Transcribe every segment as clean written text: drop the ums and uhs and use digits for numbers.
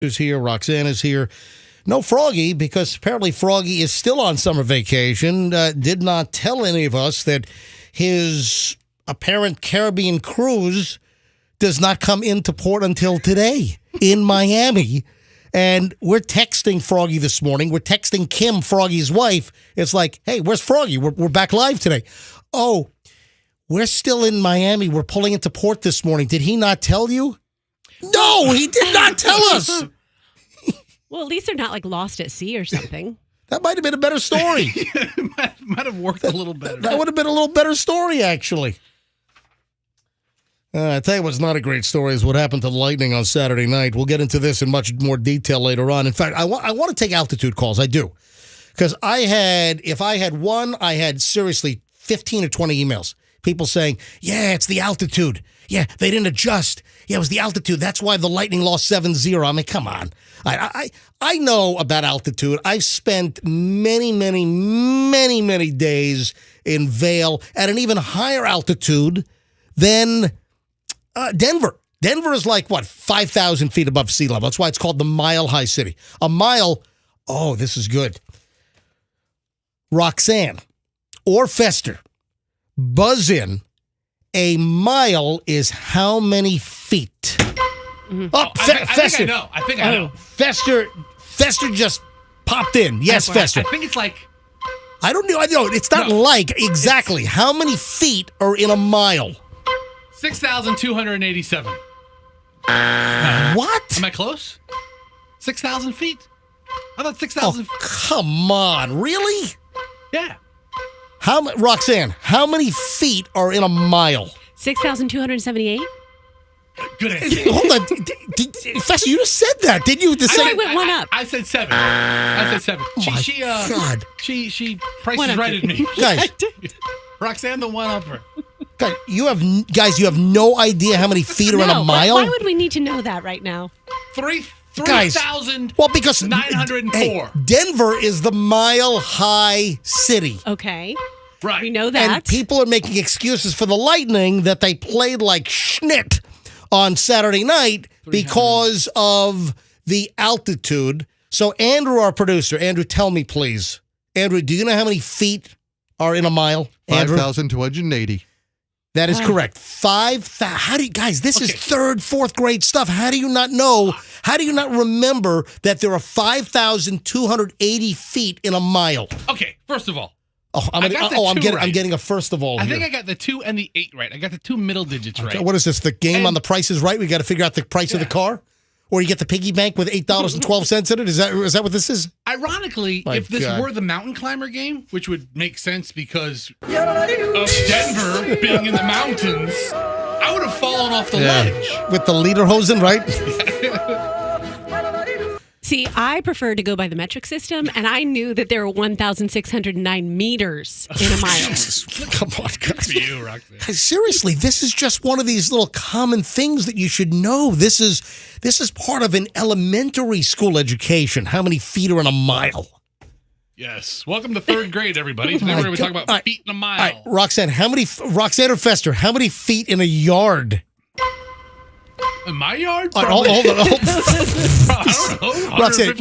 Is here. Roxanne is here. No Froggy, because apparently Froggy is still on summer vacation. Did not tell any of us that his apparent Caribbean cruise does not come into port until today in Miami. And we're texting Froggy this morning. We're texting Kim, Froggy's wife. It's like, hey, where's Froggy? We're back live today. Oh, we're still in Miami. We're pulling into port this morning. Did he not tell you? No, he did not tell us. Well, at least they're not like lost at sea or something. That might have been a better story. might have worked a little better. That would have been a little better story, actually. I tell you what's not a great story is what happened to the Lightning on Saturday night. We'll get into this in much more detail later on. In fact, I want to take altitude calls. I do. Because if I had one, I had seriously 15 or 20 emails. People saying, yeah, it's the altitude. Yeah, they didn't adjust. Yeah, it was the altitude. That's why the Lightning lost 7-0. I mean, come on. I know about altitude. I've spent many days in Vail at an even higher altitude than Denver. Denver is like, 5,000 feet above sea level. That's why it's called the Mile High City. A mile, oh, this is good. Roxanne or Fester, buzz in. A mile is how many feet? Mm-hmm. Fester. I think I know. Fester just popped in. Yes, Fester. I think it's like... I don't know. It's not exactly. How many feet are in a mile? 6,287. What? Am I close? 6,000 feet? I thought 6,000. Oh, come on. Really? Yeah. Roxanne, how many feet are in a mile? 6,278. Good answer. Hold on. Fester, you just said that, didn't you? I went one up. I said 7. Oh God. She prices righted me. Guys. Roxanne, the one-upper. Guys, you have no idea how many feet are in a mile? Why would we need to know that right now? 3,000. Well, because 904. Hey, Denver is the mile-high city. Okay. Right. We know that. And people are making excuses for the Lightning that they played like schnit on Saturday night because of the altitude. So, Andrew, our producer, Andrew, tell me, please. Andrew, do you know how many feet are in a mile? 5,280. That is correct. 5,000. How do you guys? This is third, fourth grade stuff. How do you not know? How do you not remember that there are 5,280 feet in a mile? Okay, first of all. I'm getting a first of all. I think I got the 2 and the 8 right. I got the 2 middle digits right. What is this? The game on the Price is Right? We got to figure out the price of the car, or you get the piggy bank with $8.12 in it. Is that what this is? Ironically, if this were the mountain climber game, which would make sense because of Denver being in the mountains, I would have fallen off the ledge with the lederhosen, right? See, I prefer to go by the metric system, and I knew that there were 1,609 meters in a mile. Come on, guys. Good for you, Roxanne. Guys, seriously, this is just one of these little common things that you should know. This is part of an elementary school education. How many feet are in a mile? Yes. Welcome to third grade, everybody. Today we're going to talk about feet in a mile. All right, Roxanne, Roxanne or Fester, how many feet in a yard? In my yard? Hold on. I don't know. Roxanne.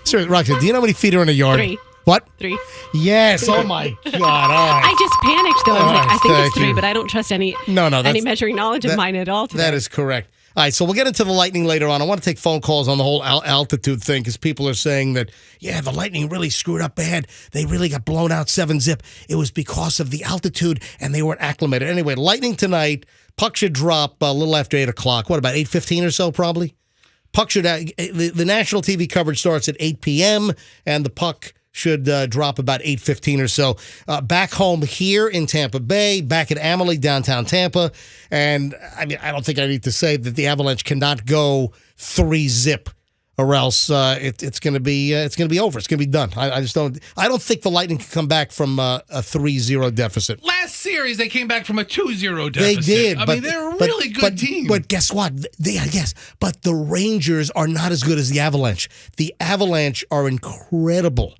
Seriously, Roxanne, do you know how many feet are in a yard? 3. What? 3. Yes. Oh, my God. I just panicked, though. I think it's 3, you. but I don't trust any measuring knowledge of mine at all today. That is correct. All right, so we'll get into the Lightning later on. I want to take phone calls on the whole altitude thing because people are saying that, the Lightning really screwed up bad. They really got blown out 7-zip. It was because of the altitude, and they weren't acclimated. Anyway, Lightning tonight, puck should drop a little after 8 o'clock. What, about 8:15 or so probably? Puck should the national TV coverage starts at 8 p.m., and the puck should drop about 8:15 or so. Back home here in Tampa Bay, back at Amalie, downtown Tampa. And, I don't think I need to say that the Avalanche cannot go 3-zip or else it's going to be over. It's going to be done. I don't think the Lightning can come back from a 3-0 deficit. Last series, they came back from a 2-0 deficit. They did. They're a really good team. But guess what? But the Rangers are not as good as the Avalanche. The Avalanche are incredible.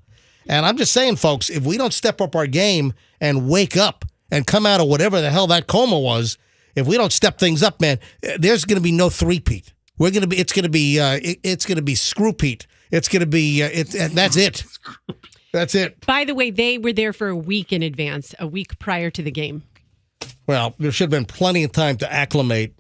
And I'm just saying, folks, if we don't step up our game and wake up and come out of whatever the hell that coma was, if we don't step things up, man, there's going to be no three-peat. It's gonna be screw Pete. It's gonna be that's it. That's it. By the way, they were there for a week in advance, a week prior to the game. Well, there should have been plenty of time to acclimate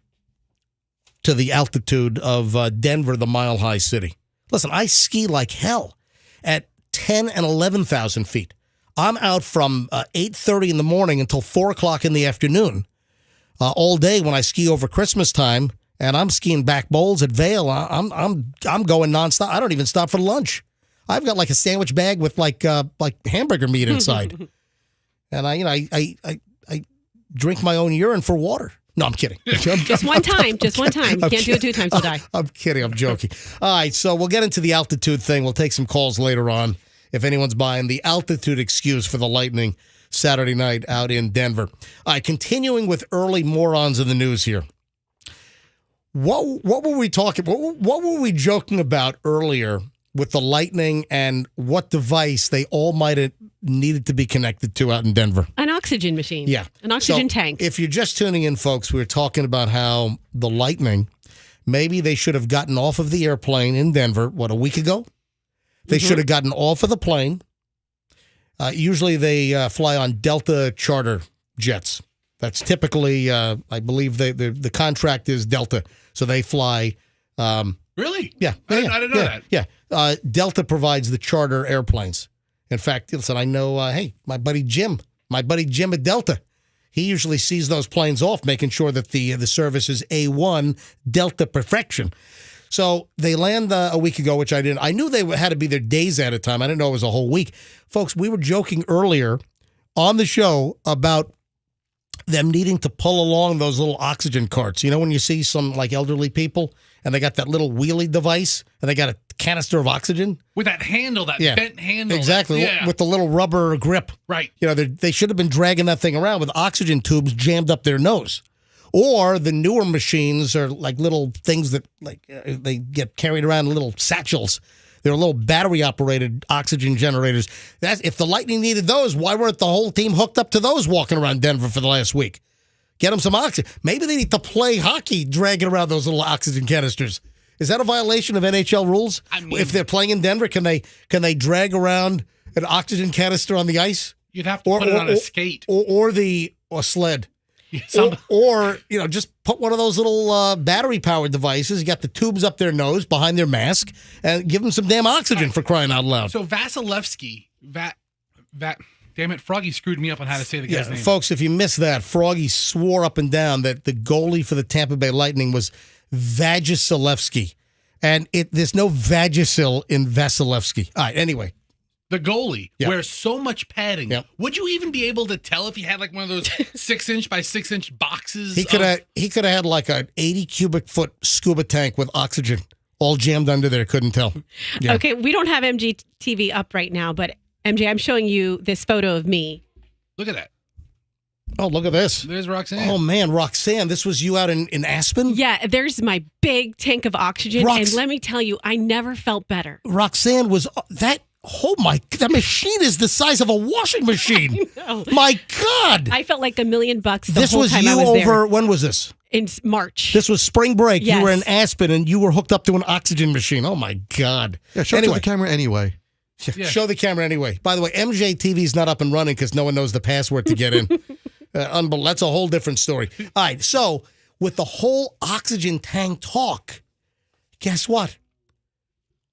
to the altitude of Denver, the mile-high city. Listen, I ski like hell at 10 and 11,000 feet. I'm out from 8:30 in the morning until 4 o'clock in the afternoon all day when I ski over Christmas time, and I'm skiing back bowls at Vail. I'm going nonstop. I don't even stop for lunch. I've got like a sandwich bag with like hamburger meat inside, and I drink my own urine for water. No, I'm kidding. Just one time. You can't do it 2 times, you'll die. I'm kidding. I'm joking. All right, so we'll get into the altitude thing. We'll take some calls later on if anyone's buying the altitude excuse for the Lightning Saturday night out in Denver. All right, continuing with early morons in the news here. What were we talking? What were we joking about earlier with the Lightning and what device they all might have needed to be connected to out in Denver? An oxygen machine. Yeah. An oxygen tank. If you're just tuning in, folks, we were talking about how the Lightning, maybe they should have gotten off of the airplane in Denver, a week ago? They should have gotten off of the plane. Usually they fly on Delta charter jets. That's typically, I believe, the contract is Delta. So they fly. Really? Yeah. I didn't know that. Yeah. Delta provides the charter airplanes. In fact, listen, I know, my buddy Jim at Delta, he usually sees those planes off, making sure that the service is A1 Delta perfection. So they land a week ago, which I didn't. I knew they had to be there days at a time. I didn't know it was a whole week. Folks, we were joking earlier on the show about them needing to pull along those little oxygen carts. You know, when you see some like elderly people and they got that little wheelie device and they got a canister of oxygen with that handle, that bent handle. Exactly. With the little rubber grip. Right. You know, they should have been dragging that thing around with oxygen tubes jammed up their nose. Or the newer machines are like little things that they get carried around in little satchels. They're little battery-operated oxygen generators. If the Lightning needed those, why weren't the whole team hooked up to those walking around Denver for the last week? Get them some oxygen. Maybe they need to play hockey dragging around those little oxygen canisters. Is that a violation of NHL rules? I mean, if they're playing in Denver, can they drag around an oxygen canister on the ice? You'd have to put it on a skate. Or a sled. Or just put one of those little battery-powered devices. You got the tubes up their nose, behind their mask, and give them some damn oxygen for crying out loud. So Vasilevsky, damn it, Froggy screwed me up on how to say the guy's name. Folks, if you missed that, Froggy swore up and down that the goalie for the Tampa Bay Lightning was Vasilevsky. And there's no Vagisil in Vasilevsky. All right, anyway. The goalie wears so much padding. Yep. Would you even be able to tell if he had like one of those 6-inch by 6-inch boxes? He could have had like an 80 cubic foot scuba tank with oxygen all jammed under there. Couldn't tell. Yeah. Okay, we don't have MGTV up right now, but MJ, I'm showing you this photo of me. Look at that. Oh, look at this. There's Roxanne. Oh, man, Roxanne. This was you out in Aspen? Yeah, there's my big tank of oxygen. And let me tell you, I never felt better. Roxanne was that. Oh, my, that machine is the size of a washing machine. My God. I felt like $1 million the this whole was time you I was over, there. when was this? In March. This was spring break. Yes. You were in Aspen and you were hooked up to an oxygen machine. Oh, my God. Yeah, show it to the camera anyway. Yeah. Show the camera anyway. By the way, MJ TV's not up and running because no one knows the password to get in. That's a whole different story. All right, so with the whole oxygen tank talk, guess what?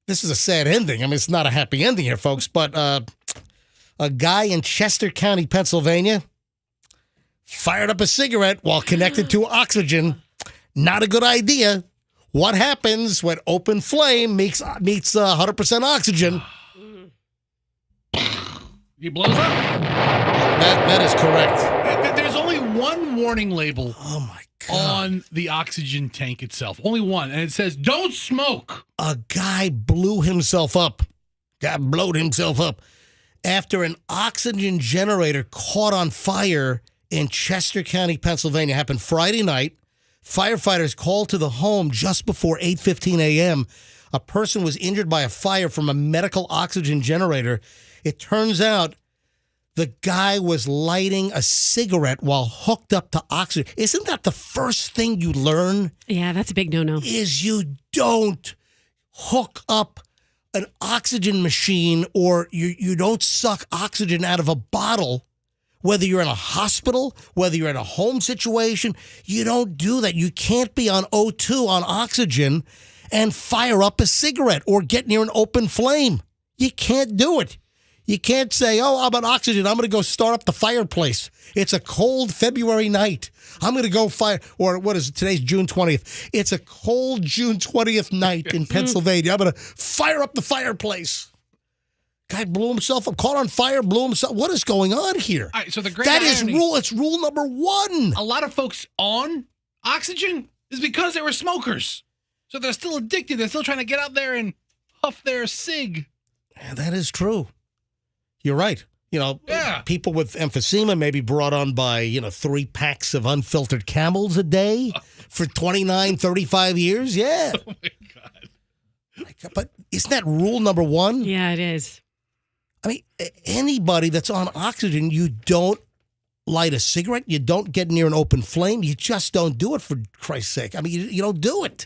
This is a sad ending. I mean, it's not a happy ending here, folks, but a guy in Chester County, Pennsylvania, fired up a cigarette while connected to oxygen. Not a good idea. What happens when open flame meets 100% oxygen? He blows up. That is correct. There's only one warning label. Oh, my God. On the oxygen tank itself. Only one. And it says, don't smoke. A guy blew himself up. Blowed himself up after an oxygen generator caught on fire in Chester County, Pennsylvania. Happened Friday night. Firefighters called to the home just before 8:15 a.m. A person was injured by a fire from a medical oxygen generator. It turns out The guy was lighting a cigarette while hooked up to oxygen. Isn't that the first thing you learn? Yeah, that's a big no-no. Is you don't hook up an oxygen machine, or you don't suck oxygen out of a bottle, whether you're in a hospital, whether you're in a home situation. You don't do that. You can't be on O2 on oxygen and fire up a cigarette or get near an open flame. You can't do it. You can't say, oh, I'm on oxygen, I'm going to go start up the fireplace. It's a cold February night. I'm going to go fire, or what is it? Today's June 20th. It's a cold June 20th night in Pennsylvania. I'm going to fire up the fireplace. Guy blew himself up, caught on fire, blew himself. What is going on here? All right, so the great That irony, is rule. It's rule number one. a lot of folks on oxygen is because they were smokers. So they're still addicted. They're still trying to get out there and puff their cig. Yeah, that is true. You're right. Yeah. People with emphysema may be brought on by, 3 packs of unfiltered Camels a day for 29, 35 years. Yeah. Oh, my God. But isn't that rule number one? Yeah, it is. I mean, anybody that's on oxygen, you don't light a cigarette. You don't get near an open flame. You just don't do it, for Christ's sake. I mean, you don't do it.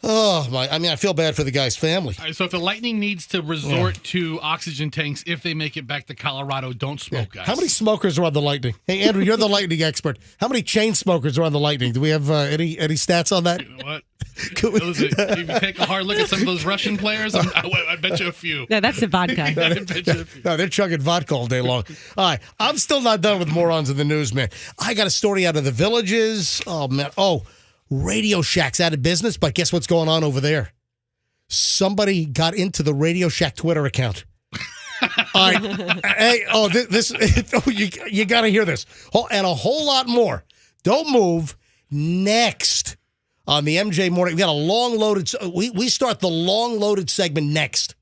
Oh, my. I mean, I feel bad for the guy's family. All right, so if the Lightning needs to resort to oxygen tanks if they make it back to Colorado, don't smoke, guys. How many smokers are on the Lightning? Hey, Andrew, you're the Lightning expert. How many chain smokers are on the Lightning? Do we have any stats on that? You know what? If you take a hard look at some of those Russian players, I bet you a few. No, that's the vodka. I bet you a few. No, they're chugging vodka all day long. All right, I'm still not done with morons in the news, man. I got a story out of the Villages. Oh, man. Oh, Radio Shack's out of business, but guess what's going on over there? Somebody got into the Radio Shack Twitter account. All right. Hey, you got to hear this. And a whole lot more. Don't move. Next on the MJ Morning, we got a long-loaded, we start the long-loaded segment next.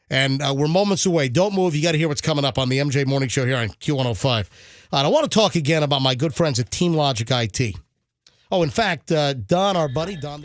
And we're moments away. Don't move. You got to hear what's coming up on the MJ Morning Show here on Q105. I want to talk again about my good friends at Team Logic IT. Oh, in fact, Don, our buddy, Don.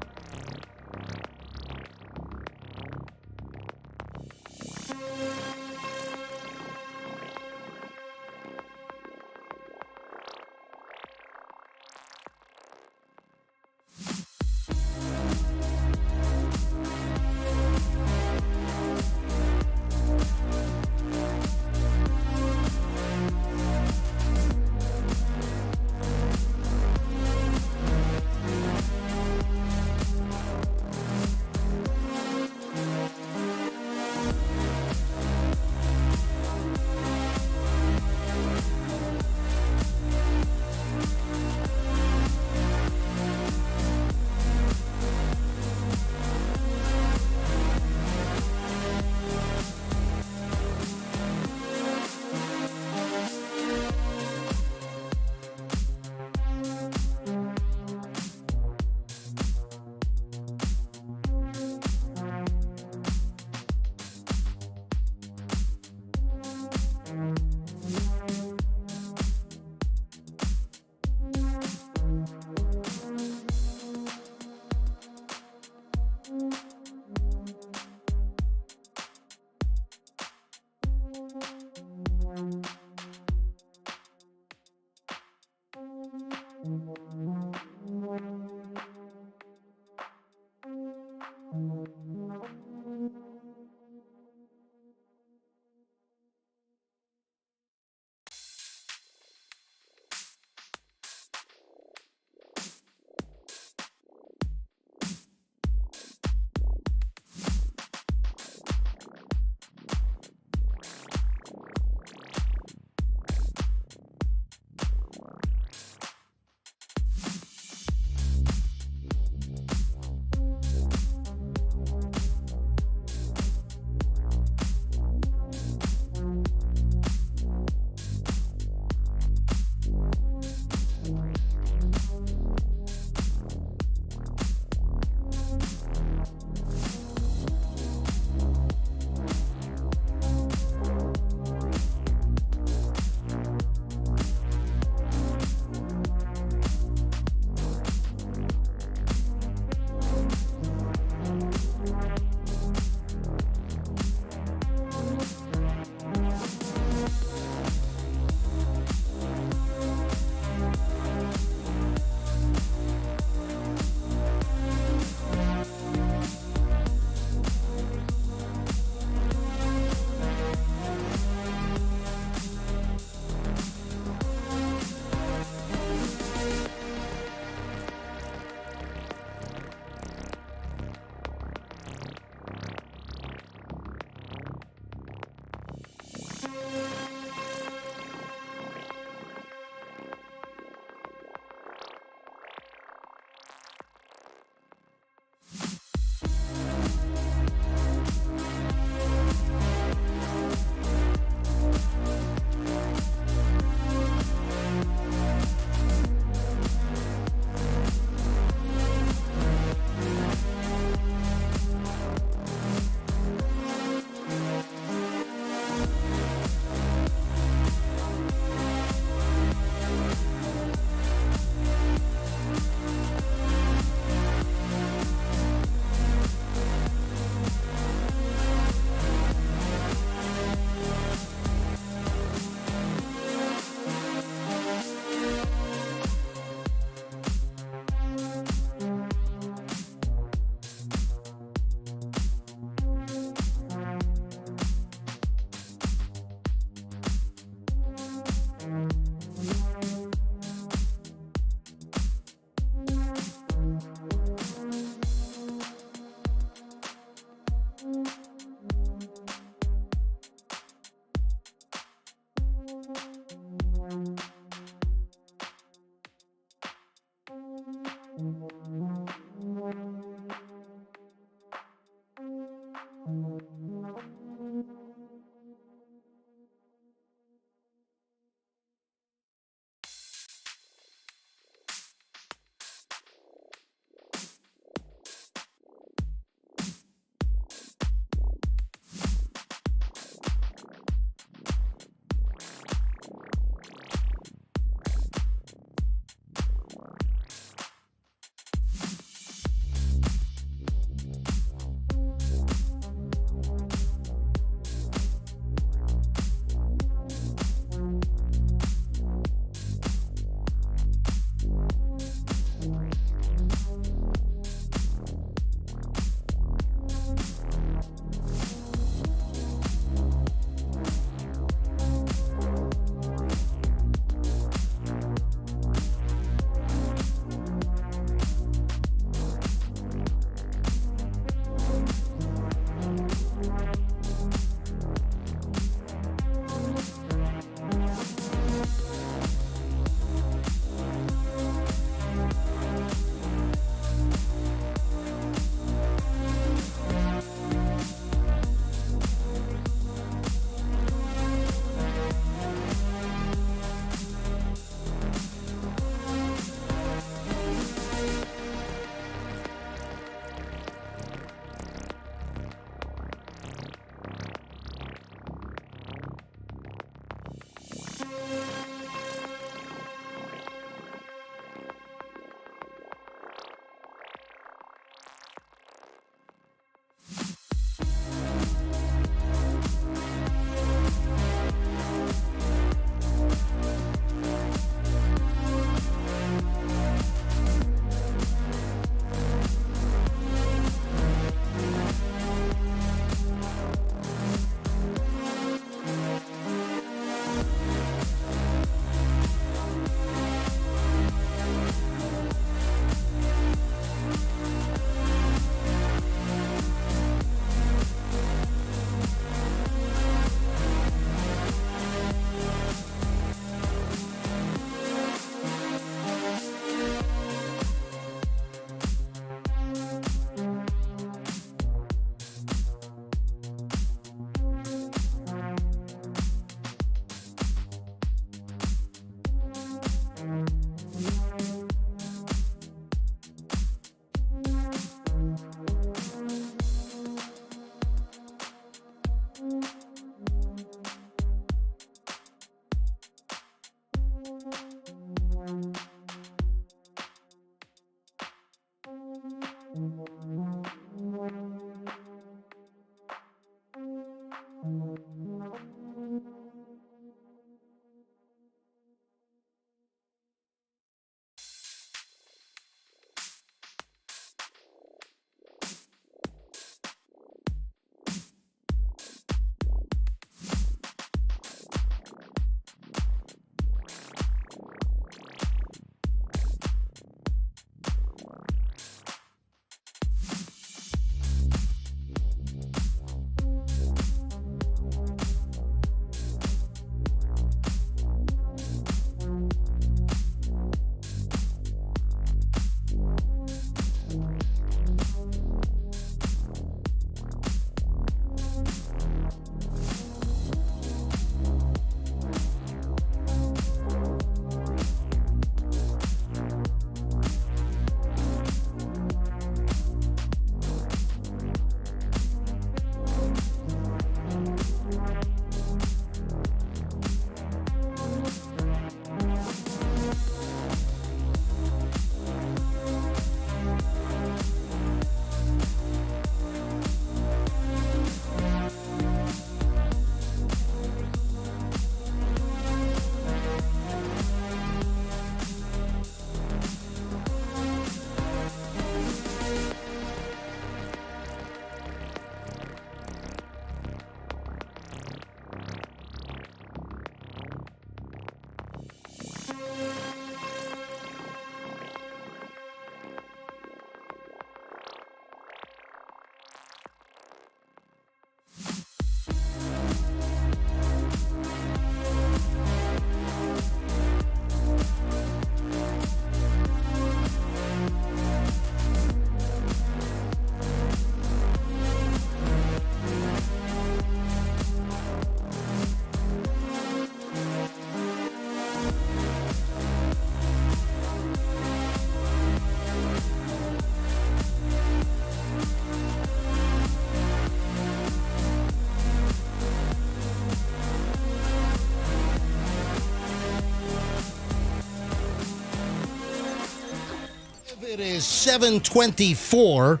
It is 7:24,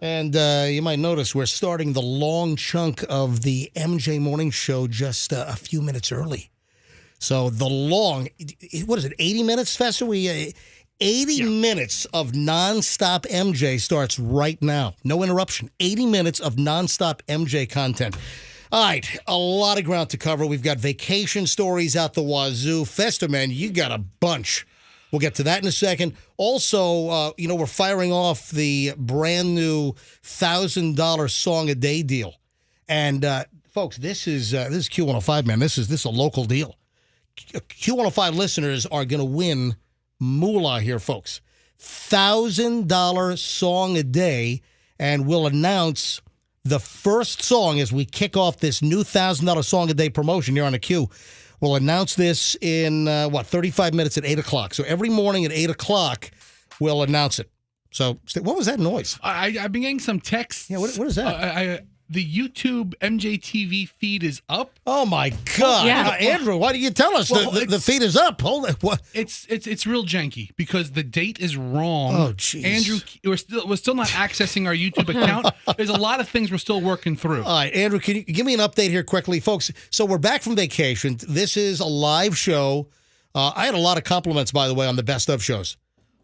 and you might notice we're starting the long chunk of the MJ Morning Show just a few minutes early. So the long, what is it, 80 minutes, Fester? 80 minutes of nonstop MJ starts right now. No interruption. 80 minutes of nonstop MJ content. All right, a lot of ground to cover. We've got vacation stories out the wazoo. Fester, man, you got a bunch. We'll get to that in a second. Also, we're firing off the brand new $1,000 song a day deal. And folks, this is Q105, man. This is a local deal. Q105 listeners are going to win moolah here, folks. $1,000 song a day, and we'll announce the first song as we kick off this new $1,000 song a day promotion here on the Q. We'll announce this in, 35 minutes at 8 o'clock. So every morning at 8 o'clock, we'll announce it. So what was that noise? I've been getting some texts. Yeah, what is that? The YouTube MJTV feed is up. Oh, my God. Yeah. Andrew, why did you tell us the feed is up? Hold it. What? It's real janky because the date is wrong. Oh, jeez. Andrew, we're still not accessing our YouTube account. There's a lot of things we're still working through. All right, Andrew, can you give me an update here quickly? Folks, so we're back from vacation. This is a live show. I had a lot of compliments, by the way, on the Best Of shows.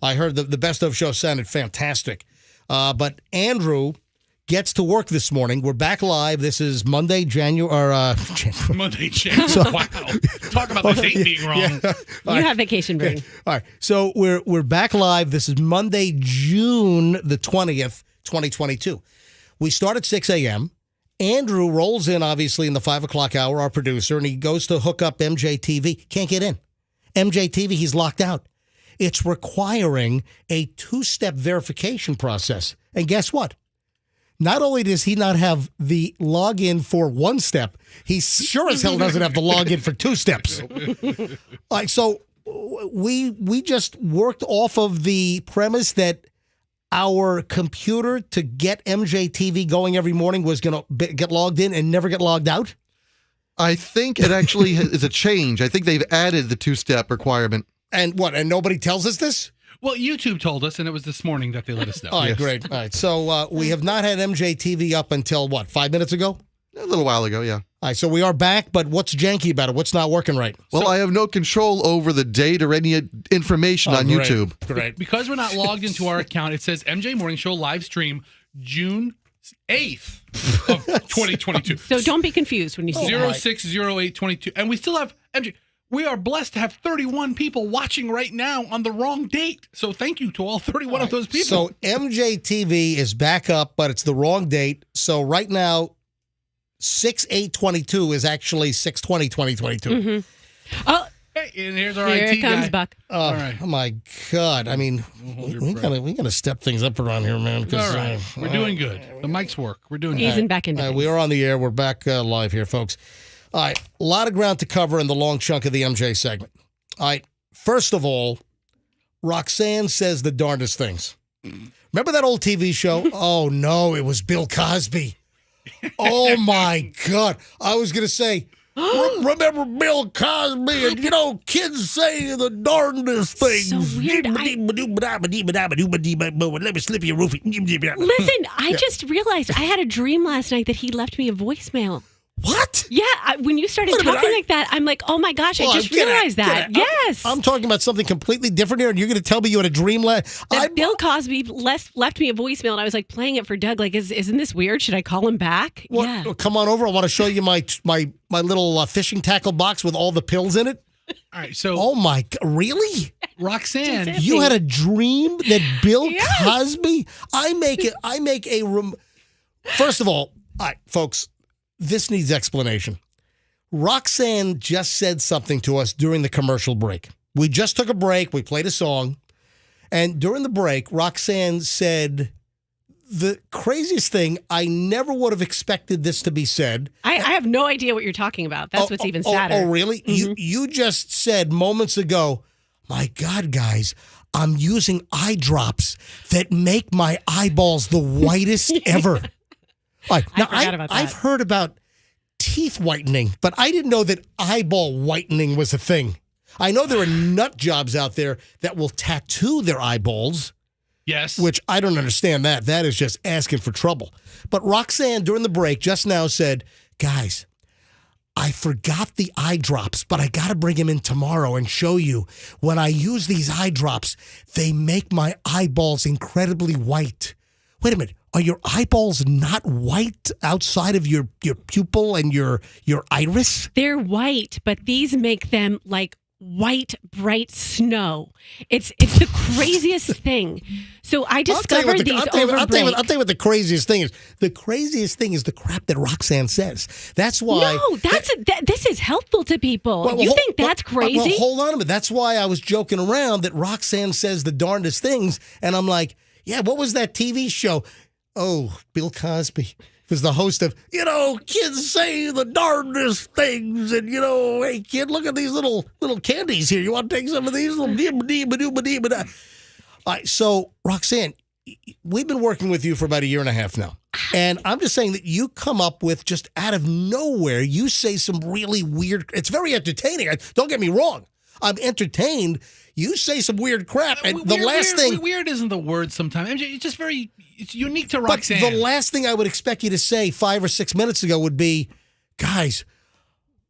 I heard the Best Of show sounded fantastic. But Andrew gets to work this morning. We're back live. This is Monday, January. Monday, January. Wow. Talk about the date being wrong. Yeah. You have vacation brain. All right. So we're back live. This is Monday, June the 20th, 2022. We start at 6 a.m. Andrew rolls in, obviously, in the 5 o'clock hour, our producer, and he goes to hook up MJTV. Can't get in. MJTV, he's locked out. It's requiring a two-step verification process. And guess what? Not only does he not have the login for one step, he sure as hell doesn't have the login for two steps. All right, so we just worked off of the premise that our computer to get MJTV going every morning was going to get logged in and never get logged out. I think it actually is a change. I think they've added the 2-step requirement. And what? And nobody tells us this? Well, YouTube told us, and it was this morning that they let us know. All right, great. All right, so we have not had MJTV up until, 5 minutes ago? A little while ago, yeah. All right, so we are back, but what's janky about it? What's not working right? Well, I have no control over the date or any information on great. YouTube. Great. Because we're not logged into our account, it says MJ Morning Show live stream June 8th of 2022. So don't be confused when you see 060822. And we still have MJ. We are blessed to have 31 people watching right now on the wrong date. So thank you to all 31 of those people. So MJTV is back up, but it's the wrong date. So right now, 6/8/22 is actually 6/20/2022. Mm-hmm. Oh, hey, and here's our here IT it comes, guy. Buck. All right. Oh my God! I mean, we gotta step things up around here, man. All right, we're doing good. The mics work. We're doing good. Easing back into things. We are on the air. We're back live here, folks. All right, a lot of ground to cover in the long chunk of the MJ segment. All right, first of all, Roxanne says the darndest things. Remember that old TV show? Oh no, it was Bill Cosby. Oh my God! I was gonna say. Remember Bill Cosby and, kids say the darndest things. So weird. Let me slip your roofie. Listen, I just realized I had a dream last night that he left me a voicemail. What? Yeah, when you started talking like that, I'm like, oh my gosh, I just realized that. Yes. I'm talking about something completely different here, and you're going to tell me you had a dream Bill Cosby left me a voicemail, and I was like playing it for Doug. Like, isn't this weird? Should I call him back? What? Yeah. Come on over. I want to show you my little fishing tackle box with all the pills in it. All right, so. Oh my God! Really? Roxanne. You had a dream that Bill Cosby? First of all, folks. This needs explanation. Roxanne just said something to us during the commercial break. We just took a break. We played a song. And during the break, Roxanne said the craziest thing. I never would have expected this to be said. I have no idea what you're talking about. That's what's even sadder. Oh, really? Mm-hmm. You just said moments ago, my God, guys, I'm using eye drops that make my eyeballs the whitest ever. Right. Now, I forgot about that. I've heard about teeth whitening, but I didn't know that eyeball whitening was a thing. I know there are nut jobs out there that will tattoo their eyeballs. Yes. Which I don't understand that. That is just asking for trouble. But Roxanne, during the break, just now said, guys, I forgot the eye drops, but I got to bring them in tomorrow and show you. When I use these eye drops, they make my eyeballs incredibly white. Wait a minute. Are your eyeballs not white outside of your pupil and your iris? They're white, but these make them like white, bright snow. It's the craziest thing. So I discovered these over break. I'll tell you what the craziest thing is. The craziest thing is the crap that Roxanne says. That's why. No, this is helpful to people. You think that's crazy? Well, hold on a minute. That's why I was joking around that Roxanne says the darndest things, and I'm like, yeah, what was that TV show? Oh, Bill Cosby was the host of, kids say the darndest things. And, hey, kid, look at these little candies here. You want to take some of these? All right, so, Roxanne, we've been working with you for about a year and a half now. And I'm just saying that you come up with just out of nowhere, you say some really weird, it's very entertaining. Don't get me wrong. I'm entertained. You say some weird crap. And weird isn't the word sometimes. It's just it's unique to Roxanne. But the last thing I would expect you to say 5 or 6 minutes ago would be, guys,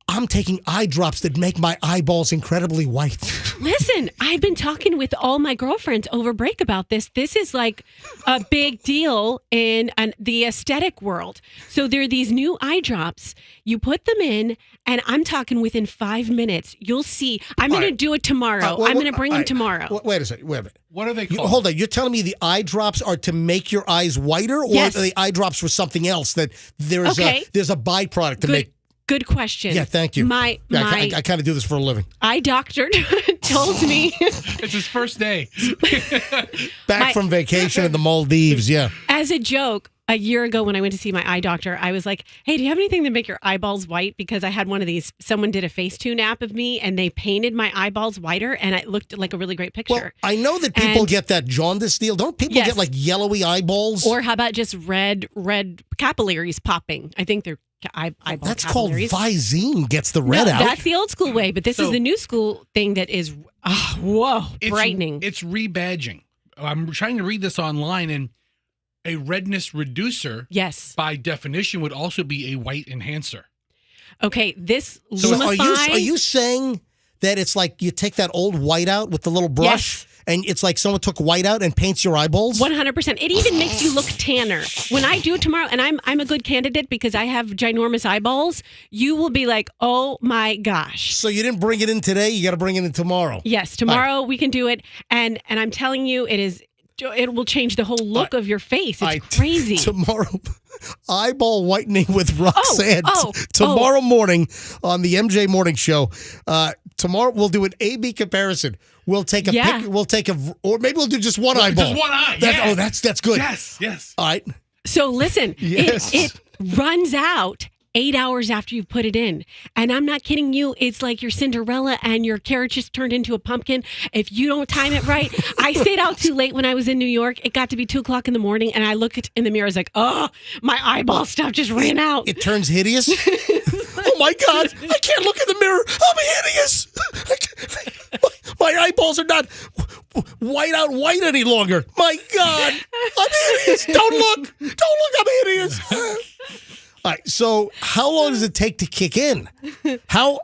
I'm taking eye drops that make my eyeballs incredibly white. Listen, I've been talking with all my girlfriends over break about this. This is like a big deal in the aesthetic world. So there are these new eye drops. You put them in, and I'm talking within 5 minutes. You'll see. I'm going to do it tomorrow. I'm going to bring them tomorrow. Wait a second. Wait a minute. What are they called? Hold on. You're telling me the eye drops are to make your eyes whiter, or yes. are the eye drops for something else? That there's a byproduct to make. Good question. Yeah, thank you. I kind of do this for a living. Eye doctor told me. It's his first day. Back from vacation in the Maldives, yeah. As a joke, a year ago when I went to see my eye doctor, I was like, hey, do you have anything to make your eyeballs white? Because I had one of these, someone did a Facetune app of me and they painted my eyeballs whiter and it looked like a really great picture. Well, I know that people get that jaundice deal. Don't people get like yellowy eyeballs? Or how about just red capillaries popping? I think they're eyeball That's called capillaries. Visine gets the red out. That's the old school way, but this is the new school thing that is, brightening. It's rebadging. I'm trying to read this online, and a redness reducer, yes, by definition, would also be a white enhancer. Okay, this So Lumify. are you saying that it's like you take that old white out with the little brush, and it's like someone took white out and paints your eyeballs? 100%. It even makes you look tanner. When I do it tomorrow, and I'm a good candidate because I have ginormous eyeballs, you will be like, oh my gosh. So you didn't bring it in today, you got to bring it in tomorrow. Yes, tomorrow we can do it. And I'm telling you, it will change the whole look of your face. It's crazy. Tomorrow, eyeball whitening with Roxanne. Oh. Tomorrow morning on the MJ Morning Show. Tomorrow we'll do an A/B comparison. We'll take a pic. Or maybe we'll do just one eyeball. Just one eye. Oh, that's good. Yes. All right. So listen, Yes. it runs out 8 hours after you've put it in. And I'm not kidding you. It's like your Cinderella and your carrot just turned into a pumpkin. If you don't time it right, I stayed out too late when I was in New York. It got to be 2:00 in the morning. And I looked in the mirror. I was like, oh, my eyeball stuff just ran out. It turns hideous. Oh my God. I can't look in the mirror. I'm hideous. My eyeballs are not white any longer. My God. I'm hideous. Don't look. I'm hideous. All right, so how long does it take to kick in? How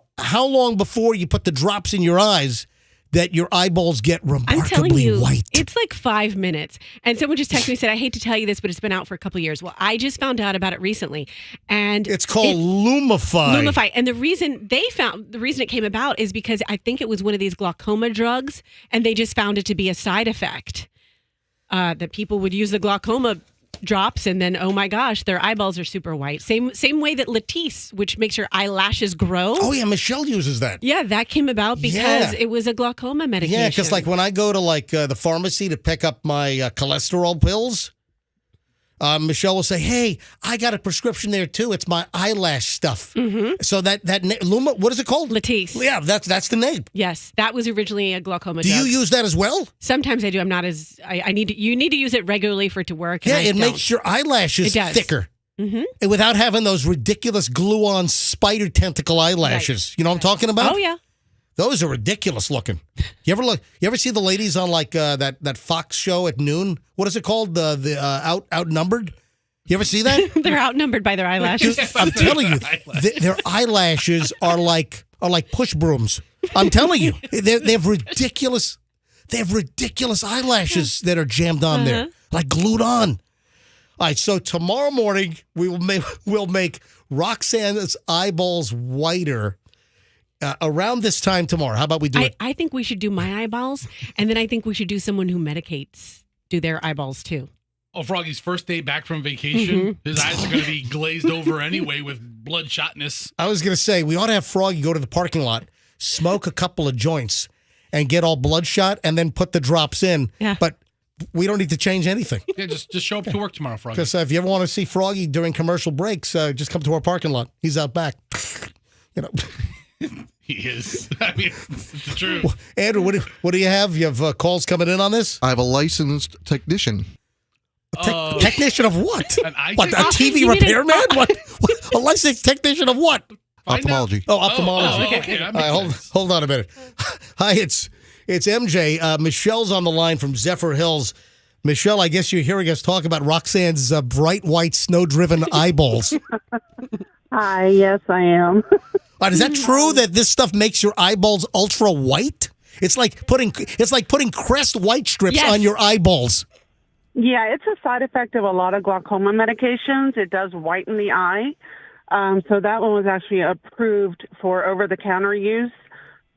long before you put the drops in your eyes that your eyeballs get remarkably I'm telling you, white? it's like 5 minutes. And someone just texted me and said, I hate to tell you this, but it's been out for a couple of years. Well, I just found out about it recently. And It's called Lumify. Lumify. And the reason it came about is because I think it was one of these glaucoma drugs, and they just found it to be a side effect. That people would use the glaucoma drops, and then, oh my gosh, their eyeballs are super white. Same way that Latisse, which makes your eyelashes grow. Oh, yeah, Michelle uses that. Yeah, that came about because it was a glaucoma medication. Yeah, because like when I go to the pharmacy to pick up my cholesterol pills, Michelle will say, hey, I got a prescription there too. It's my eyelash stuff. Mm-hmm. So that Luma, what is it called? Latisse. Yeah, that's the name. Yes, that was originally a glaucoma Do drug. you use that as well? Sometimes I do. I'm not as you need to use it regularly for it to work. Yeah, and it makes your eyelashes thicker. Mm-hmm. And without having those ridiculous glue-on spider tentacle eyelashes. Right. You know what I'm talking about? Oh, yeah. Those are ridiculous looking. You ever see the ladies on like that Fox show at noon? What is it called? The Outnumbered? You ever see that? They're outnumbered by their eyelashes. I'm telling you, their eyelashes are like push brooms. I'm telling you, they have ridiculous eyelashes that are jammed on there, like glued on. All right, so tomorrow morning we'll make Roxanne's eyeballs whiter. Around this time tomorrow. How about we do it? I think we should do my eyeballs, and then I think we should do someone who medicates do their eyeballs too. Oh, Froggy's first day back from vacation. His eyes are going to be glazed over anyway with bloodshotness. I was going to say, we ought to have Froggy go to the parking lot, smoke a couple of joints, and get all bloodshot, and then put the drops in. Yeah. But we don't need to change anything. Yeah, just show up to work tomorrow, Froggy. Because if you ever want to see Froggy during commercial breaks, just come to our parking lot. He's out back. You know. He is. I mean, it's the truth. Andrew, what do you have? You have calls coming in on this? I have a licensed technician. Technician of what? What, a TV repairman? What? A licensed technician of what? Ophthalmology. Oh, ophthalmology. Okay. All right, hold on a minute. Hi, it's MJ. Michelle's on the line from Zephyr Hills. Michelle, I guess you're hearing us talk about Roxanne's bright white snow-driven eyeballs. Hi, yes, I am. Is that true that this stuff makes your eyeballs ultra white? It's like putting Crest white strips on your eyeballs. Yeah, it's a side effect of a lot of glaucoma medications. It does whiten the eye. So that one was actually approved for over-the-counter use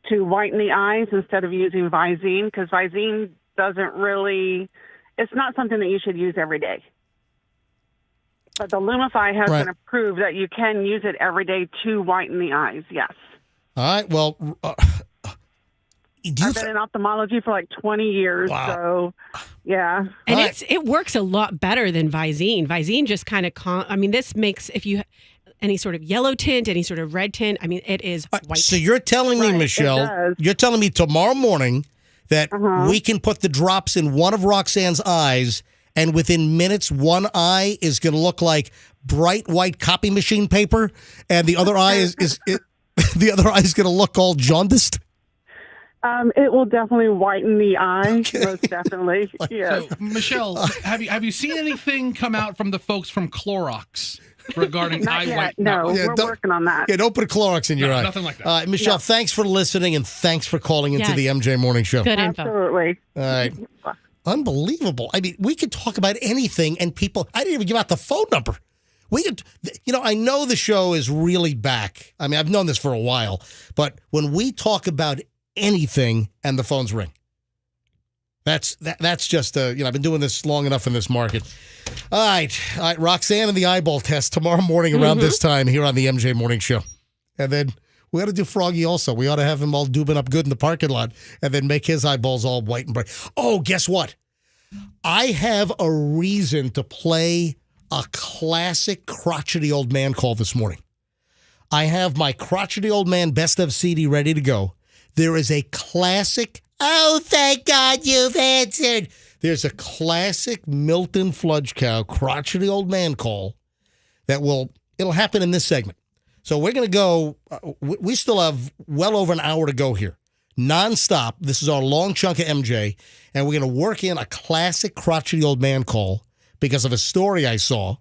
to whiten the eyes instead of using Visine, because Visine it's not something that you should use every day. But the Lumify has been approved that you can use it every day to whiten the eyes, yes. All right, well... I've been in ophthalmology for like 20 years, so yeah. And it works a lot better than Visine. Visine just kind of, this makes, if you any sort of yellow tint, any sort of red tint, it is white. So you're telling me, Michelle, you're telling me tomorrow morning that we can put the drops in one of Roxanne's eyes and within minutes, one eye is going to look like bright white copy machine paper, and the other eye is the other eye is going to look all jaundiced? It will definitely whiten the eye, most definitely. Yes. So, Michelle, have you seen anything come out from the folks from Clorox regarding Not eye yet. white? No, Yeah, we're don't- working on that. Yeah, don't put a Clorox in your eye. Nothing like that. Michelle, No. thanks for listening, and thanks for calling into Yes. the MJ Morning Show. Good info. Absolutely. All right. Unbelievable. I mean, we could talk about anything, and people, I didn't even give out the phone number. We could, I know the show is really back. I mean, I've known this for a while, but when we talk about anything and the phones ring, that's just, I've been doing this long enough in this market. All right. Roxanne and the eyeball test tomorrow morning around this time here on the MJ Morning Show. And then we ought to do Froggy also. We ought to have him all dubing up good in the parking lot and then make his eyeballs all white and bright. Oh, guess what? I have a reason to play a classic crotchety old man call this morning. I have my crotchety old man best of CD ready to go. There is a classic, oh, thank God you've answered. There's a classic Milton Fludgecow crotchety old man call that it'll happen in this segment. So we're going to go, we still have well over an hour to go here. Nonstop. This is our long chunk of MJ, and we're going to work in a classic crotchety old man call because of a story I saw.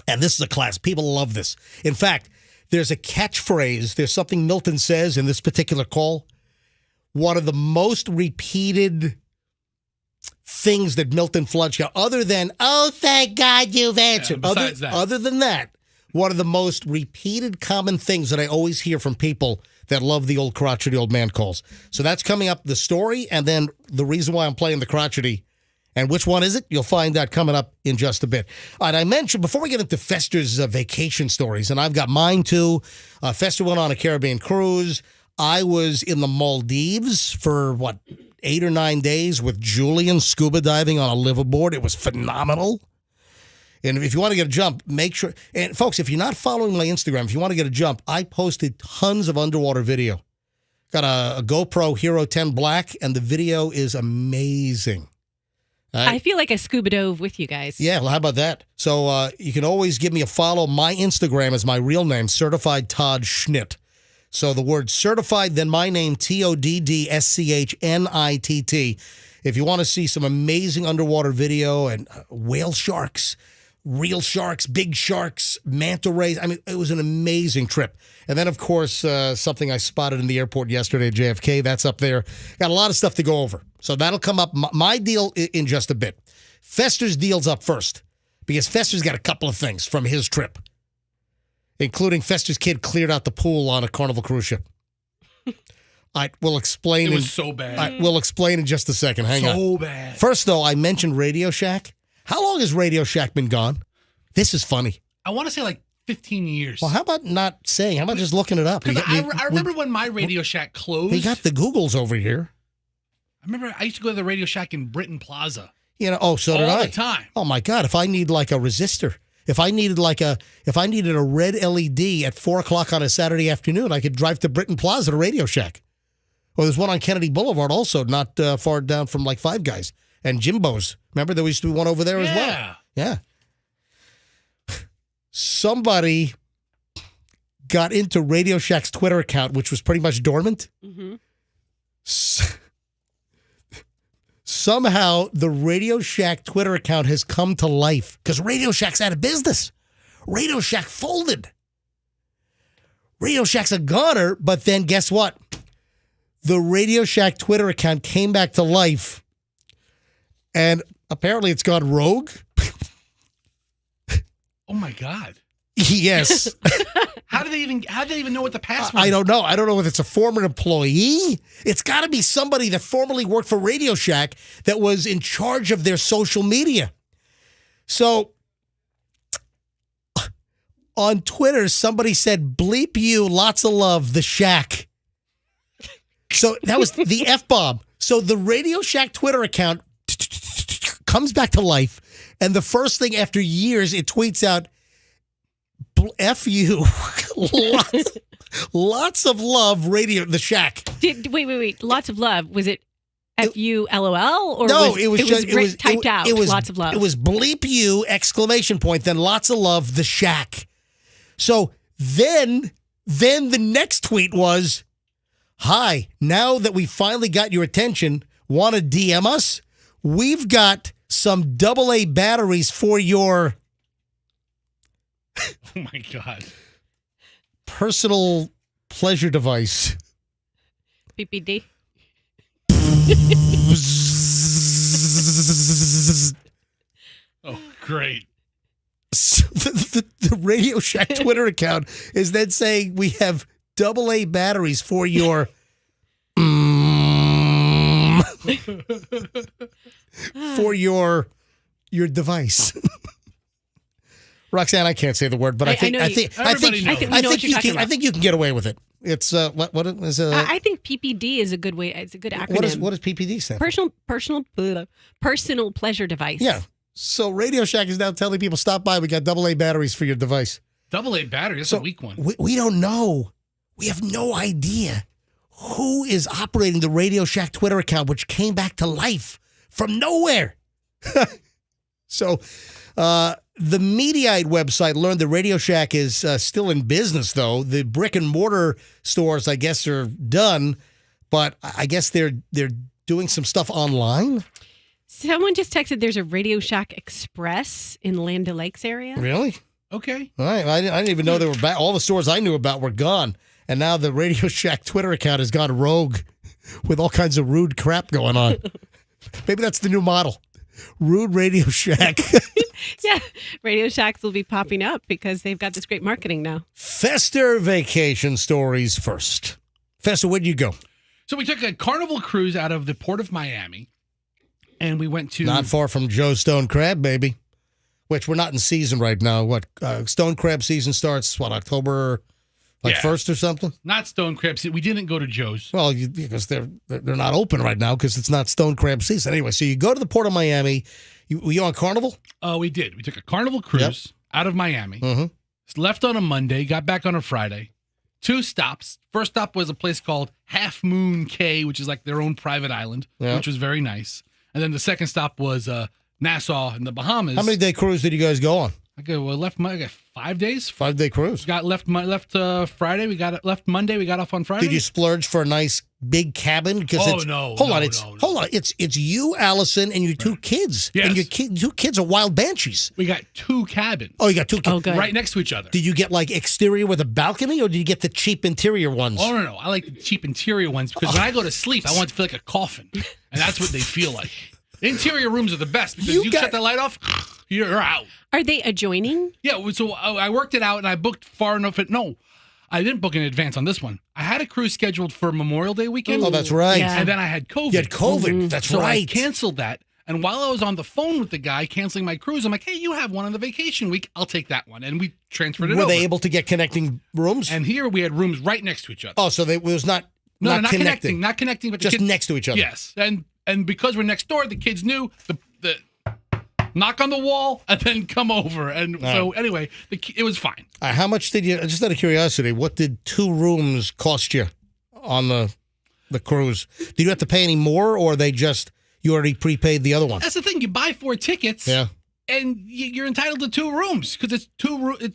And this is a class. People love this. In fact, there's a catchphrase. There's something Milton says in this particular call. One of the most repeated things that Milton Fludgecow, other than, oh, thank God you've answered. Besides that. Other than that, one of the most repeated common things that I always hear from people that love the old crotchety old man calls. So that's coming up, the story, and then the reason why I'm playing the crotchety. And which one is it? You'll find that coming up in just a bit. All right, I mentioned, before we get into Fester's vacation stories, and I've got mine too. Fester went on a Caribbean cruise. I was in the Maldives for, 8 or 9 days with Julian scuba diving on a liveaboard. It was phenomenal. And if you want to get a jump, make sure. And folks, if you're not following my Instagram, if you want to get a jump, I posted tons of underwater video. Got a GoPro Hero 10 Black, and the video is amazing. I feel like I scuba dove with you guys. Yeah, well, how about that? So you can always give me a follow. My Instagram is my real name, Certified Todd Schnitt. So the word certified, then my name, TODDSCHNITT. If you want to see some amazing underwater video and whale sharks, real sharks, big sharks, manta rays. I mean, it was an amazing trip. And then, of course, something I spotted in the airport yesterday at JFK. That's up there. Got a lot of stuff to go over. So that'll come up. My deal in just a bit. Fester's deal's up first because Fester's got a couple of things from his trip, including Fester's kid cleared out the pool on a Carnival cruise ship. I will explain. It was so bad. We'll explain in just a second. Hang on. So bad. First, though, I mentioned Radio Shack. How long has Radio Shack been gone? This is funny. I want to say like 15 years. Well, how about not saying? How about just looking it up? I remember when my Radio Shack closed. We got the Googles over here. I remember I used to go to the Radio Shack in Britain Plaza. So did I. All the time. Oh my God! If I need like a resistor, if I needed a red LED at 4:00 on a Saturday afternoon, I could drive to Britain Plaza to Radio Shack. Well, there's one on Kennedy Boulevard also, not far down from like Five Guys and Jimbo's. Remember there used to be one over there as well. Yeah. Somebody got into Radio Shack's Twitter account, which was pretty much dormant. Mm-hmm. Somehow the Radio Shack Twitter account has come to life because Radio Shack's out of business. Radio Shack folded. Radio Shack's a goner, but then guess what? The Radio Shack Twitter account came back to life, and apparently it's gone rogue. Oh my God. Yes. How do they even know what the password is? I don't know. I don't know if it's a former employee. It's got to be somebody that formerly worked for Radio Shack that was in charge of their social media. So on Twitter, somebody said, bleep you, lots of love, the Shack. So that was the F-bomb. So the Radio Shack Twitter account comes back to life, and the first thing after years, it tweets out, F you. Lots of love, Radio, the Shack. Wait. Lots of love. Was it F-U LOL? Or No, it was typed out. It was lots of love. It was bleep you, exclamation point, then lots of love, the shack. So then the next tweet was, hi, now that we finally got your attention, want to DM us? We've got some AA batteries for your Oh my God. personal pleasure device. PPD. Oh, great. So the Radio Shack Twitter account is then saying we have AA batteries for your for your device. Roxanne, I can't say the word, but I think you can get away with it. It's what is I think PPD is a good way. It's a good acronym. What does PPD stand for? Personal pleasure device. Yeah. So Radio Shack is now telling people, stop by. We got AA batteries for your device. AA battery. That's a weak one. We don't know. We have no idea who is operating the Radio Shack Twitter account, which came back to life from nowhere. So the Mediaite website learned the Radio Shack is still in business, though. The brick and mortar stores, I guess, are done, but I guess they're doing some stuff online. Someone just texted there's a Radio Shack Express in Land O'Lakes area. Really? Okay. All right. I didn't even know they were back. All the stores I knew about were gone. And now the Radio Shack Twitter account has gone rogue with all kinds of rude crap going on. Maybe that's the new model. Rude Radio Shack. Yeah. Radio Shacks will be popping up because they've got this great marketing now. Fester vacation stories first. Fester, where'd you go? So we took a Carnival cruise out of the port of Miami, and we went to... Not far from Joe's Stone Crab, baby. Which we're not in season right now. What, Stone Crab season starts, October... 1st or something? Not Stone Crab season. We didn't go to Joe's. Well, because they're not open right now because it's not Stone Crab season. Anyway, so you go to the Port of Miami. Were you on Carnival? We did. We took a Carnival cruise out of Miami. Mm-hmm. Left on a Monday, got back on a Friday. 2 stops. First stop was a place called Half Moon Cay, which is like their own private island, which was very nice. And then the second stop was Nassau in the Bahamas. How many day cruise did you guys go on? I got 5 days. 5 day cruise. Got left Friday. Left Monday. We got off on Friday. Did you splurge for a nice big cabin? Hold on. It's you, Allison, and your 2 kids. Yes. And your 2 kids are wild banshees. We got 2 cabins. Oh, you got 2 cabins. good. Right next to each other. Did you get like exterior with a balcony, or did you get the cheap interior ones? Oh, no. I like the cheap interior ones because when I go to sleep, I want it to feel like a coffin, and that's what they feel like. Interior rooms are the best because you shut the light off, you're out. Are they adjoining? Yeah, so I worked it out and I booked far enough. No, I didn't book in advance on this one. I had a cruise scheduled for Memorial Day weekend. Oh, that's right. Yeah. And then I had COVID. You had COVID. That's so right. I canceled that. And while I was on the phone with the guy canceling my cruise, I'm like, hey, you have one on the vacation week. I'll take that one. And we transferred it over. Were they able to get connecting rooms? And here we had rooms right next to each other. Oh, so it was not not connecting. Not connecting, but just next to each other. Yes. And because we're next door, the kids knew the knock on the wall and then come over. And so anyway, it was fine. How much did you, just out of curiosity, what did 2 rooms cost you on the cruise? Did you have to pay any more, or you already prepaid the other one? That's the thing. You buy 4 tickets. Yeah. And you're entitled to 2 rooms because it's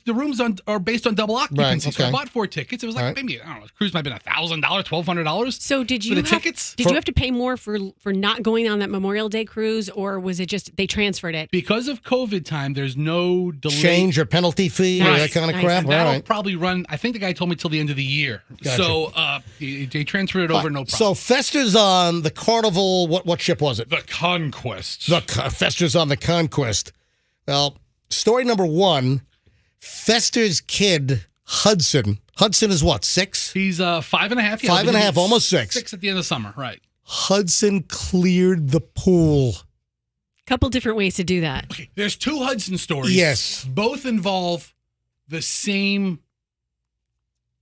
the rooms are based on double occupancy. Right, okay. So I bought 4 tickets. It was like maybe, I don't know, the cruise might have been $1,000, $1,200. So did you for the tickets? Did you have to pay more for not going on that Memorial Day cruise, or was it just they transferred it? Because of COVID time, there's no delay. Change or penalty fee or that kind of crap? And that'll probably run, I think the guy told me till the end of the year. Gotcha. So they transferred it over, no problem. So Fester's on the Carnival, what ship was it? The Conquest. Fester's on the Conquest. Well, story number 1, Fester's kid, Hudson. Hudson is what, 6? He's 5.5. Yeah, 5.5, almost 6. 6 at the end of summer, right. Hudson cleared the pool. Couple different ways to do that. Okay, there's 2 Hudson stories. Yes. Both involve the same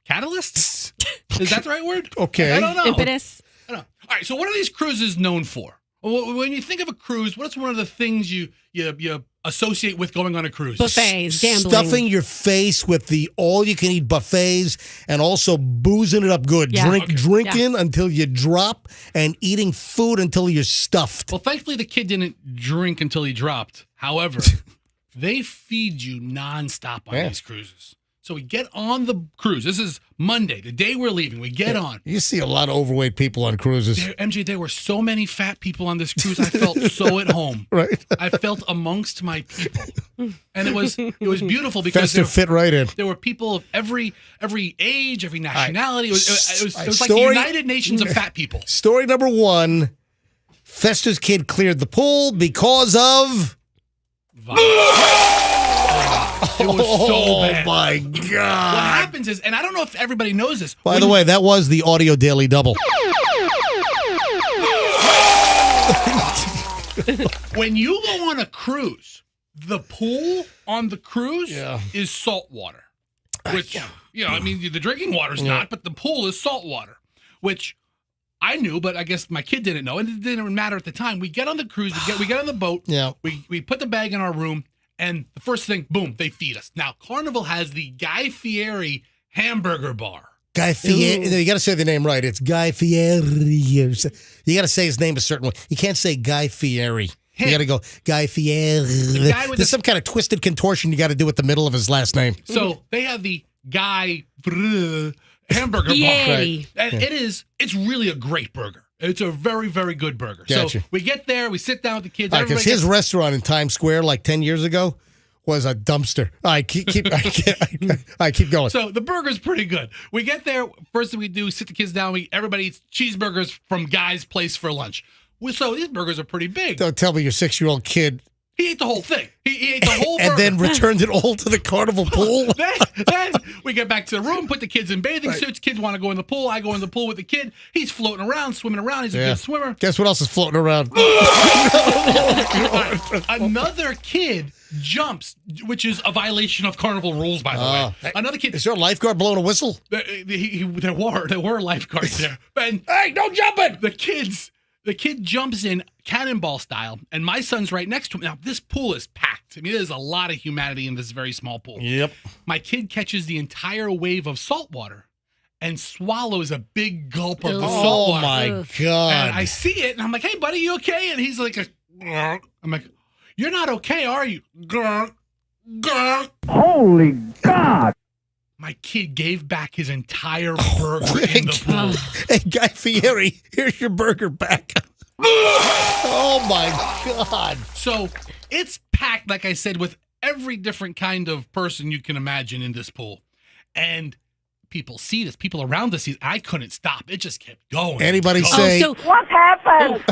catalyst? Is that the right word? Okay. I don't know. Impetus. I don't know. All right, so what are these cruises known for? When you think of a cruise, what's one of the things you associate with going on a cruise. Buffets, gambling. Stuffing your face with the all-you-can-eat buffets and also boozing it up good. Yeah. Drinking until you drop and eating food until you're stuffed. Well, thankfully, the kid didn't drink until he dropped. However, they feed you nonstop on these cruises. So we get on the cruise. This is Monday, the day we're leaving. We get on. You see a lot of overweight people on cruises. MJ, there were so many fat people on this cruise. I felt so at home. Right. I felt amongst my people. And it was beautiful because Festive fit right in. there were people of every age, every nationality. It was like the Story- United Nations of fat people. Story number 1, Fester's kid cleared the pool because of... It was so bad. Oh, my What God. happens is, and I don't know if everybody knows this. By the way, that was the audio daily double. When you go on a cruise, the pool on the cruise is salt water. Which, I mean, the drinking water's not, but the pool is salt water, which I knew, but I guess my kid didn't know, and it didn't matter at the time. We get on the cruise, we get on the boat, we put the bag in our room, and the first thing, boom, they feed us. Now, Carnival has the Guy Fieri hamburger bar. Guy Fieri. You got to say the name right. It's Guy Fieri. You got to say his name a certain way. You can't say Guy Fieri. You got to go Guy Fieri. There's some kind of twisted contortion you got to do at the middle of his last name. So they have the Guy hamburger bar. Yay. And it's really a great burger. It's a very, very good burger. Gotcha. So we get there, we sit down with the kids. Because his restaurant in Times Square like 10 years ago was a dumpster. All right, keep going. So the burger's pretty good. We get there, first thing we do, sit the kids down, everybody eats cheeseburgers from Guy's place for lunch. So these burgers are pretty big. Don't tell me your 6-year-old kid. He ate the whole thing. He ate the whole burger. And then returned it all to the Carnival pool. then we get back to the room, put the kids in bathing suits. Kids want to go in the pool. I go in the pool with the kid. He's floating around, swimming around. He's a good swimmer. Guess what else is floating around? Another kid jumps, which is a violation of Carnival rules, by the way. Another kid. Is there a lifeguard blowing a whistle? There were lifeguards there. And hey, don't jump it! The kid jumps in cannonball style, and my son's right next to him. Now, this pool is packed. I mean, there's a lot of humanity in this very small pool. Yep. My kid catches the entire wave of salt water and swallows a big gulp of the salt water. Oh, my God. And I see it, and I'm like, hey, buddy, you okay? And he's like, I'm like, you're not okay, are you? Holy God! My kid gave back his entire burger in the pool. Hey, Guy Fieri, here's your burger back. Oh, my God. So it's packed, like I said, with every different kind of person you can imagine in this pool. And people see this. People around us see it. I couldn't stop. It just kept going. Anybody going. say... What happened?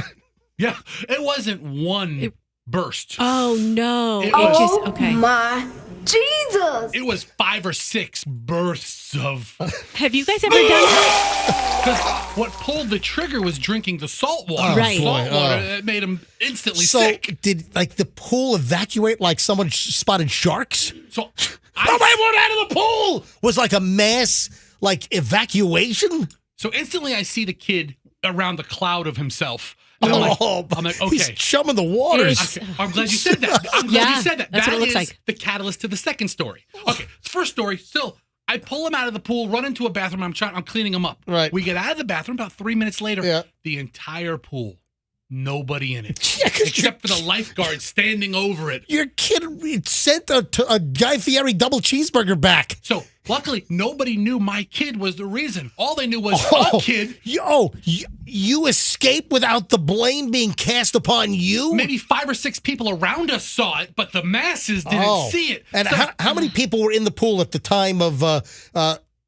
Yeah, it wasn't one burst. Oh, no. It was, okay. My Jesus! It was 5 or 6 bursts of... Have you guys ever done that? Because what pulled the trigger was drinking the salt water. Right. Salt water, it made him instantly So, sick. did, the pool evacuate like someone spotted sharks? So Nobody went out of the pool! Was like a mass, evacuation? So instantly I see the kid around the cloud of himself. And I'm like, okay. He's chumming the waters. Okay, I'm glad you said that. I'm glad you said that. That's what it looks is like. the catalyst to the second story. Okay, first story, still, I pull him out of the pool, run into a bathroom, I'm cleaning him up. Right. We get out of the bathroom about 3 minutes later. The entire pool, nobody in it. Yeah, 'cause except for the lifeguard standing over it. Your kid sent a Guy Fieri double cheeseburger back. So luckily, nobody knew my kid was the reason. All they knew was a kid. You escaped without the blame being cast upon you? Maybe 5 or 6 people around us saw it, but the masses didn't see it. And So- how many people were in the pool at the time of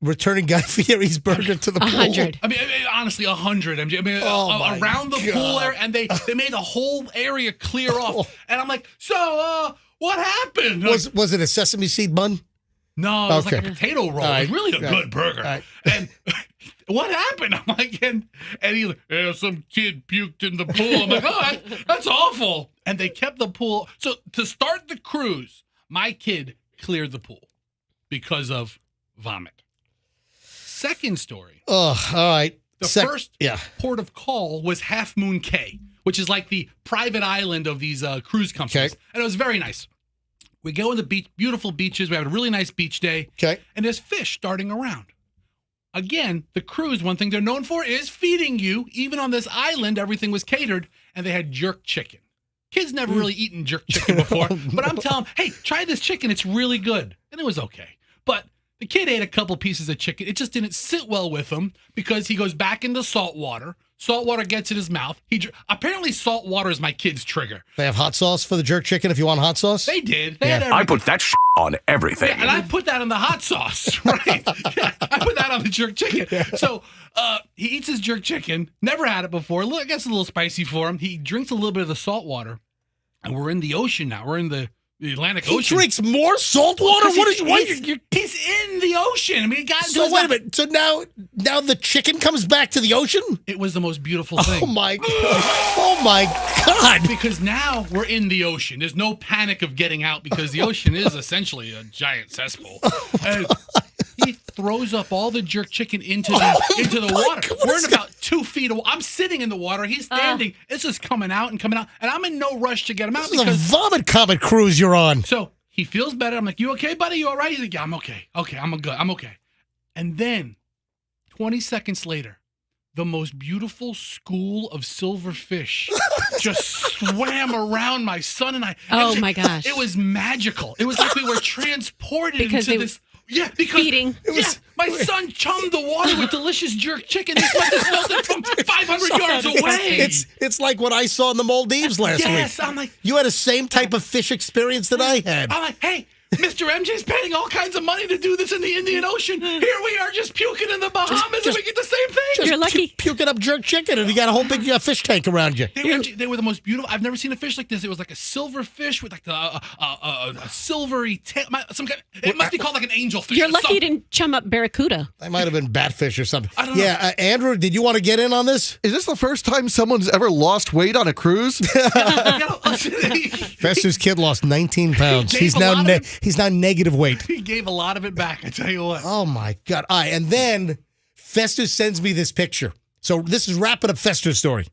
returning Guy Fieri's burger to the pool? 100. I mean, honestly, 100. I mean, my around the pool area, and they made the whole area clear off. And I'm like, so, what happened? Was it a sesame seed bun? No, it was Okay. like a potato roll. All It was right. really a good burger. All right. And what happened? I'm like, and he's like, yeah, some kid puked in the pool. I'm like, oh, that's awful. And they kept the pool. So to start the cruise, my kid cleared the pool because of vomit. Second story. Oh, all right. The first yeah. port of call was Half Moon Cay, which is like the private island of these cruise companies. Okay. And it was very nice. We go on the beach, beautiful beaches. We have a really nice beach day. Okay. And there's fish darting around. Again, the cruise, one thing they're known for is feeding you. Even on this island, everything was catered, and they had jerk chicken. Kids never really eaten jerk chicken before, but I'm telling them, hey, try this chicken. It's really good. And it was okay. But the kid ate a couple pieces of chicken. It just didn't sit well with him because he goes back into salt water. Salt water gets in his mouth. Apparently, salt water is my kid's trigger. They have hot sauce for the jerk chicken if you want hot sauce? They did. They Yeah. had everything. I put that on everything. Yeah, and I put that on the hot sauce, right? Yeah, I put that on the jerk chicken. So he eats his jerk chicken. Never had it before. I guess it's a little spicy for him. He drinks a little bit of the salt water, and we're in the ocean now. We're in the Atlantic He Ocean. drinks more salt water? He's in the ocean. I mean, he got into So his wait a mouth. minute. So now the chicken comes back to the ocean? It was the most beautiful thing. Oh my God. Because now we're in the ocean. There's no panic of getting out because the ocean is essentially a giant cesspool. And he throws up all the jerk chicken into the water. God, We're in about 2 feet away. I'm sitting in the water. He's standing. It's just coming out. And I'm in no rush to get him out This is a because vomit comet cruise you're on. so he feels better. I'm like, you okay, buddy? You all right? He's like, yeah, I'm okay. Okay, I'm good. I'm okay. And then 20 seconds later, the most beautiful school of silver fish just swam around my son and I. Oh, And my gosh. It was magical. It was like we were transported Because into they- this. Yeah, because Feeding. my son chummed the water with delicious jerk chicken. He smelled it from 500 yards away. It's like what I saw in the Maldives last Yes, week. I'm like, You had the same type of fish experience that I had. I'm like, hey, Mr. MJ's paying all kinds of money to do this in the Indian Ocean. Here we are just puking in the Bahamas and we get the same thing. Just You're lucky. puking up jerk chicken and you got a whole big fish tank around you. They were the most beautiful. I've never seen a fish like this. It was like a silver fish with like a silvery tail. It must be called like an angel fish. You're or lucky you something. didn't chum up barracuda. That might have been batfish or something. I don't know. Yeah, Andrew, did you want to get in on this? Is this the first time someone's ever lost weight on a cruise? Festus kid lost 19 pounds. He He's gave a now lot of- he's now negative weight. He gave a lot of it back. I tell you what. Oh my God! All right, and then Festus sends me this picture. So this is wrapping up Festus' story.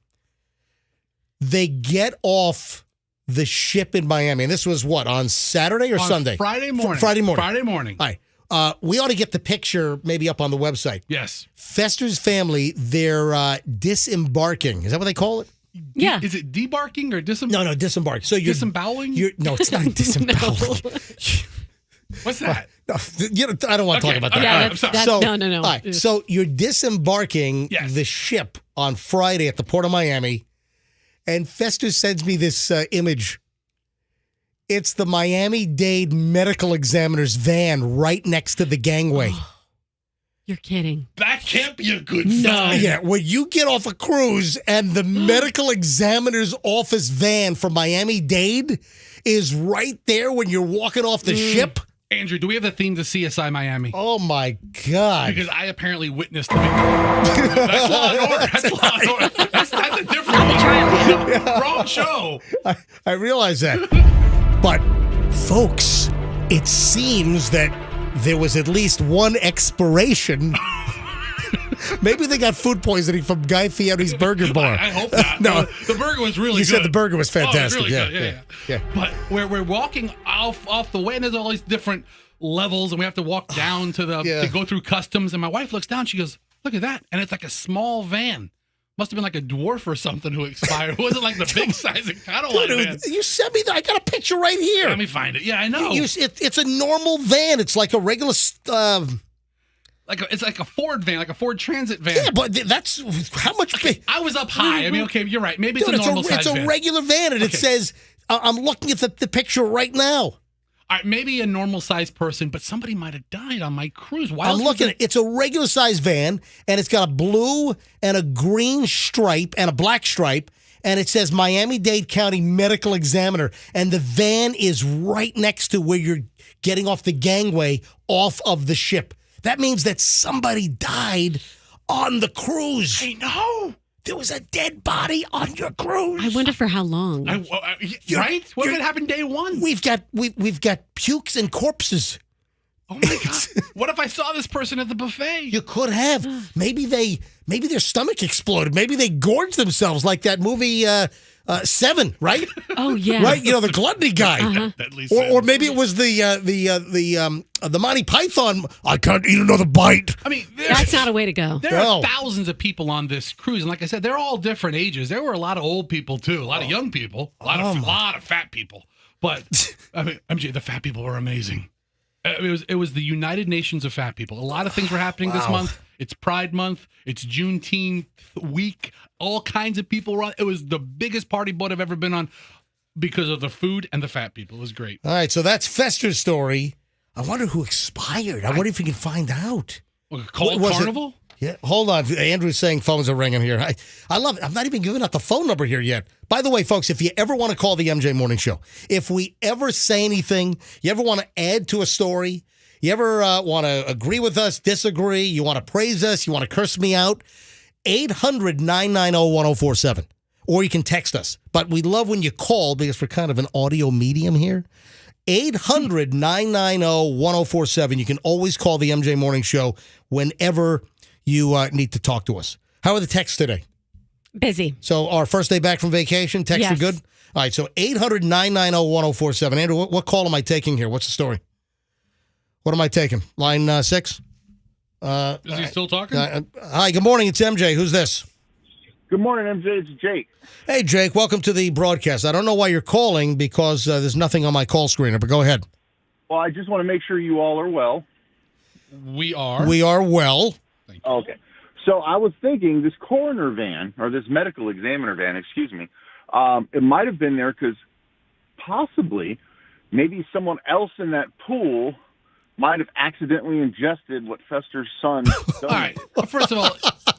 They get off the ship in Miami, and this was what, on Saturday or On Sunday? Friday morning. Friday morning. Friday morning. All right. We ought to get the picture maybe up on the website. Yes. Festus' family, they're disembarking. Is that what they call it? Yeah. Is it debarking or No, disembark. So you're disemboweling? No, it's not disemboweling. What's that? No, I don't want to talk Okay, about that. okay, Yeah, All I'm right. sorry. that's, So, no. All right, so you're disembarking Yes. the ship on Friday at the port of Miami, and Festus sends me this image. It's the Miami-Dade medical examiner's van right next to the gangway. You're kidding. That can't be a good sign. Yeah, when you get off a cruise and the medical examiner's office van from Miami-Dade is right there when you're walking off the ship. Andrew, do we have the theme to CSI Miami? Oh my God. Because I apparently witnessed the That's Law and Order. That's Law and Order. That's a different one. Wrong show. I realize that. But, folks, it seems that there was at least one expiration. Maybe they got food poisoning from Guy Fieri's Burger Bar. I hope not. No. The burger was really You good. said the burger was fantastic. Oh, it was really good. Yeah. But we're walking off the way, and there's all these different levels, and we have to walk down to to go through customs. And my wife looks down, she goes, "Look at that!" And it's like a small van. Must have been like a dwarf or something who expired. It wasn't like the big size of Cadillac van. You sent me that. I got a picture right here. Let me find it. Yeah, I know. It's a normal van. It's like a regular. It's like a Ford van, like a Ford Transit van. Yeah, but that's how much. I was up high. I mean, okay, you're right. Maybe it's Dude, a normal size it's a van. regular van, and it Okay. says, I'm looking at the picture right now. All right, maybe a normal sized person, but somebody might have died on my cruise. Why I'm else looking is at it's a regular size van, and it's got a blue and a green stripe and a black stripe, and it says Miami-Dade County Medical Examiner, and the van is right next to where you're getting off the gangway off of the ship. That means that somebody died on the cruise. I know. There was a dead body on your cruise. I wonder for how long. Right? What if it happened day one? We've got pukes and corpses. Oh my God. What if I saw this person at the buffet? You could have. Maybe their stomach exploded. Maybe they gorged themselves like that movie 7, right? Oh yeah. Right? You know, the gluttony guy. Deadly Or sins. maybe it was the Monty Python. I can't eat another bite. I mean, That's not a way to go. there No. are thousands of people on this cruise, and like I said, they're all different ages. There were a lot of old people too, a lot of young people, a lot of fat people. But I mean, MJ, the fat people were amazing. It was the United Nations of fat people. A lot of things were happening this month. It's Pride Month. It's Juneteenth week. All kinds of people were on. It was the biggest party boat I've ever been on because of the food and the fat people. It was great. All right, so that's Fester's story. I wonder who expired. I wonder if we can find out. Called Was it- Carnival? Yeah, hold on. Andrew's saying phones are ringing here. I love it. I'm not even giving out the phone number here yet. By the way, folks, if you ever want to call the MJ Morning Show, if we ever say anything, you ever want to add to a story, you ever want to agree with us, disagree, you want to praise us, you want to curse me out, 800-990-1047. Or you can text us. But we love when you call because we're kind of an audio medium here. 800-990-1047. You can always call the MJ Morning Show whenever you need to talk to us. How are the texts today? Busy. So our first day back from vacation, texts are Yes. good? All right, so 800-990-1047. Andrew, what call am I taking here? What's the story? What am I taking? Line 6? Is he still talking? Hi, good morning. It's MJ. Who's this? Good morning, MJ. It's Jake. Hey, Jake. Welcome to the broadcast. I don't know why you're calling because there's nothing on my call screener, but go ahead. Well, I just want to make sure you all are well. We are. We are well. Okay. So I was thinking this coroner van, or this medical examiner van, excuse me, it might have been there because possibly maybe someone else in that pool might have accidentally ingested what Fester's son donated. All right. First of all,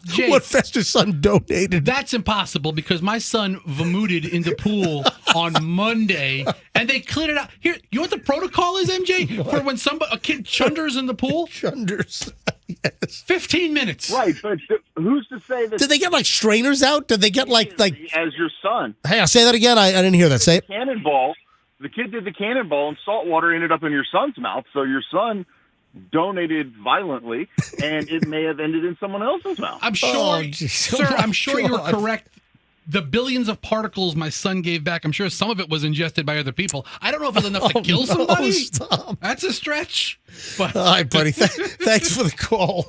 Jake, What Fester's son donated. that's impossible because my son vomited in the pool on Monday, and they cleared it out. Here, you know what the protocol is, MJ? For when a kid chunders in the pool? Chunders. Yes. 15 minutes. Right, but who's to say that Did they get like strainers out? Did they get like as your son? Hey, I'll say that again. I didn't hear that. Say it. Cannonball. The kid did the cannonball, and salt water ended up in your son's mouth. So your son donated violently, and it may have ended in someone else's mouth. I'm sure, Oh, geez. sir, Oh, I'm sure you're God. correct. The billions of particles my son gave back, I'm sure some of it was ingested by other people. I don't know if it's enough to kill somebody. Stop. That's a stretch. But All right, buddy. Thanks for the call.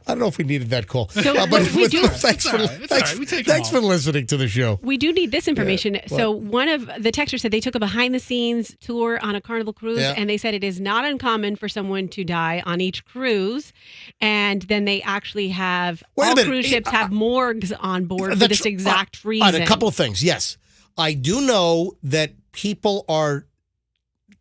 I don't know if we needed that call. So we do- Thanks for It's all right. It's all right. We take 'em thanks all. for listening to the show. We do need this information. So one of the texters said they took a behind-the-scenes tour on a Carnival cruise, Yeah. and they said it is not uncommon for someone to die on each cruise. And then they actually have Wait a all minute. cruise ships have morgues on board for That's- this exact all reason. right, a couple of things. Yes, I do know that people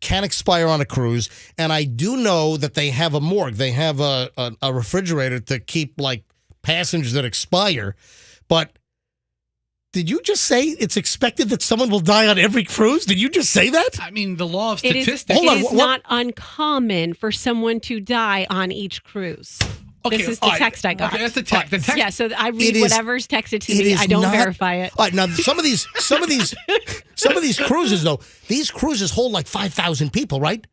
can expire on a cruise, and I do know that they have a morgue. They have a refrigerator to keep like passengers that expire. But did you just say it's expected that someone will die on every cruise? Did you just say that? I mean, the law of It is, statistics. Hold on, it is what- not uncommon for someone to die on each cruise. This is the all right. text I got. Okay, that's the text. The text. Yeah, so I It read is- whatever's texted to it me. is I don't not- verify it. All right, now some of these cruises though, these cruises hold like 5,000 people, right?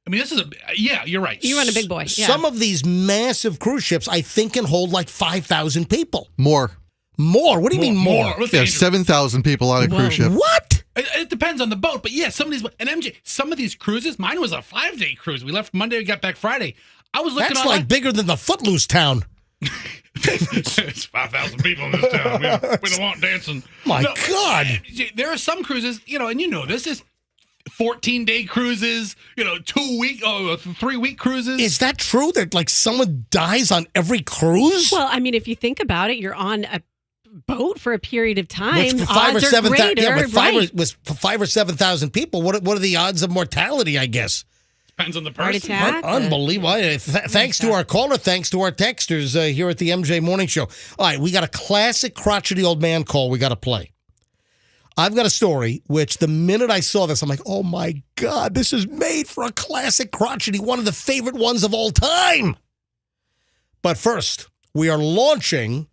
I mean, this is yeah, you're right. You run a big boy. Yeah. Some of these massive cruise ships, I think, can hold like 5,000 people. More. More? What do you mean more? Listen, Yeah, Andrew, 7,000 people on a cruise ship. What? it depends on the boat, but yeah, some of these and MJ, some of these cruises. Mine was a 5-day cruise. We left Monday, we got back Friday. I was looking That's online. like bigger than the Footloose town. It's 5,000 people in this town. We don't want dancing. My God. There are some cruises, and you know this is 14-day cruises, 3-week cruises. Is that true that like someone dies on every cruise? Well, I mean, if you think about it, you're on a boat for a period of time. With 5 or Odds are 7,000, greater, yeah, with 5 right? or 5 or 7,000 people. What are the odds of mortality? I guess. Depends on the Heart person. attack. Unbelievable. Thanks to our caller, thanks to our texters here at the MJ Morning Show. All right, we got a classic crotchety old man call we got to play. I've got a story which the minute I saw this, I'm like, oh my God, this is made for a classic crotchety, one of the favorite ones of all time. But first, we are launching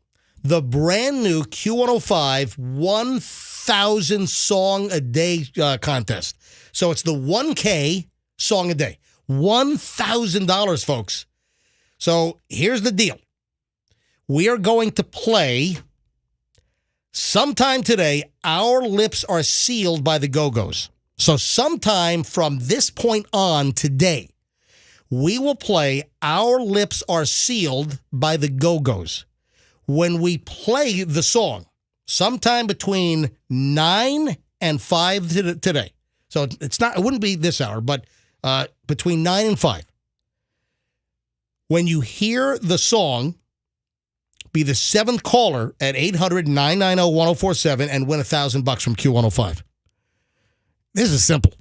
the brand new Q105 1,000 Song a Day contest. So it's the 1K song a day. $1,000, folks. So here's the deal. We are going to play Sometime today, our lips are sealed by the Go-Go's. So sometime from this point on today, we will play Our Lips Are Sealed by the Go-Go's. When we play the song, sometime between 9 and 5 today. So it wouldn't be this hour, but between 9 and 5. When you hear the song, be the 7th caller at 800-990-1047 and win $1,000 from Q105. This is simple.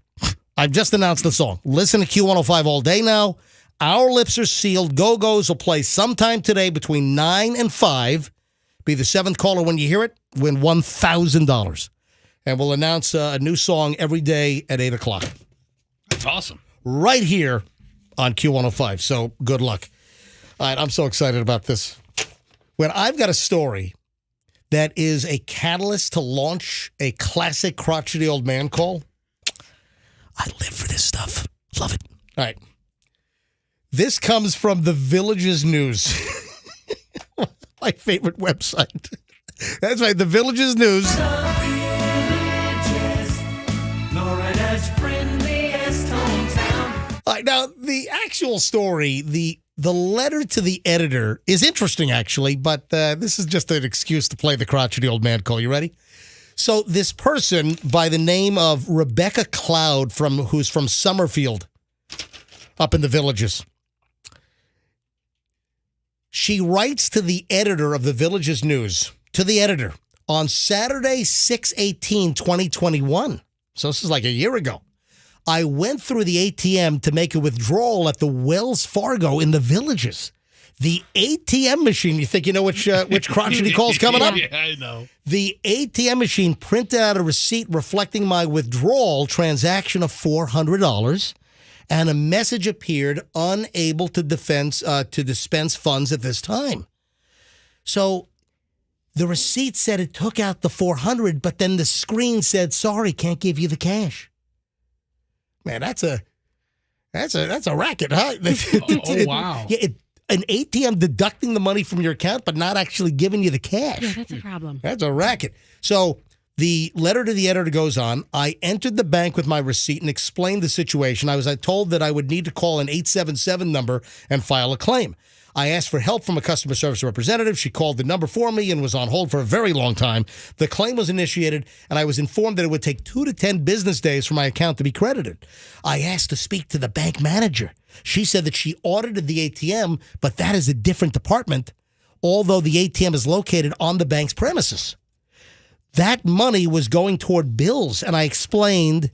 I've just announced the song. Listen to Q105 all day now. Our Lips Are Sealed. Go-Go's will play sometime today between 9 and 5. Be the 7th caller when you hear it. Win $1,000. And we'll announce a new song every day at 8 o'clock. That's awesome. Right here on Q105. So good luck. All right, I'm so excited about this. When I've got a story that is a catalyst to launch a classic crotchety old man call, I live for this stuff. Love it. All right. This comes from the Villages News. My favorite website. That's right, the Villages News. All right, now, the actual story, the letter to the editor is interesting, actually, but this is just an excuse to play the crotchety old man call. You ready? So this person by the name of Rebecca Cloud, who's from Summerfield, up in the Villages, she writes to the editor of the Villages News, to the editor, on Saturday, 6/18/2021. So this is like a year ago. I went through the ATM to make a withdrawal at the Wells Fargo in the Villages. The ATM machine, you think you know which crotchety call's coming up? Yeah, I know. The ATM machine printed out a receipt reflecting my withdrawal transaction of $400, and a message appeared unable to dispense funds at this time. So the receipt said it took out the $400, but then the screen said, sorry, can't give you the cash. Man, that's a racket, huh? Oh, wow. Yeah, an ATM deducting the money from your account, but not actually giving you the cash. Yeah, that's a problem. That's a racket. So the letter to the editor goes on. I entered the bank with my receipt and explained the situation. I was told that I would need to call an 877 number and file a claim. I asked for help from a customer service representative. She called the number for me and was on hold for a very long time. The claim was initiated, and I was informed that it would take 2 to 10 business days for my account to be credited. I asked to speak to the bank manager. She said that she audited the ATM, but that is a different department, although the ATM is located on the bank's premises. That money was going toward bills, and I explained,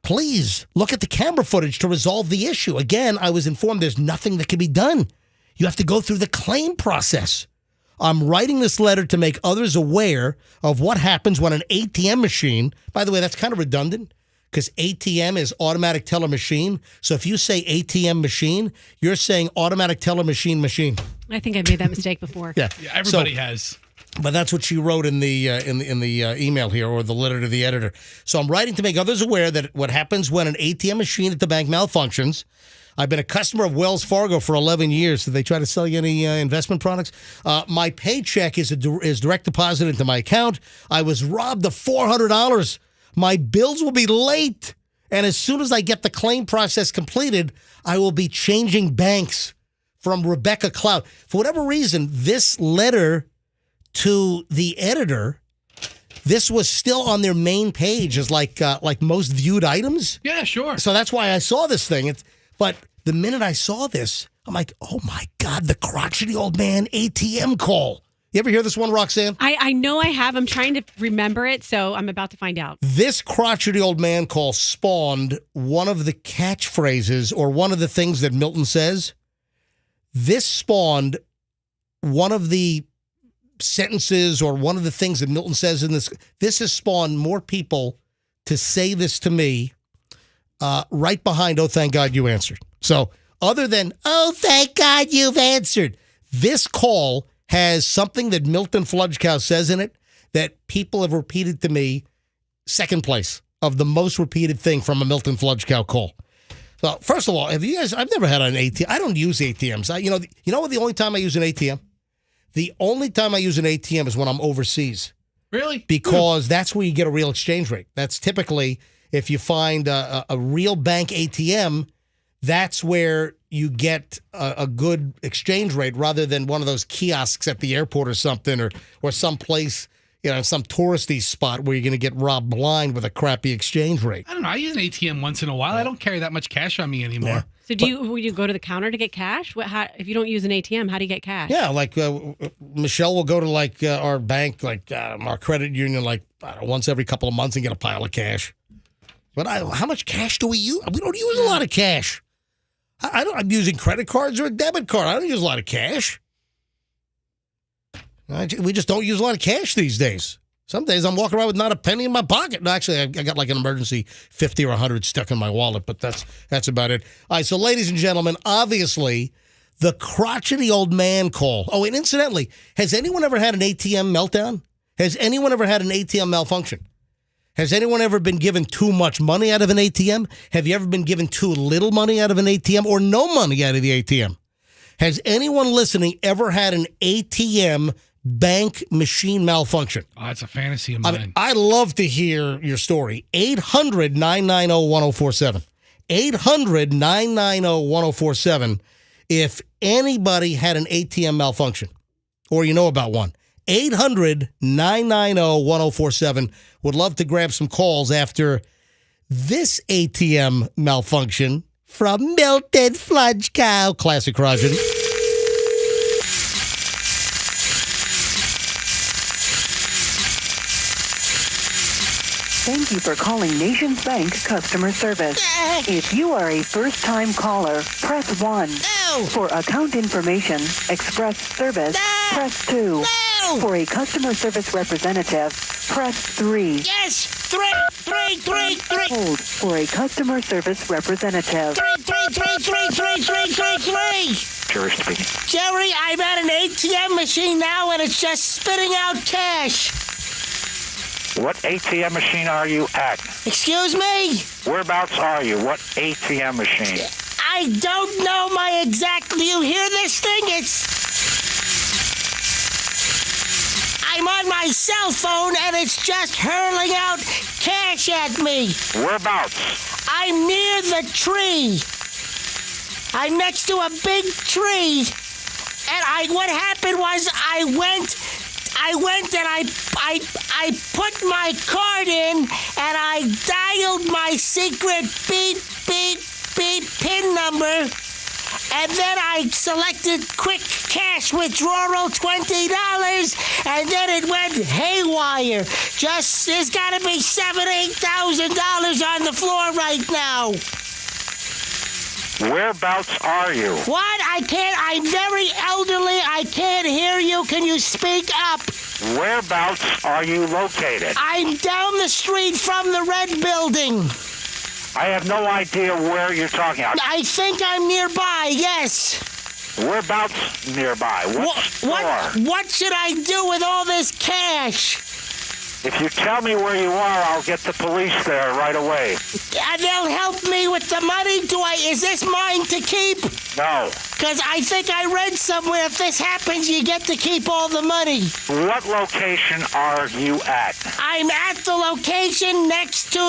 please look at the camera footage to resolve the issue. Again, I was informed there's nothing that can be done. You have to go through the claim process. I'm writing this letter to make others aware of what happens when an ATM machine, by the way, that's kind of redundant because ATM is automatic teller machine. So if you say ATM machine, you're saying automatic teller machine. I think I made that mistake before. Yeah, everybody has. But that's what she wrote in the email here, or the letter to the editor. So I'm writing to make others aware that what happens when an ATM machine at the bank malfunctions. I've been a customer of Wells Fargo for 11 years. Did they try to sell you any investment products? My paycheck is direct deposit into my account. I was robbed of $400. My bills will be late. And as soon as I get the claim process completed, I will be changing banks. From Rebecca Cloud. For whatever reason, this letter to the editor, this was still on their main page as like most viewed items. Yeah, sure. So that's why I saw this thing. But the minute I saw this, I'm like, oh my God, the crotchety old man ATM call. You ever hear this one, Roxanne? I know I have. I'm trying to remember it, so I'm about to find out. This crotchety old man call spawned one of the catchphrases, or one of the things that Milton says. This spawned one of the sentences, or one of the things that Milton says in this. This has spawned more people to say this to me right behind, oh, thank God you answered. So other than, oh, thank God you've answered, this call has something that Milton Fludgecow says in it that people have repeated to me, second place of the most repeated thing from a Milton Fludgecow call. So first of all, have you guys, I've never had an ATM. I don't use ATMs. You know what the only time I use an ATM? The only time I use an ATM is when I'm overseas. Really? Because that's where you get a real exchange rate. That's typically, if you find a real bank ATM, that's where you get a good exchange rate rather than one of those kiosks at the airport or something or some place, some touristy spot where you're going to get robbed blind with a crappy exchange rate. I don't know. I use an ATM once in a while. I don't carry that much cash on me anymore. Yeah. So would you go to the counter to get cash? If you don't use an ATM, how do you get cash? Yeah, like Michelle will go to our bank, our credit union, once every couple of months and get a pile of cash. But how much cash do we use? We don't use a lot of cash. I'm using credit cards or a debit card. I don't use a lot of cash. We just don't use a lot of cash these days. Some days I'm walking around with not a penny in my pocket. No, actually, I got an emergency 50 or 100 stuck in my wallet, but that's about it. All right, so ladies and gentlemen, obviously, the crotchety old man call. Oh, and incidentally, has anyone ever had an ATM meltdown? Has anyone ever had an ATM malfunction? Has anyone ever been given too much money out of an ATM? Have you ever been given too little money out of an ATM or no money out of the ATM? Has anyone listening ever had an ATM bank machine malfunction? Oh, that's a fantasy of mine. I'd love to hear your story. 800-990-1047. 800-990-1047 if anybody had an ATM malfunction or you know about one. 800-990-1047. Would love to grab some calls after this ATM malfunction from Melted Fudge Cow. Classic Roger. Thank you for calling Nations Bank customer service. If you are a first-time caller, press 1. No. For account information, express service, press 2. No. For a customer service representative, press 3. Yes, three. Hold for a customer service representative. Three. Jerry speaking. Jerry, I'm at an ATM machine now and it's just spitting out cash. What ATM machine are you at? Excuse me? Whereabouts are you? What ATM machine? I don't know my exact... Do you hear this thing? I'm on my cell phone and it's just hurling out cash at me. Whereabouts? I'm near the tree. I'm next to a big tree. And what happened was I went and I put my card in and I dialed my secret beep PIN number. And then I selected quick cash withdrawal $20, and then it went haywire. There's got to be $7,000-8,000 on the floor right now. Whereabouts are you? What? I'm very elderly. I can't hear you. Can you speak up? Whereabouts are you located? I'm down the street from the red building. I have no idea where you're talking about. I think I'm nearby, yes. Whereabouts nearby? What should I do with all this cash? If you tell me where you are, I'll get the police there right away. They'll help me with the money? Is this mine to keep? No. Because I think I read somewhere if this happens, you get to keep all the money. What location are you at? I'm at the location next to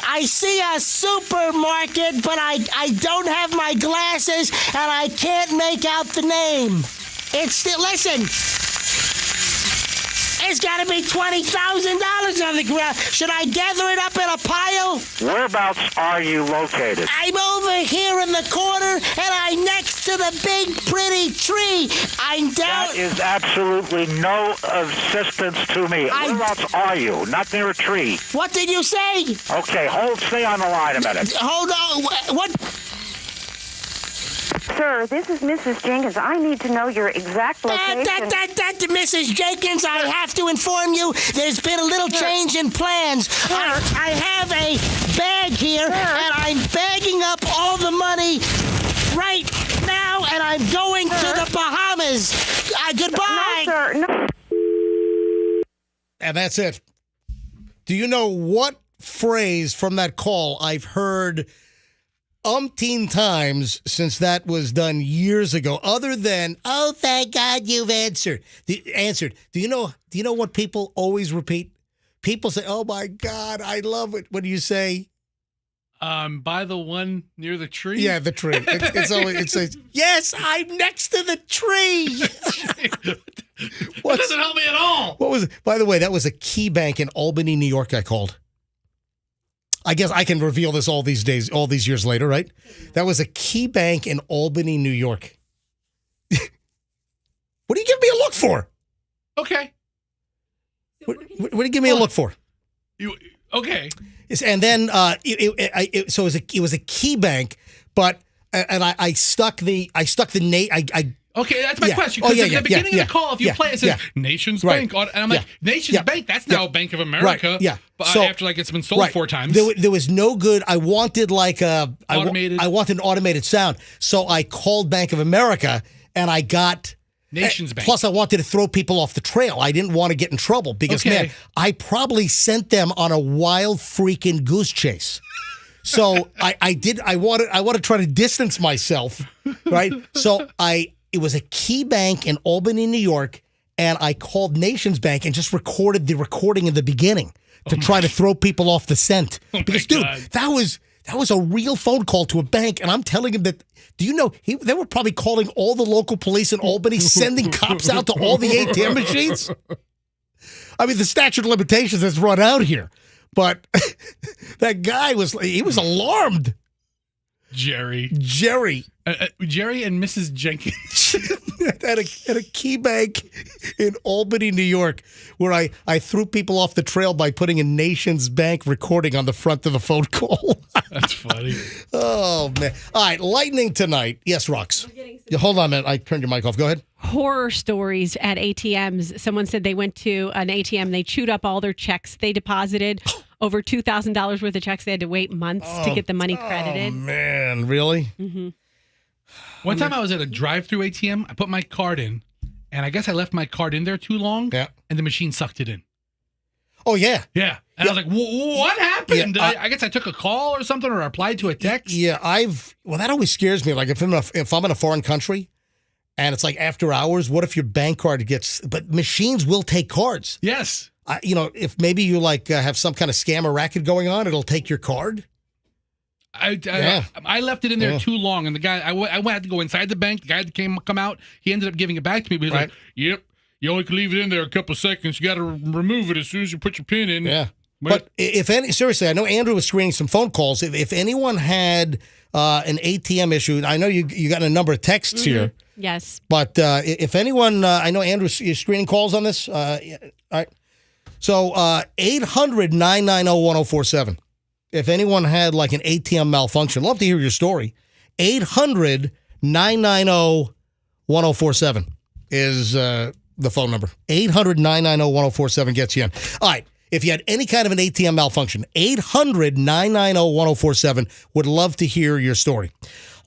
I see a supermarket, but I don't have my glasses, and I can't make out the name. Listen. It's got to be $20,000 on the ground. Should I gather it up in a pile? Whereabouts are you located? I'm over here in the corner, and I'm next to the big, pretty tree. I'm down... That is absolutely no assistance to me. Whereabouts are you? Not near a tree. What did you say? Okay, stay on the line a minute. Hold on. What... Sir, this is Mrs. Jenkins. I need to know your exact location. Mrs. Jenkins, I have to inform you, there's been a little change in plans. I have a bag here, and I'm bagging up all the money right now, and I'm going to the Bahamas. Goodbye. No, sir. No. And that's it. Do you know what phrase from that call I've heard umpteen times since that was done years ago, other than, oh, thank God you've answered. Do you know what people always repeat? People say, oh my God, I love it. What do you say? By the one near the tree? Yeah, the tree. It says, yes, I'm next to the tree. That doesn't help me at all. What was it? By the way, that was a key bank in Albany, New York I called. I guess I can reveal this all these years later, right? That was a key bank in Albany, New York. What do you give me a look for? Okay. What do you give me a look for? Okay. And then it was a key bank, but I stuck the Okay, that's my question. Oh, Because yeah, at the beginning of the call, if you play it, it says Nations Bank. And I'm like, Nations Bank, that's now Bank of America. Right, yeah. But So- after it's been sold 4 times. There was no good. I wanted Automated. I wanted an automated sound. So I called Bank of America and I got Nations Bank. Plus, I wanted to throw people off the trail. I didn't want to get in trouble because, man, I probably sent them on a wild freaking goose chase. So I want to try to distance myself, right? So it was a key bank in Albany, New York, and I called Nations Bank and just recorded the recording in the beginning to try to throw people off the scent. Because, dude, that was a real phone call to a bank, and I'm telling him that. Do you know they were probably calling all the local police in Albany, sending cops out to all the ATM machines? I mean, the statute of limitations has run out here, but that guy was alarmed. Jerry and Mrs. Jenkins at a key bank in Albany, New York, where I threw people off the trail by putting a Nations Bank recording on the front of the phone call. That's funny. Oh, man. All right, lightning tonight. Yes, Rox. Hold on a minute. I turned your mic off. Go ahead. Horror stories at ATMs. Someone said they went to an ATM. They chewed up all their checks. They deposited over $2,000 worth of checks. They had to wait months to get the money credited. Oh, man. Really? Mm-hmm. One time I was at a drive-through ATM. I put my card in, and I guess I left my card in there too long, and the machine sucked it in. Oh, yeah. Yeah. And I was like, what happened? Yeah, I guess I took a call or something or applied to a text. Yeah, that always scares me. Like if I'm in a foreign country and it's like after hours, what if your bank card but machines will take cards. Yes. If maybe you have some kind of scam or racket going on, it'll take your card. I left it in there too long, and the guy, I had to go inside the bank. The guy that come out, he ended up giving it back to me. But he's like, yep, you only can leave it in there a couple of seconds. You got to remove it as soon as you put your PIN in. Yeah. But seriously, I know Andrew was screening some phone calls. If anyone had an ATM issue, I know you got a number of texts here. Yes. But if anyone, I know Andrew is screening calls on this. All right. So 800-990-1047. If anyone had like an ATM malfunction, love to hear your story. 800-990-1047 is the phone number. 800-990-1047 gets you in. All right. If you had any kind of an ATM malfunction, 800-990-1047 would love to hear your story.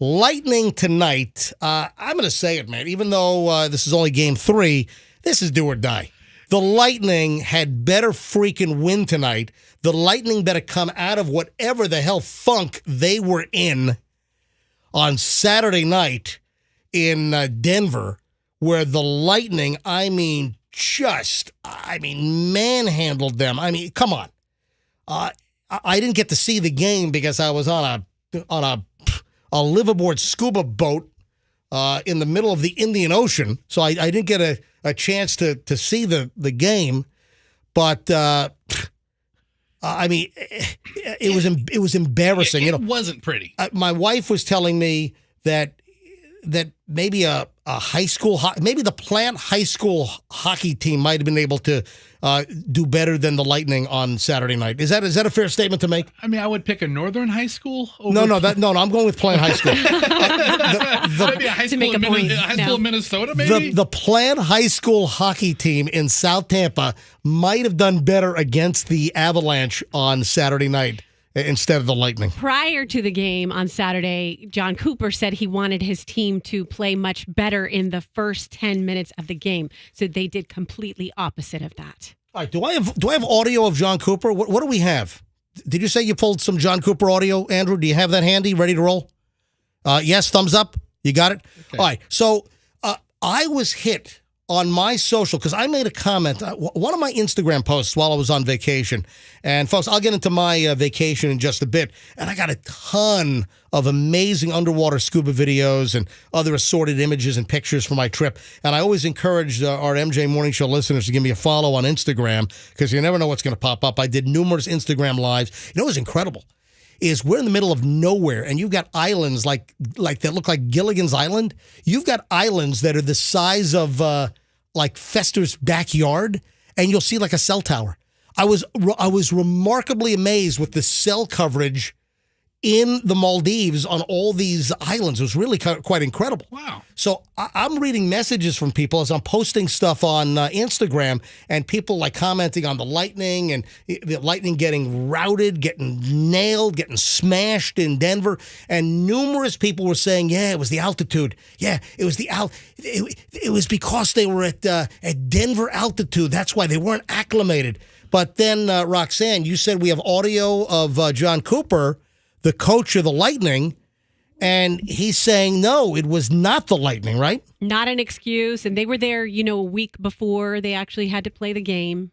Lightning tonight, I'm going to say it, man. Even though this is only game 3, this is do or die. The Lightning had better freaking win tonight. The Lightning better come out of whatever the hell funk they were in on Saturday night in Denver, where the Lightning, manhandled them. I mean, come on. I didn't get to see the game because I was on a liveaboard scuba boat in the middle of the Indian Ocean, so I didn't get a chance to see the game. But it was embarrassing. It wasn't pretty. My wife was telling me that maybe a high school, maybe the Plant High School hockey team might have been able to do better than the Lightning on Saturday night. Is that a fair statement to make? I mean, I would pick a Northern high school. No, I'm going with Plant High School. Maybe a high school in Minnesota, maybe? The Plant High School hockey team in South Tampa might have done better against the Avalanche on Saturday night instead of the Lightning. Prior to the game on Saturday, John Cooper said he wanted his team to play much better in the first 10 minutes of the game. So they did completely opposite of that. All right, do I have audio of John Cooper? What do we have? Did you say you pulled some John Cooper audio, Andrew? Do you have that handy, ready to roll? Yes, thumbs up. You got it? Okay. All right. So I was hit on my social because I made a comment, one of my Instagram posts while I was on vacation. And folks, I'll get into my vacation in just a bit. And I got a ton of amazing underwater scuba videos and other assorted images and pictures from my trip. And I always encourage our MJ Morning Show listeners to give me a follow on Instagram because you never know what's going to pop up. I did numerous Instagram lives. You know, it was incredible. Is we're in the middle of nowhere, and you've got islands like that look like Gilligan's Island. You've got islands that are the size of like Fester's backyard, and you'll see like a cell tower. I was remarkably amazed with the cell coverage in the Maldives on all these islands. It was really quite incredible. Wow. So I'm reading messages from people as I'm posting stuff on Instagram, and people like commenting on the lightning and the lightning getting routed, getting nailed, getting smashed in Denver. And numerous people were saying, yeah, it was the altitude. Yeah, it was it was because they were at Denver altitude. That's why they weren't acclimated. But then, Roxanne, you said we have audio of John Cooper, the coach of the Lightning, and he's saying, no, it was not the Lightning, right? Not an excuse. And they were there, a week before they actually had to play the game.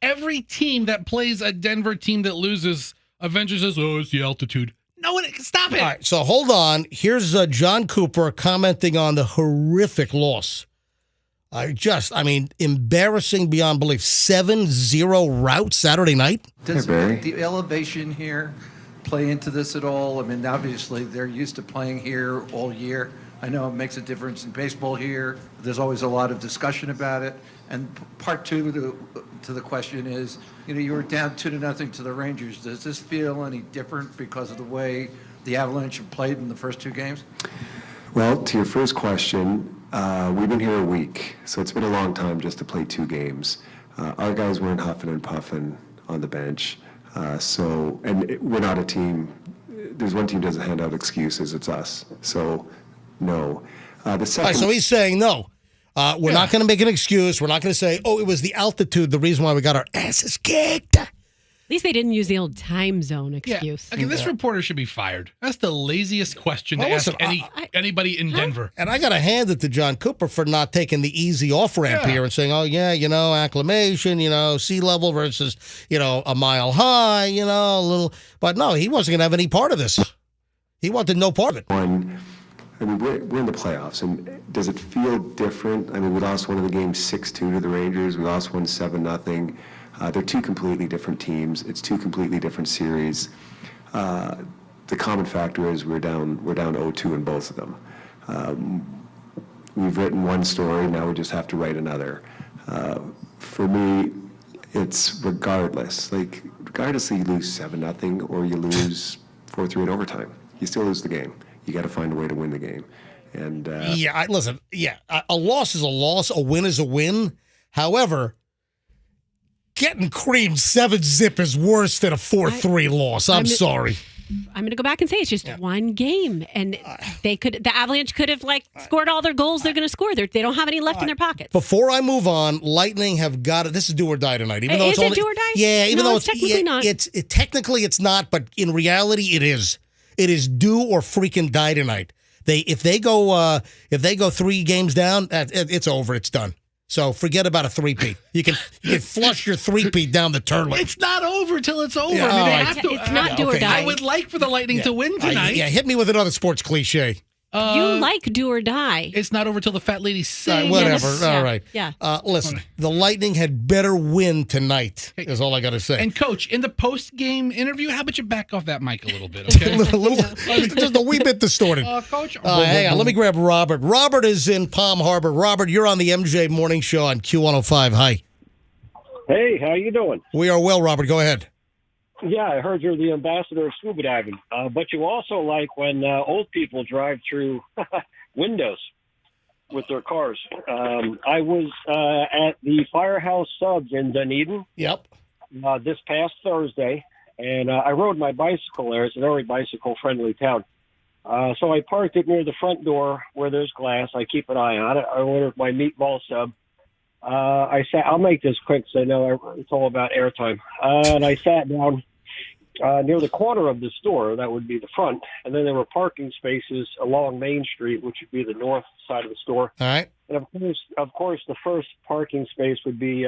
Every team that plays a Denver team that loses eventually says, oh, it's the altitude. No, stop it. All right, so hold on. Here's John Cooper commenting on the horrific loss. Embarrassing beyond belief. 7-0 rout Saturday night. Does the elevation here play into this at all? I mean, obviously they're used to playing here all year. I know it makes a difference in baseball here. There's always a lot of discussion about it. And part two to the question is, you were down 2-0 to the Rangers. Does this feel any different because of the way the Avalanche have played in the first two games? Well, to your first question, we've been here a week, so it's been a long time just to play 2 games. Our guys weren't huffing and puffing on the bench. We're not a team. There's one team that doesn't hand out excuses. It's us. So, no. The second. All right, so he's saying no. We're not going to make an excuse. We're not going to say, oh, it was the altitude, the reason why we got our asses kicked. At least they didn't use the old time zone excuse. Yeah. This reporter should be fired. That's the laziest question to ask anybody in Denver. And I got to hand it to John Cooper for not taking the easy off-ramp here and saying, oh, yeah, acclimation, sea level versus, a mile high, a little. But no, he wasn't going to have any part of this. He wanted no part of it. We're in the playoffs, and does it feel different? I mean, we lost one of the games 6-2 to the Rangers. We lost one 7-0. They're 2 completely different teams. It's 2 completely different series. The common factor is we're down 0-2 in both of them. We've written one story, now we just have to write another. For me, it's regardless that you lose 7-0 or you lose 4-3 in overtime, you still lose the game. You got to find a way to win the game. And listen, a loss is a loss, a win is a win. However, getting creamed 7-0 is worse than a 4-3 loss. I'm sorry. I'm going to go back and say it's just one game, and the Avalanche could have scored all their goals they're going to score. They don't have any left in their pockets. Before I move on, Lightning have got it. This is do or die tonight. Even though is it do or die? Yeah, even though it's technically not. Technically it's not, but in reality it is. It is do or freaking die tonight. If they go 3 games down, it's over. It's done. So forget about a 3-peat. You can flush your 3-peat down the toilet. It's not over till it's over. Yeah, it's not do or die. I would like for the Lightning to win tonight. Hit me with another sports cliche. You like do or die. It's not over till the fat lady sings. Whatever. All right. Yeah. Listen, the Lightning had better win tonight, is all I got to say. And, Coach, in the post-game interview, how about you back off that mic a little bit, okay? Just a wee bit distorted. Coach. Hang on, let me grab Robert. Robert is in Palm Harbor. Robert, you're on the MJ Morning Show on Q105. Hi. Hey, how you doing? We are well, Robert. Go ahead. Yeah, I heard you're the ambassador of scuba diving, but you also like when old people drive through windows with their cars. I was at the Firehouse Subs in Dunedin. Yep. This past Thursday, and I rode my bicycle there. It's a very bicycle-friendly town. So I parked it near the front door where there's glass. I keep an eye on it. I ordered my meatball sub. I'll make this quick so I know it's all about airtime. And I sat down, near the corner of the store. That would be the front. And then there were parking spaces along Main Street, which would be the north side of the store. All right. And of course, the first parking space would be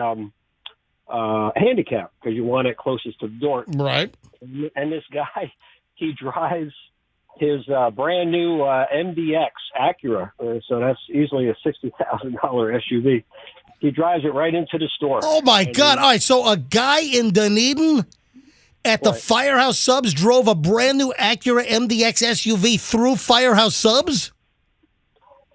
handicap because you want it closest to the door. Right. And this guy, he drives his brand new MDX Acura, so that's easily a $60,000 SUV. He drives it right into the store. Oh my God! All right, so a guy in Dunedin at the Firehouse Subs drove a brand new Acura MDX SUV through Firehouse Subs.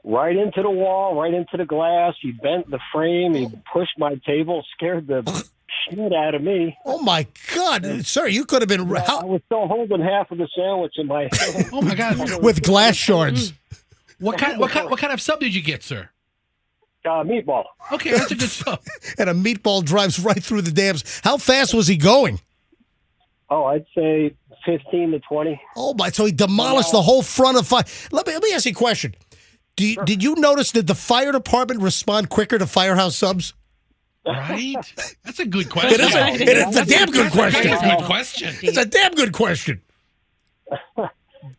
Right into the wall, right into the glass. He bent the frame. He pushed my table, scared the shit out of me. Oh my God, sir! You could have been. I was still holding half of the sandwich in my hand. Oh my God! With glass shards. What kind of sub did you get, sir? Meatball. Okay, that's a good sub. And a meatball drives right through the dams. How fast was he going? Oh, I'd say 15 to 20. Oh my! So he demolished the whole front of fire. Let me ask you a question. Did you notice that the fire department respond quicker to Firehouse Subs? Right? That's a good question. It's a damn good question. That's a good question. It's a damn good question.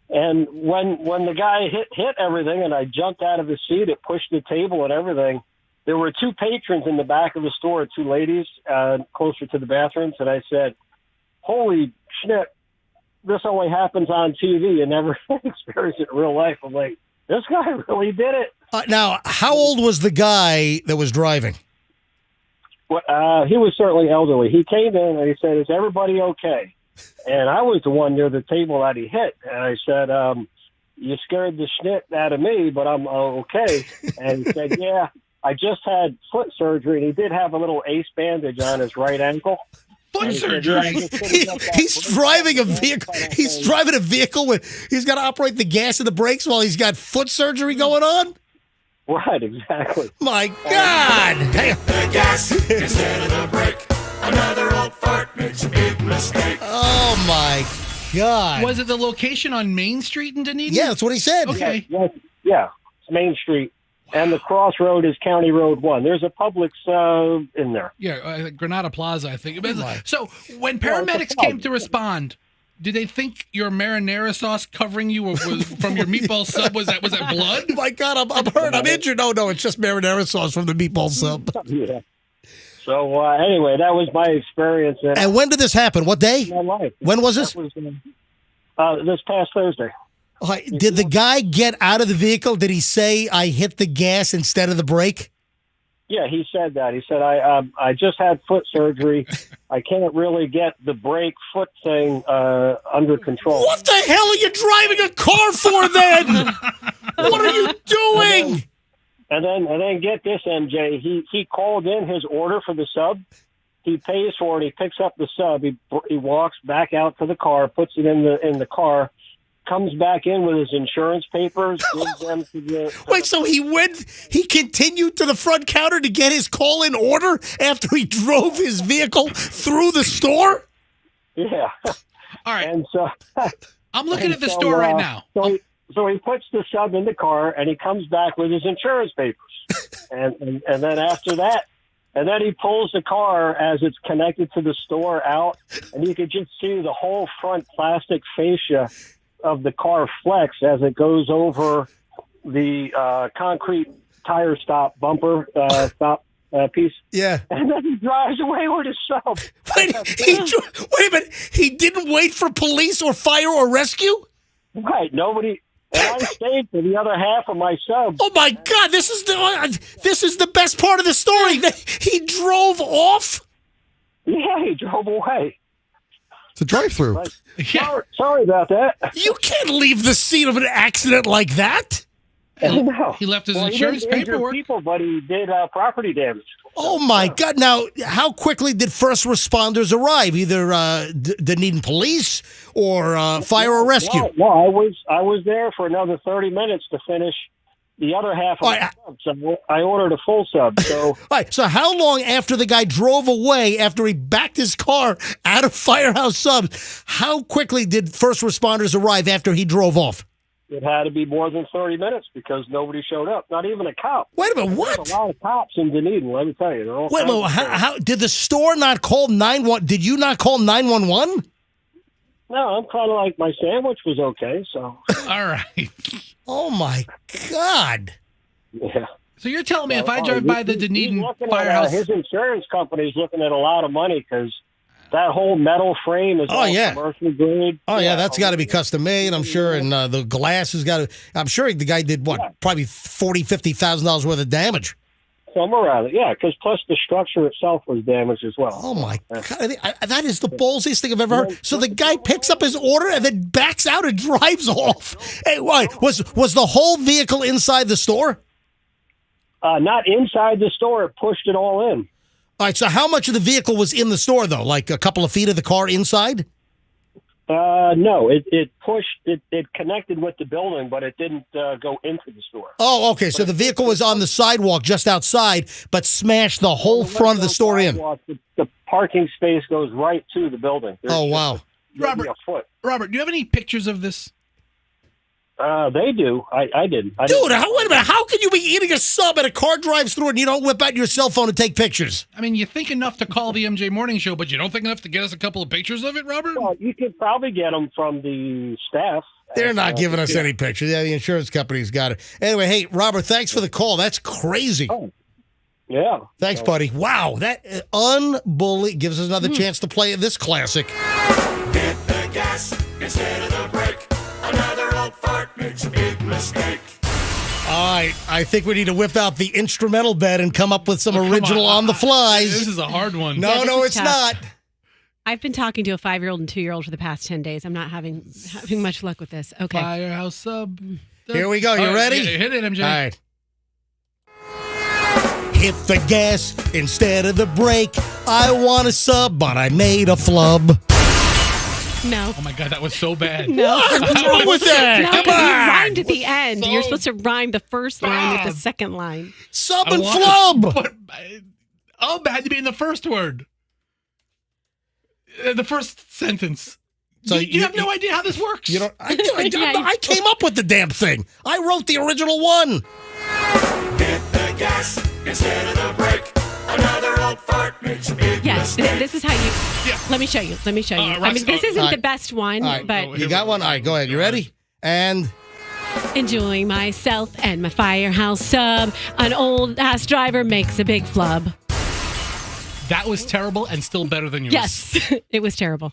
And when the guy hit everything and I jumped out of the seat, it pushed the table and everything. There were two patrons in the back of the store, two ladies closer to the bathrooms, and I said, holy shit, this only happens on TV. You never experience it in real life. I'm like, this guy really did it. Now, how old was the guy that was driving? Well, he was certainly elderly. He came in and he said, is everybody okay? And I was the one near the table that he hit. And I said, you scared the shit out of me, but I'm okay. And he said, yeah, I just had foot surgery. And he did have a little ace bandage on his right ankle. Foot surgery? He's driving a vehicle. He's driving a vehicle with, he's got to operate the gas and the brakes while he's got foot surgery going on? Right, exactly. My God. The gas instead of the brake. Another old fart makes a big mistake. Oh, my God. Was it the location on Main Street in Dunedin? Yeah, that's what he said. Okay. Yeah, it's Main Street. And the crossroad is County Road 1. There's a Publix in there. Yeah, Granada Plaza, I think. So when paramedics came to respond, did they think your marinara sauce covering you was from your meatball sub? Was that blood? Oh my God, I'm hurt. I'm injured. No, it's just marinara sauce from the meatball sub. Yeah. So anyway, that was my experience. And when did this happen? What day? My life. When was this? This past Thursday. Did the guy get out of the vehicle? Did he say, I hit the gas instead of the brake? Yeah, he said that. He said, I just had foot surgery. I can't really get the brake foot thing under control. What the hell are you driving a car for then? What are you doing? And then get this, MJ. He called in his order for the sub. He pays for it. He picks up the sub. He walks back out to the car, puts it in the car, comes back in with his insurance papers, gives them to the... Wait, so he continued to the front counter to get his call in order after he drove his vehicle through the store? Yeah. All right. And so... I'm looking at the store right now. So he puts the sub in the car, and he comes back with his insurance papers. and then after that, and then he pulls the car as it's connected to the store out, and you could just see the whole front plastic fascia of the car flex as it goes over the concrete tire stop bumper stop piece. Yeah. And then he drives away with his sub. Wait a minute. He didn't wait for police or fire or rescue? Right. Nobody. And I stayed for the other half of my sub. Oh my God! This is the best part of the story. He drove off. Yeah, he drove away. It's a drive-through. Sorry about that. You can't leave the scene of an accident like that. No. He left his Well, insurance he didn't injure paperwork. people, but he did property damage. Oh my God! Now, how quickly did first responders arrive? Either Dunedin police or fire or rescue? No, I was there for another 30 minutes to finish the other half of the sub. So I ordered a full sub. So, all right. So how long after the guy drove away, after he backed his car out of Firehouse Subs, how quickly did first responders arrive after he drove off? it had to be more than 30 minutes because nobody showed up. Not even a cop. Wait a minute, what? There's a lot of cops in Dunedin, let me tell you. Wait a minute, how did the store not call 911? Did you not call 911? No, I'm kind of like my sandwich was okay. So. All right. Oh my God. Yeah. So you're telling me if I drive by the Dunedin firehouse, his insurance company's looking at a lot of money because that whole metal frame is commercial grade. Oh yeah, that's got to be custom made, I'm sure, and the glass has got to. I'm sure the guy did probably $40,000-$50,000 worth of damage. Somewhere around it, yeah, because plus the structure itself was damaged as well. Oh my God, that is the ballsiest thing I've ever heard. So the guy picks up his order and then backs out and drives off. Hey, why was the whole vehicle inside the store? Not inside the store. It pushed it all in. All right, so how much of the vehicle was in the store, though? Like a couple of feet of the car inside? No, it pushed, it connected with the building, but it didn't go into the store. Oh, okay, so the vehicle was on the sidewalk just outside, but smashed the whole front of the store in. The parking space goes right to the building. Oh, wow. Robert, do you have any pictures of this? They do. I didn't. Dude, wait a minute. How can you be eating a sub and a car drives through and you don't whip out your cell phone and take pictures? I mean, you think enough to call the MJ Morning Show, but you don't think enough to get us a couple of pictures of it, Robert? Well, you could probably get them from the staff. They're not giving us any pictures. Yeah, the insurance company's got it. Anyway, hey, Robert, thanks for the call. That's crazy. Oh, yeah. Thanks, buddy. Wow, that unbelievable. Gives us another chance to play this classic. Hit the gas instead of the brake. Another old fart makes a big mistake. All right, I think we need to whip out the instrumental bed and come up with some original on the flies. This is a hard one. No, it's not. I've been talking to a 5-year-old and 2-year-old for the past 10 days. I'm not having much luck with this. Okay. Firehouse sub. Here we go. You ready? Hit it, MJ. All right. Hit the gas instead of the brake. I want a sub, but I made a flub. No. Oh my God, that was so bad. No. What's wrong with that? No, Come because you on. rhymed at the end. You're supposed to rhyme the first line with the second line. Sub and flub. Had to be in the first word. The first sentence. So you have no idea how this works. You know, I came up with the damn thing. I wrote the original one. Hit the gas instead of the brake. Another old fart makes a big mistake. This is how you. Yeah. Let me show you. I mean, this isn't the best one, but You got one? All right, go ahead. You ready? And enjoying myself and my firehouse sub. An old ass driver makes a big flub. That was terrible and still better than yours. Yes, it was terrible.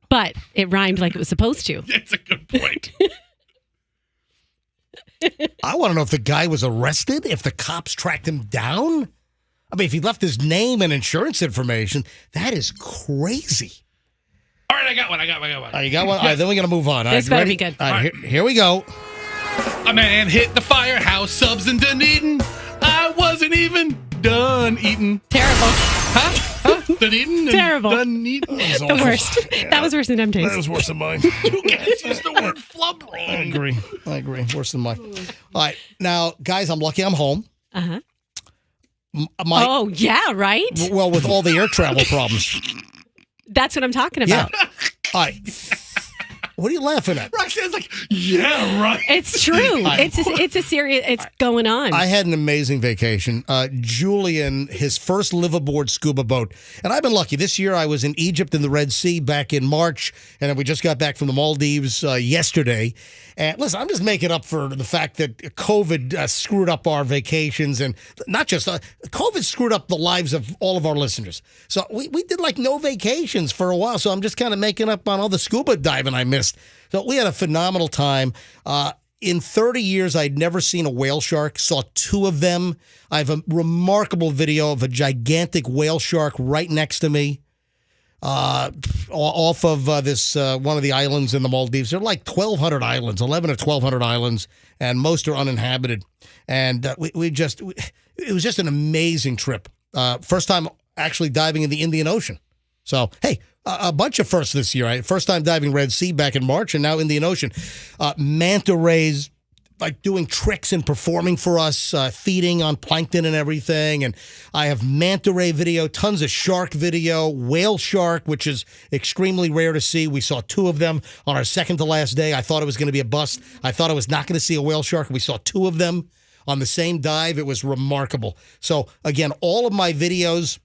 But it rhymed like it was supposed to. That's a good point. I want to know if the guy was arrested, if the cops tracked him down. I mean, if he left his name and insurance information, that is crazy. All right, I got one. Oh, you got one? All right, then we're going to move on. All This right, better ready? be good. All right, here we go. A man hit the firehouse subs in Dunedin. I wasn't even done eating. Terrible. Huh? Dunedin? Terrible. Dunedin. The worst. Yeah. That was worse than MJ's. That was worse than mine. You guys used the word flub wrong. I agree. Worse than mine. All right, now, guys, I'm lucky I'm home. Uh-huh. Oh, yeah, right? Well, with all the air travel problems. That's what I'm talking about. Yeah. All right. What are you laughing at? Roxanne's like, yeah, right. It's true. It's a serious. It's going on. I had an amazing vacation. Julian, his first live aboard scuba boat, and I've been lucky. This year, I was in Egypt in the Red Sea back in March, and then we just got back from the Maldives yesterday. And listen, I'm just making up for the fact that COVID screwed up our vacations, and not just COVID screwed up the lives of all of our listeners. So we did like no vacations for a while. So I'm just kind of making up on all the scuba diving I missed. So we had a phenomenal time. In 30 years, I'd never seen a whale shark. Saw 2 of them. I have a remarkable video of a gigantic whale shark right next to me. Off of this one of the islands in the Maldives. There are like 1,200 islands, 11 or 1,200 islands, and most are uninhabited. And it was just an amazing trip. First time actually diving in the Indian Ocean. So, hey, a bunch of firsts this year. Right? First time diving Red Sea back in March, and now Indian Ocean. Manta rays, like doing tricks and performing for us, feeding on plankton and everything. And I have manta ray video, tons of shark video, whale shark, which is extremely rare to see. We saw 2 of them on our second to last day. I thought it was going to be a bust. I thought I was not going to see a whale shark. We saw 2 of them on the same dive. It was remarkable. So again, all of my videos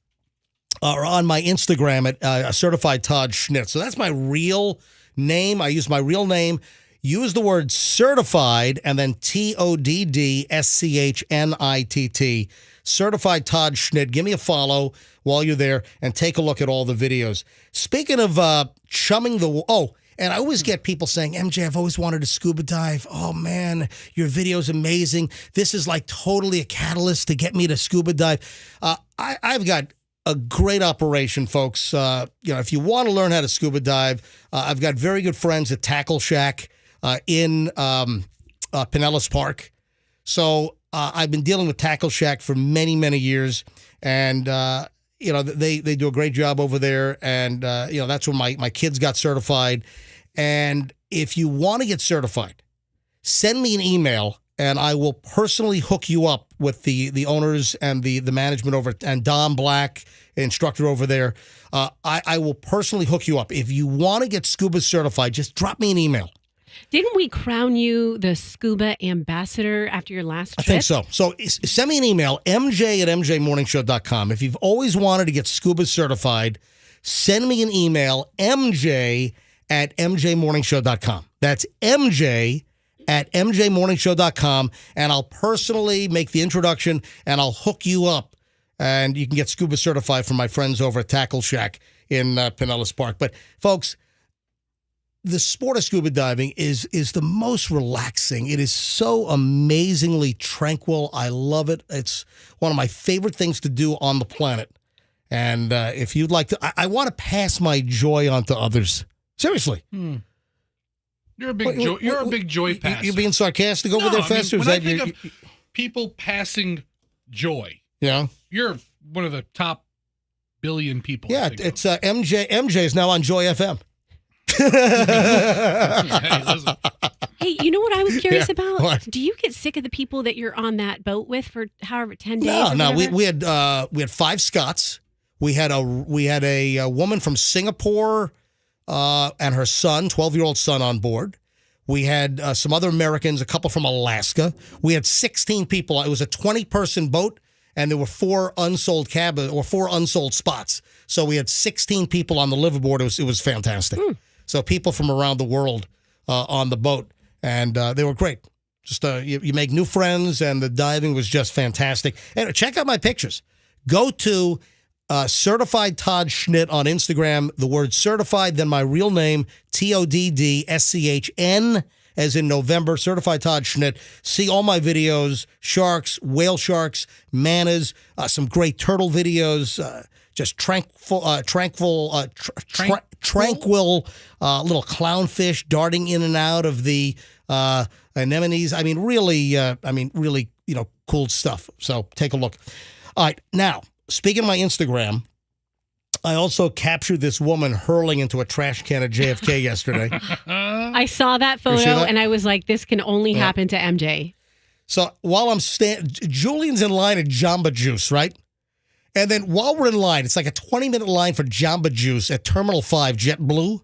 or on my Instagram at Certified Todd Schnitt. So that's my real name. I use my real name. Use the word certified and then TODDSCHNITT. Certified Todd Schnitt. Give me a follow while you're there and take a look at all the videos. Speaking of chumming the... And I always get people saying, MJ, I've always wanted to scuba dive. Oh, man, your video's amazing. This is like totally a catalyst to get me to scuba dive. I've got a great operation, folks. If you want to learn how to scuba dive, I've got very good friends at Tackle Shack in Pinellas Park. So I've been dealing with Tackle Shack for many, many years. And, they do a great job over there. And, that's when my kids got certified. And if you want to get certified, send me an email and I will personally hook you up with the owners and the management over and Dom Black, instructor over there. I will personally hook you up. If you want to get scuba certified, just drop me an email. Didn't we crown you the scuba ambassador after your last trip? I think so. So send me an email, mj@mjmorningshow.com. If you've always wanted to get scuba certified, send me an email, mj@mjmorningshow.com. That's mj@mjmorningshow.com, and I'll personally make the introduction, and I'll hook you up, and you can get scuba certified from my friends over at Tackle Shack in Pinellas Park. But, folks, the sport of scuba diving is the most relaxing. It is so amazingly tranquil. I love it. It's one of my favorite things to do on the planet. And if you'd like to, I want to pass my joy on to others. Seriously. You're a big joy passer. You're being sarcastic over there, Fester? When I think of people passing joy, you're one of the top billion people. Yeah, it's MJ. MJ is now on Joy FM. Hey, you know what I was curious about? What? Do you get sick of the people that you're on that boat with for however 10 days? No. We had 5 Scots. We had a woman from Singapore and her son, 12-year-old son, on board. We had some other Americans, a couple from Alaska. We had 16 people. It was a 20-person boat, and there were 4 unsold cabins or 4 unsold spots. So we had 16 people on the liveaboard. It was fantastic. So people from around the world on the boat, and they were great. Just you make new friends, and the diving was just fantastic. And check out my pictures. Go to Certified Todd Schnitt on Instagram. The word certified, then my real name, TODDSCHN, as in November. Certified Todd Schnitt. See all my videos: sharks, whale sharks, manas, some great turtle videos. Just tranquil little clownfish darting in and out of the anemones. I mean, really, cool stuff. So take a look. All right, now, speaking of my Instagram, I also captured this woman hurling into a trash can at JFK yesterday. I saw that photo, and I was like, this can only happen to MJ. So while I'm Julian's in line at Jamba Juice, right? And then while we're in line, it's like a 20-minute line for Jamba Juice at Terminal 5 JetBlue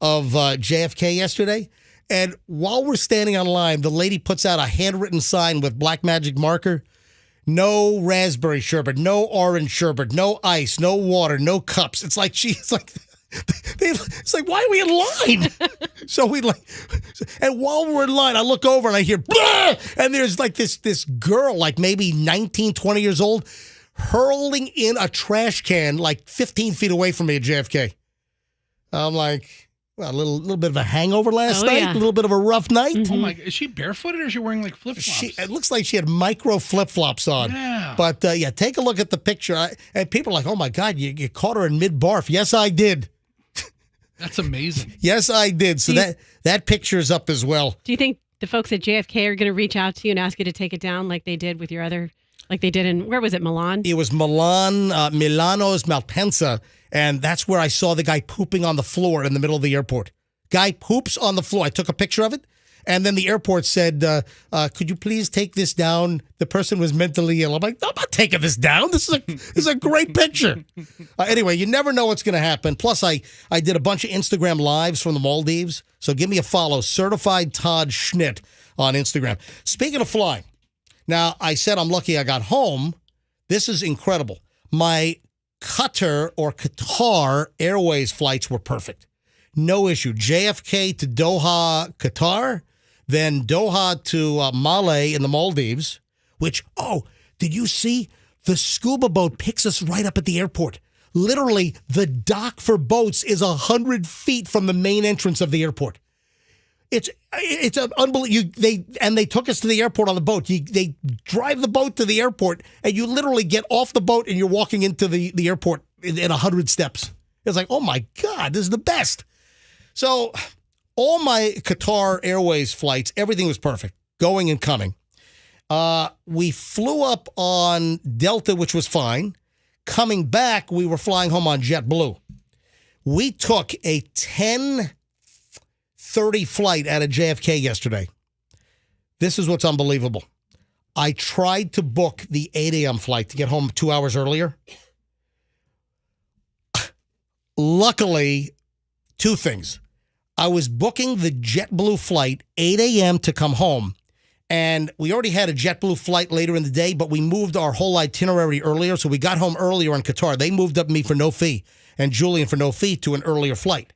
of JFK yesterday. And while we're standing on line, the lady puts out a handwritten sign with black magic marker. No raspberry sherbet, no orange sherbet, no ice, no water, no cups. It's like why are we in line? And while we're in line, I look over and I hear, "Blah!" And there's like this girl, like maybe 19, 20 years old, hurling in a trash can like 15 feet away from me at JFK. I'm like, well, a little bit of a hangover last night, a little bit of a rough night. Mm-hmm. Oh my! Is she barefooted or is she wearing like flip-flops? It looks like she had micro flip-flops on. Yeah. But take a look at the picture. And people are like, oh my God, you caught her in mid-barf. Yes, I did. That's amazing. Yes, I did. So that picture is up as well. Do you think the folks at JFK are going to reach out to you and ask you to take it down like they did with your other... Like they did in, where was it, Milan? It was Milan, Milano's Malpensa, and that's where I saw the guy pooping on the floor in the middle of the airport. Guy poops on the floor. I took a picture of it, and then the airport said, could you please take this down? The person was mentally ill. I'm like, I'm not taking this down. This is a great picture. Anyway, you never know what's going to happen. Plus, I did a bunch of Instagram lives from the Maldives, so give me a follow, Certified Todd Schnitt on Instagram. Speaking of flying, now, I said I'm lucky I got home. This is incredible. My Qatar or Qatar Airways flights were perfect. No issue. JFK to Doha, Qatar, then Doha to Malé in the Maldives, which, did you see? The scuba boat picks us right up at the airport. Literally, the dock for boats is 100 feet from the main entrance of the airport. It's unbelievable. They took us to the airport on the boat. They drive the boat to the airport, and you literally get off the boat, and you're walking into the airport in 100 steps. It's like, oh my God, this is the best. So all my Qatar Airways flights, everything was perfect, going and coming. We flew up on Delta, which was fine. Coming back, we were flying home on JetBlue. We took a 10:30 flight out of JFK yesterday. This is what's unbelievable. I tried to book the 8 a.m. flight to get home 2 hours earlier. Luckily, two things. I was booking the JetBlue flight 8 a.m. to come home. And we already had a JetBlue flight later in the day, but we moved our whole itinerary earlier. So we got home earlier in Qatar. They moved up me for no fee and Julian for no fee to an earlier flight.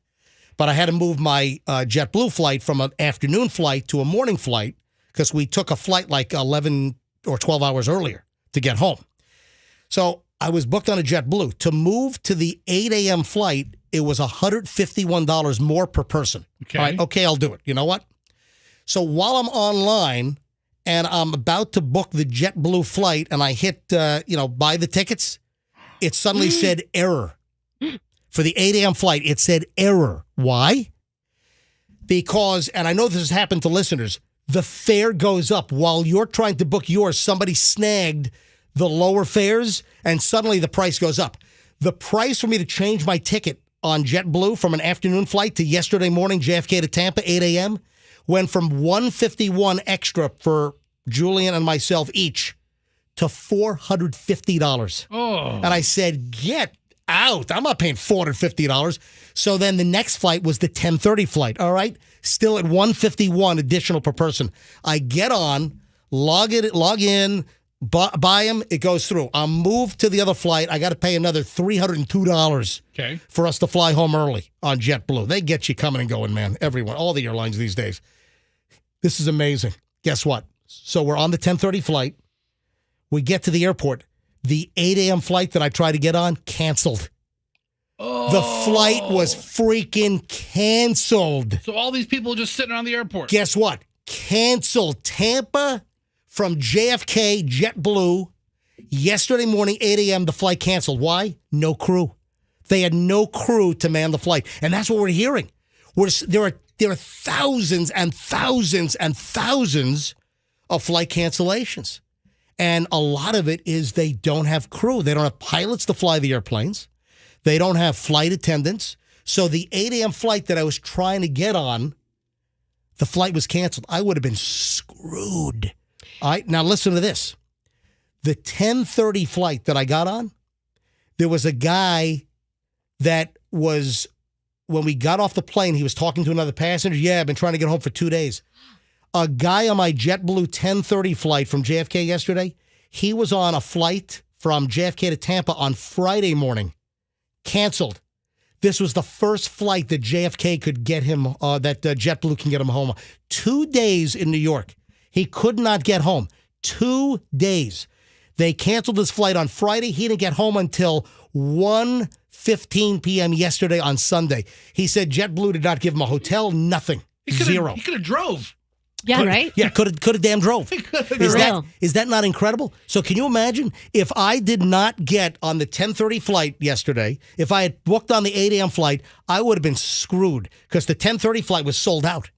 But I had to move my JetBlue flight from an afternoon flight to a morning flight because we took a flight like 11 or 12 hours earlier to get home. So I was booked on a JetBlue. To move to the 8 a.m. flight, it was $151 more per person. Okay. All right, okay, I'll do it. You know what? So while I'm online and I'm about to book the JetBlue flight and I hit, buy the tickets, it suddenly said error. For the 8 a.m. flight, it said error. Why? Because, and I know this has happened to listeners, the fare goes up. While you're trying to book yours, somebody snagged the lower fares and suddenly the price goes up. The price for me to change my ticket on JetBlue from an afternoon flight to yesterday morning, JFK to Tampa, 8 a.m., went from $151 extra for Julian and myself each to $450. Oh. And I said, get out. I'm not paying $450. So then the next flight was the 10:30 flight. All right. Still at $151 additional per person. I get on, log in, buy them. It goes through. I'm moved to the other flight. I got to pay another $302 for us to fly home early on JetBlue. They get you coming and going, man. Everyone, all the airlines these days. This is amazing. Guess what? So we're on the 10:30 flight. We get to the airport. The 8 a.m. flight that I tried to get on, canceled. Oh. The flight was freaking canceled. So all these people just sitting around the airport. Guess what? Canceled. Tampa from JFK, JetBlue. Yesterday morning, 8 a.m., the flight canceled. Why? No crew. They had no crew to man the flight. And that's what we're hearing. There are thousands and thousands and thousands of flight cancellations. And a lot of it is they don't have crew. They don't have pilots to fly the airplanes. They don't have flight attendants. So the 8 a.m. flight that I was trying to get on, the flight was canceled. I would have been screwed. All right, now listen to this. The 10:30 flight that I got on, there was a guy that was, when we got off the plane, he was talking to another passenger. Yeah, I've been trying to get home for 2 days. A guy on my JetBlue 10:30 flight from JFK yesterday, he was on a flight from JFK to Tampa on Friday morning. Canceled. This was the first flight that JFK could get him, that JetBlue can get him home. 2 days in New York. He could not get home. 2 days. They canceled his flight on Friday. He didn't get home until 1:15 p.m. yesterday on Sunday. He said JetBlue did not give him a hotel, nothing. Zero. He could have drove. Yeah, right? Yeah, could have damn drove. Is that not incredible? So can you imagine if I did not get on the 10:30 flight yesterday, if I had booked on the 8 a.m. flight, I would have been screwed because the 10:30 flight was sold out.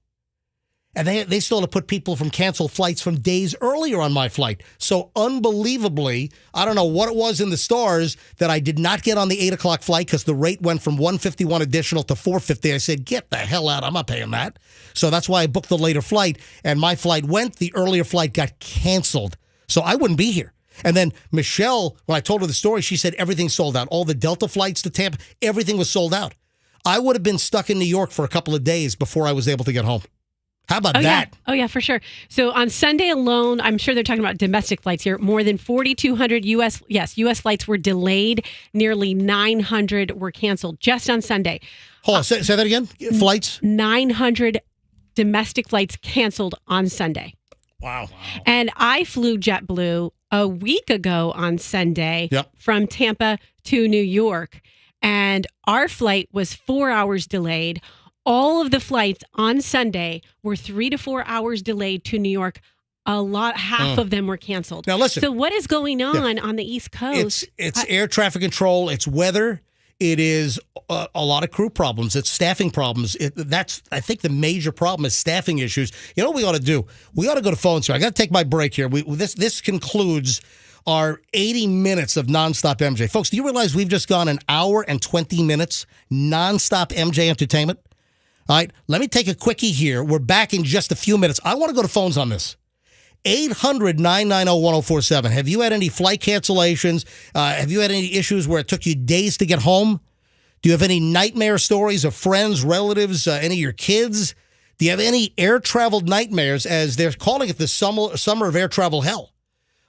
And they still had to put people from canceled flights from days earlier on my flight. So unbelievably, I don't know what it was in the stars that I did not get on the 8 o'clock flight because the rate went from $151 additional to $450. I said, get the hell out. I'm not paying that. So that's why I booked the later flight. And my flight went. The earlier flight got canceled. So I wouldn't be here. And then Michelle, when I told her the story, she said everything's sold out. All the Delta flights to Tampa, everything was sold out. I would have been stuck in New York for a couple of days before I was able to get home. How about Oh, that? Yeah. Oh, yeah, for sure. So on Sunday alone, I'm sure they're talking about domestic flights here. More than 4,200 U.S. flights were delayed. Nearly 900 were canceled just on Sunday. Hold on, say that again. Flights? 900 domestic flights canceled on Sunday. Wow. And I flew JetBlue a week ago on Sunday from Tampa to New York. And our flight was 4 hours delayed. All of the flights on Sunday were 3 to 4 hours delayed to New York. Half of them were canceled. Now listen. So what is going on the East Coast? It's air traffic control. It's weather. It is a lot of crew problems. It's staffing problems. That's, I think, the major problem is staffing issues. You know what we ought to do? We ought to go to phones here. I got to take my break here. This concludes our 80 minutes of nonstop MJ. Folks, do you realize we've just gone an hour and 20 minutes nonstop MJ entertainment? All right, let me take a quickie here. We're back in just a few minutes. I want to go to phones on this. 800-990-1047. Have you had any flight cancellations? Have you had any issues where it took you days to get home? Do you have any nightmare stories of friends, relatives, any of your kids? Do you have any air travel nightmares, as they're calling it the summer of air travel hell?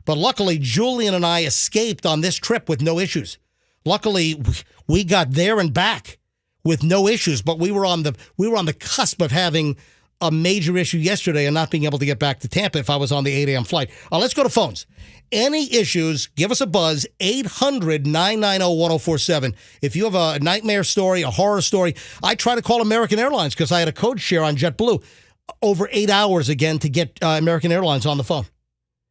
But luckily, Julian and I escaped on this trip with no issues. Luckily, we got there and back with no issues, but we were on the cusp of having a major issue yesterday and not being able to get back to Tampa if I was on the 8 a.m. flight. Let's go to phones. Any issues, give us a buzz, 800-990-1047. If you have a nightmare story, a horror story, I try to call American Airlines because I had a code share on JetBlue. Over 8 hours again to get American Airlines on the phone.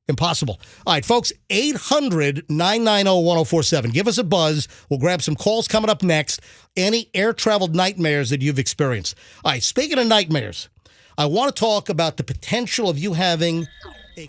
Impossible. All right, folks, 800-990-1047. Give us a buzz. We'll grab some calls coming up next. Any air travel nightmares that you've experienced. All right, speaking of nightmares, I want to talk about the potential of you having a...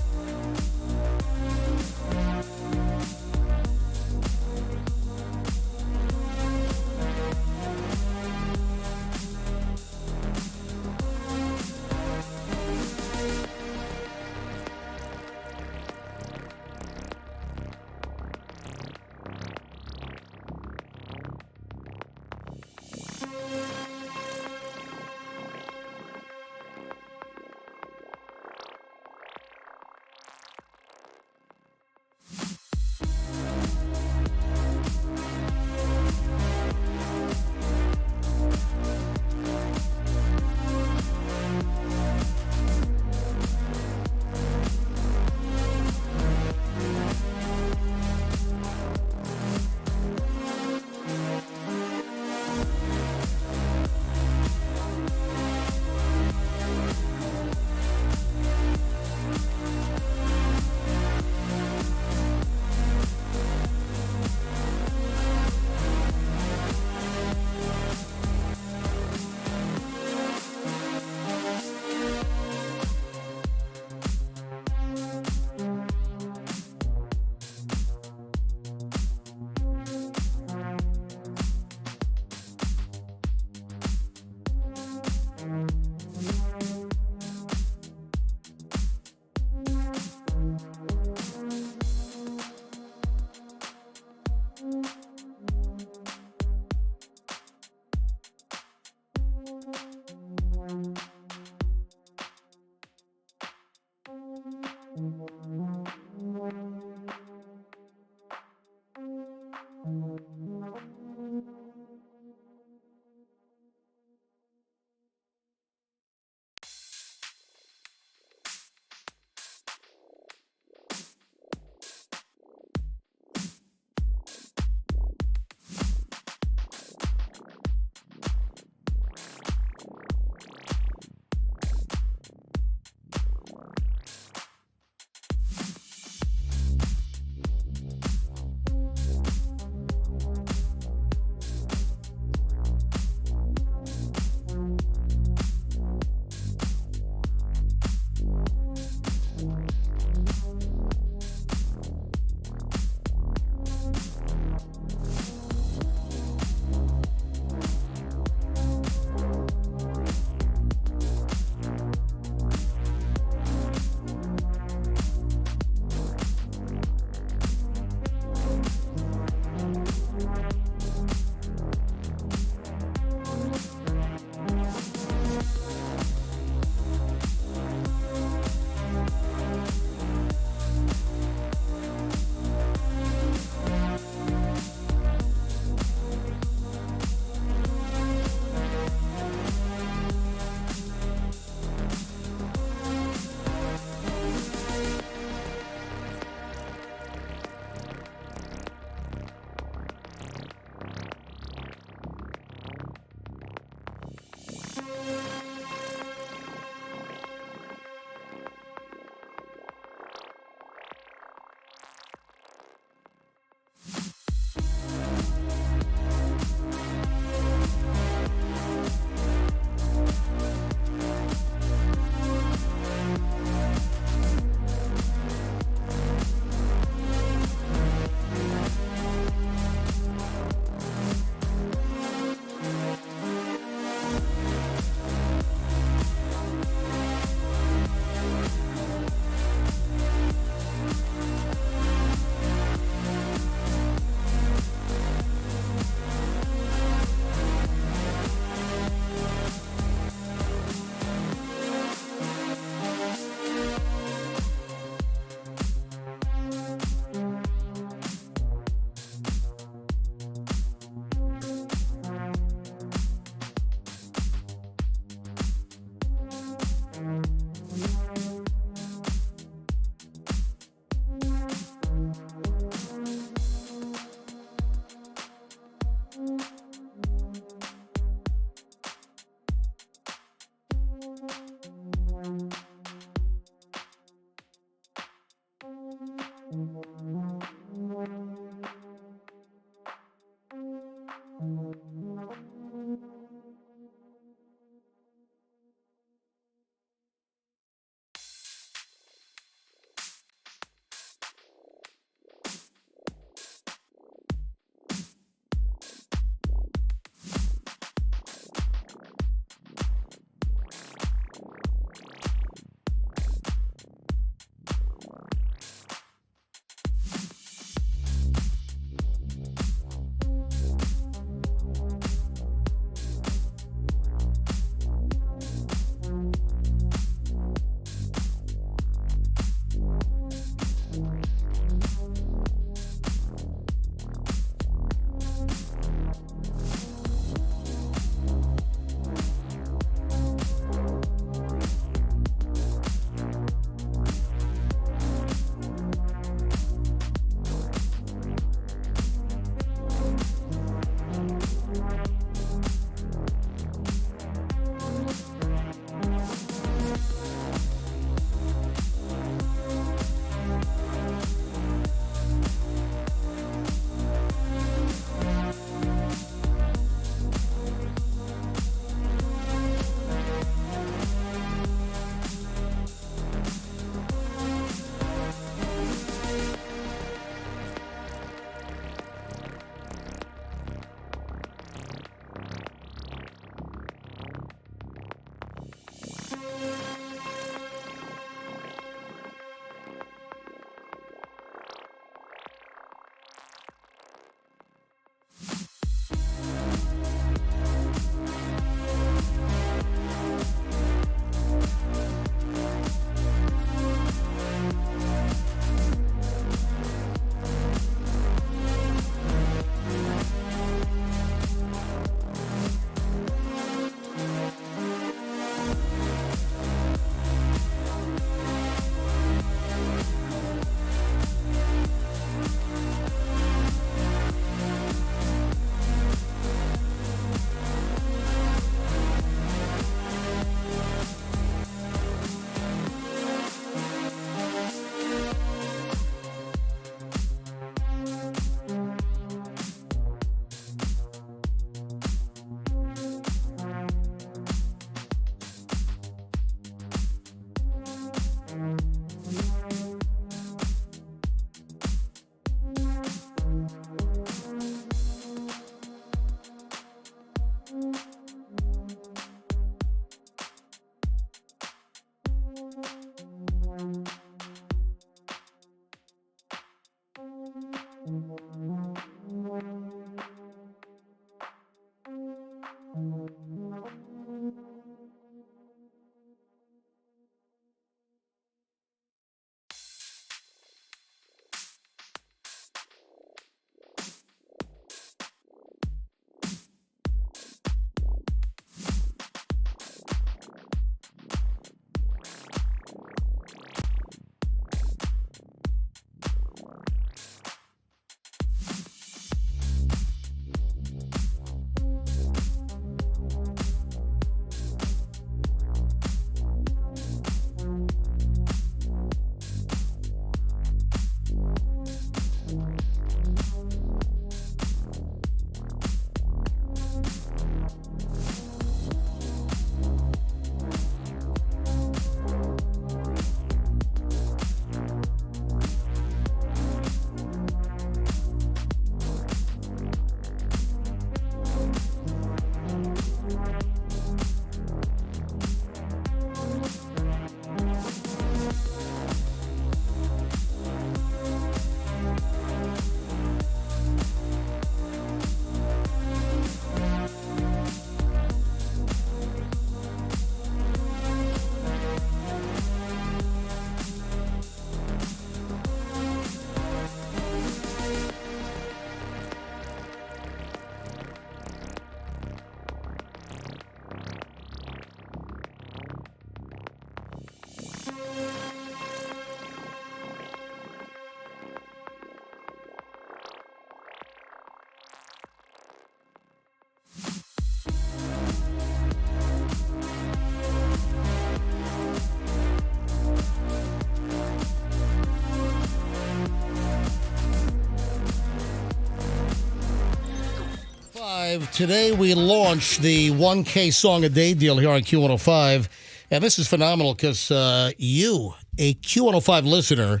Q105. Today we launched the 1K song a day deal here on Q105. And this is phenomenal because you, a Q105 listener,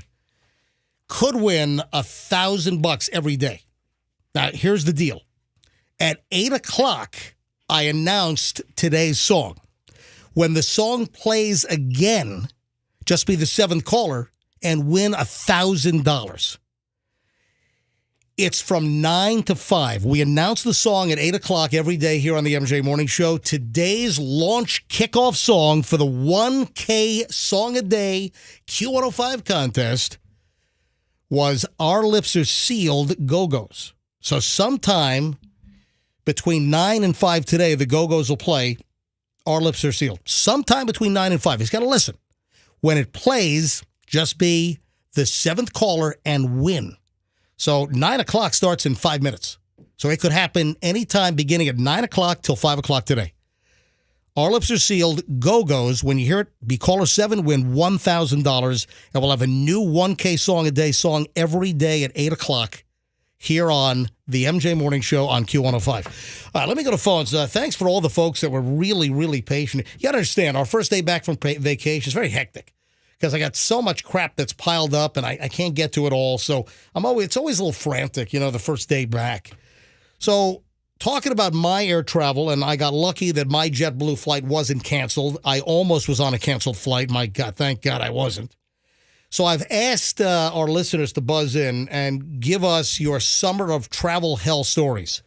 could win $1,000 every day. Now, here's the deal. At 8 o'clock, I announced today's song. When the song plays again, just be the seventh caller and win $1,000. It's from 9 to 5. We announce the song at 8 o'clock every day here on the MJ Morning Show. Today's launch kickoff song for the 1K Song a Day Q105 contest was Our Lips Are Sealed, Go-Go's. So sometime between 9 and 5 today, the Go-Go's will play Our Lips Are Sealed. Sometime between 9 and 5. He's got to listen. When it plays, just be the seventh caller and win. So 9 o'clock starts in 5 minutes. So it could happen anytime beginning at 9 o'clock till 5 o'clock today. Our Lips Are Sealed, Go-Go's. When you hear it, be caller 7, win $1,000. And we'll have a new 1K Song a Day song every day at 8 o'clock here on the MJ Morning Show on Q105. All right, let me go to phones. Thanks for all the folks that were really, really patient. You got to understand, our first day back from vacation is very hectic because I got so much crap that's piled up and I can't get to it all. So it's always a little frantic, the first day back. So talking about my air travel, and I got lucky that my JetBlue flight wasn't canceled. I almost was on a canceled flight. My God, thank God I wasn't. So I've asked our listeners to buzz in and give us your summer of travel hell stories.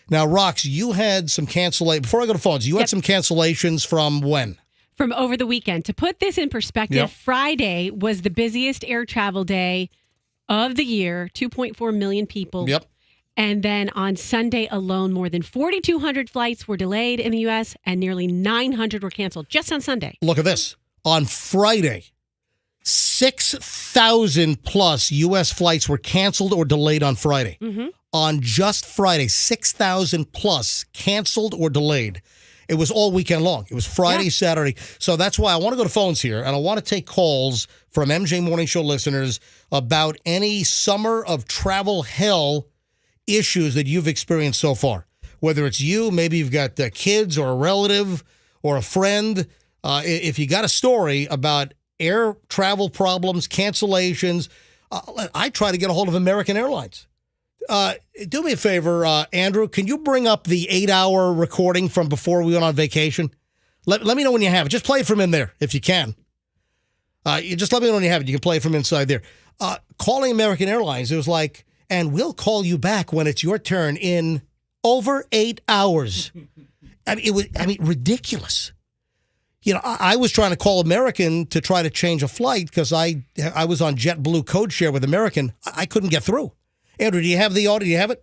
Now, Rox, you had some cancellations. Before I go to phones, you had some cancellations from when? From over the weekend. To put this in perspective, Friday was the busiest air travel day of the year, 2.4 million people. Yep. And then on Sunday alone, more than 4,200 flights were delayed in the U.S. and nearly 900 were canceled just on Sunday. Look at this. On Friday, 6,000 plus U.S. flights were canceled or delayed on Friday. Mm-hmm. On just Friday, 6,000 plus canceled or delayed. It was all weekend long. It was Friday, Saturday. So that's why I want to go to phones here, and I want to take calls from MJ Morning Show listeners about any summer of travel hell issues that you've experienced so far. Whether it's you, maybe you've got kids or a relative or a friend. If you got a story about air travel problems, cancellations, I try to get a hold of American Airlines. Do me a favor, Andrew, can you bring up the 8-hour recording from before we went on vacation? Let me know when you have it. Just play it from in there if you can. You just let me know when you have it. You can play it from inside there. Calling American Airlines, it was like, and we'll call you back when it's your turn in over 8 hours. I mean, ridiculous. I was trying to call American to try to change a flight because I was on JetBlue code share with American. I couldn't get through. Andrew, do you have the audio? Do you have it?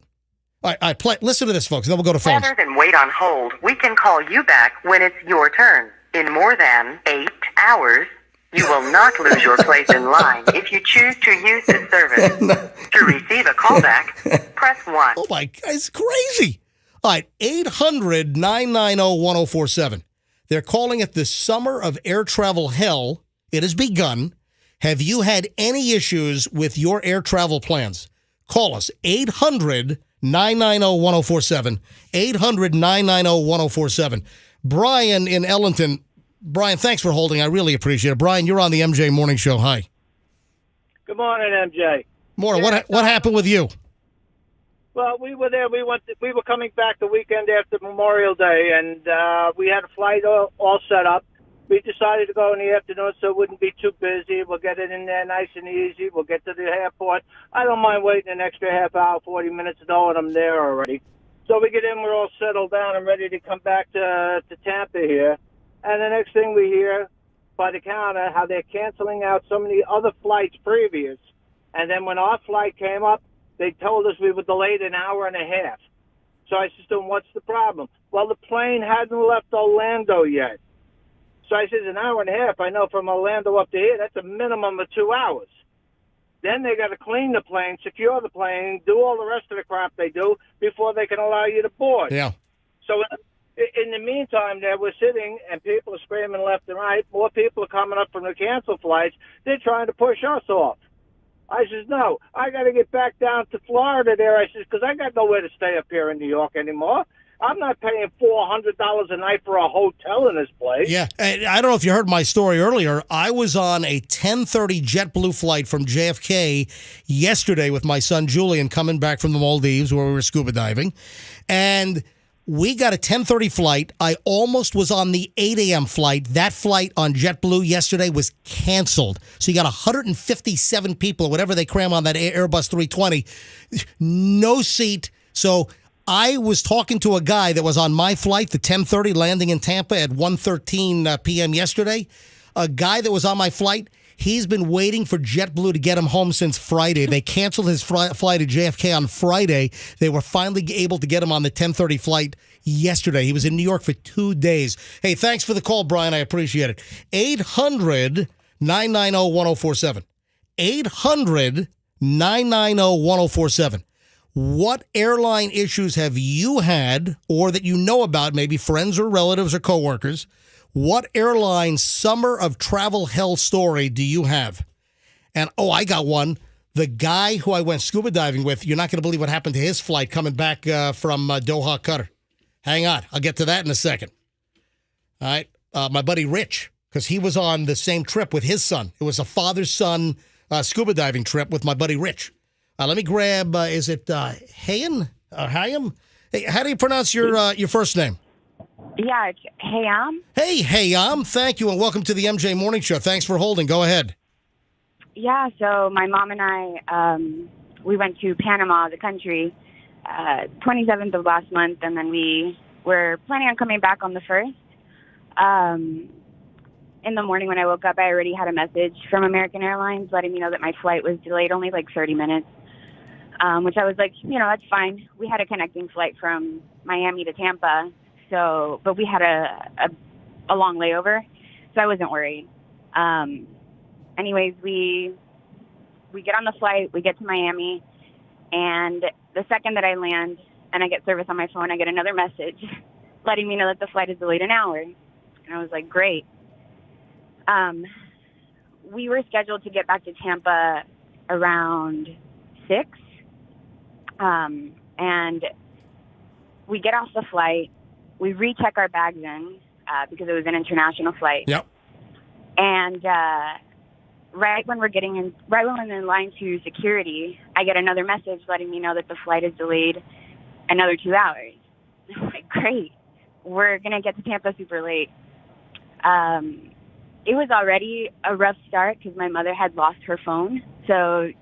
All right, listen to this, folks, and then we'll go to phones. Rather than wait on hold, we can call you back when it's your turn. In more than 8 hours, you will not lose your place in line if you choose to use this service. To receive a callback, press 1. Oh, my God, it's crazy. All right, 800-990-1047. They're calling it the summer of air travel hell. It has begun. Have you had any issues with your air travel plans? Call us, 800-990-1047, 800-990-1047. Brian in Ellington. Brian, thanks for holding. I really appreciate it. Brian, you're on the MJ Morning Show. Hi. Good morning, MJ. Morning. What happened with you? Well, we were there. We were coming back the weekend after Memorial Day, and we had a flight all set up. We decided to go in the afternoon so it wouldn't be too busy. We'll get it in there nice and easy. We'll get to the airport. I don't mind waiting an extra half hour, 40 minutes, knowing I'm there already. So we get in, we're all settled down and ready to come back to Tampa here. And the next thing we hear by the counter, how they're canceling out so many other flights previous. And then when our flight came up, they told us we were delayed an hour and a half. So I said to them, what's the problem? Well, the plane hadn't left Orlando yet. So I said, an hour and a half. I know from Orlando up to here, that's a minimum of 2 hours. Then they got to clean the plane, secure the plane, do all the rest of the crap they do before they can allow you to board. Yeah. So in the meantime, there we're sitting and people are screaming left and right. More people are coming up from the canceled flights. They're trying to push us off. I says, no, I got to get back down to Florida there. I says, because I got nowhere to stay up here in New York anymore. I'm not paying $400 a night for a hotel in this place. Yeah, and I don't know if you heard my story earlier. I was on a 10:30 JetBlue flight from JFK yesterday with my son Julian coming back from the Maldives where we were scuba diving, and we got a 10:30 flight. I almost was on the 8 a.m. flight. That flight on JetBlue yesterday was canceled. So you got 157 people or whatever they cram on that Airbus 320. No seat. So I was talking to a guy that was on my flight, the 10:30 landing in Tampa at 1:13 p.m. yesterday. A guy that was on my flight, he's been waiting for JetBlue to get him home since Friday. They canceled his flight to JFK on Friday. They were finally able to get him on the 10:30 flight yesterday. He was in New York for 2 days. Hey, thanks for the call, Brian. I appreciate it. 800-990-1047. 800-990-1047. What airline issues have you had or that you know about, maybe friends or relatives or coworkers? What airline summer of travel hell story do you have? And, I got one. The guy who I went scuba diving with, you're not going to believe what happened to his flight coming back from Doha, Qatar. Hang on. I'll get to that in a second. All right. My buddy Rich, because he was on the same trip with his son. It was a father-son scuba diving trip with my buddy Rich. Let me grab, is it Hayam? Hayam? Hey, how do you pronounce your first name? Yeah, it's Hayam. Hey, Hayam. Thank you, and welcome to the MJ Morning Show. Thanks for holding. Go ahead. Yeah, so my mom and I, we went to Panama, the country, 27th of last month, and then we were planning on coming back on the 1st. In the morning when I woke up, I already had a message from American Airlines letting me know that my flight was delayed only like 30 minutes, which I was like, that's fine. We had a connecting flight from Miami to Tampa, but we had a long layover, so I wasn't worried. Anyways, we get on the flight, we get to Miami, and the second that I land and I get service on my phone, I get another message letting me know that the flight is delayed an hour. And I was like, great. We were scheduled to get back to Tampa around 6. And we get off the flight. We recheck our bags in because it was an international flight. Yep. And right when we're in line to security, I get another message letting me know that the flight is delayed another 2 hours. I'm like, great. We're going to get to Tampa super late. It was already a rough start because my mother had lost her phone. So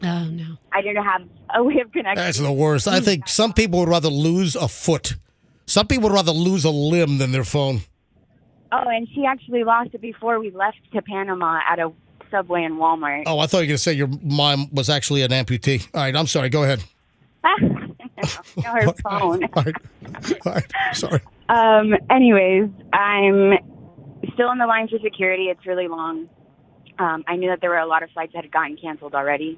oh, no. I didn't have a way of connecting. That's the worst. I think some people would rather lose a foot. Some people would rather lose a limb than their phone. Oh, and she actually lost it before we left to Panama at a Subway and Walmart. Oh, I thought you were going to say your mom was actually an amputee. All right, I'm sorry. Go ahead. No, her phone. All right. Sorry. Anyways, I'm still in the line for security. It's really long. I knew that there were a lot of flights that had gotten canceled already.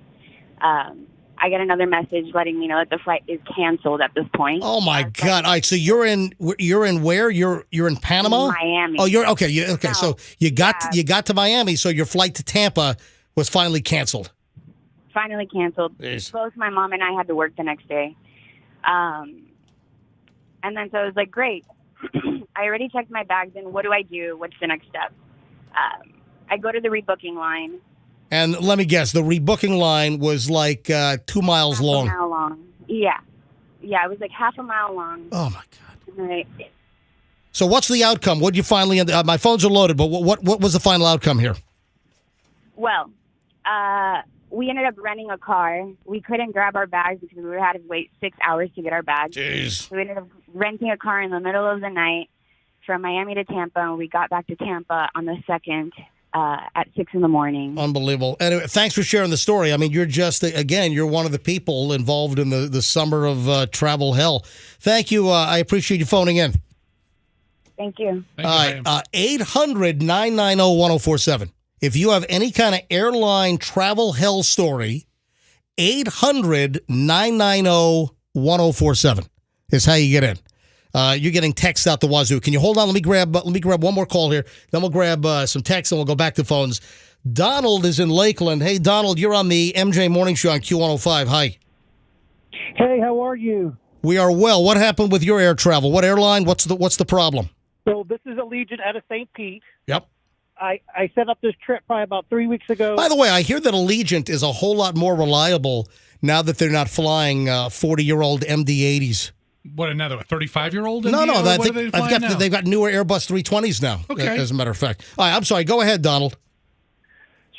I get another message letting me know that the flight is canceled at this point. Oh my God! All right, so you're in where? You're in Panama? Miami. Oh, you're okay. Okay, No. so you got to Miami, so your flight to Tampa was finally canceled. Finally canceled. Jeez. Both my mom and I had to work the next day. And then so I was like, great. I already checked my bags in. What do I do? What's the next step? I go to the rebooking line. And let me guess, the rebooking line was like 2 miles long. Half a mile long. Yeah. Yeah, it was like half a mile long. Oh, my God. Right. So what's the outcome? What did you finally end my phones are loaded, but what was the final outcome here? Well, we ended up renting a car. We couldn't grab our bags because we had to wait 6 hours to get our bags. Jeez. So we ended up renting a car in the middle of the night from Miami to Tampa, and we got back to Tampa on the 2nd at 6 in the morning. Unbelievable. Anyway, thanks for sharing the story. I mean, you're just, again, you're one of the people involved in the summer of travel hell. Thank you. I appreciate you phoning in. Thank you. All right. 800-990-1047. If you have any kind of airline travel hell story, 800-990-1047 is how you get in. You're getting text out the wazoo. Can you hold on? Let me grab one more call here. Then we'll grab some text and we'll go back to phones. Donald is in Lakeland. Hey, Donald, you're on the MJ Morning Show on Q105. Hi. Hey, how are you? We are well. What happened with your air travel? What airline? What's the problem? So this is Allegiant out of St. Pete. Yep. I set up this trip probably about 3 weeks ago. By the way, I hear that Allegiant is a whole lot more reliable now that they're not flying 40-year-old MD-80s. What, another 35-year-old? No, They've they've got newer Airbus 320s now. Okay. As a matter of fact. All right, I'm sorry. Go ahead, Donald.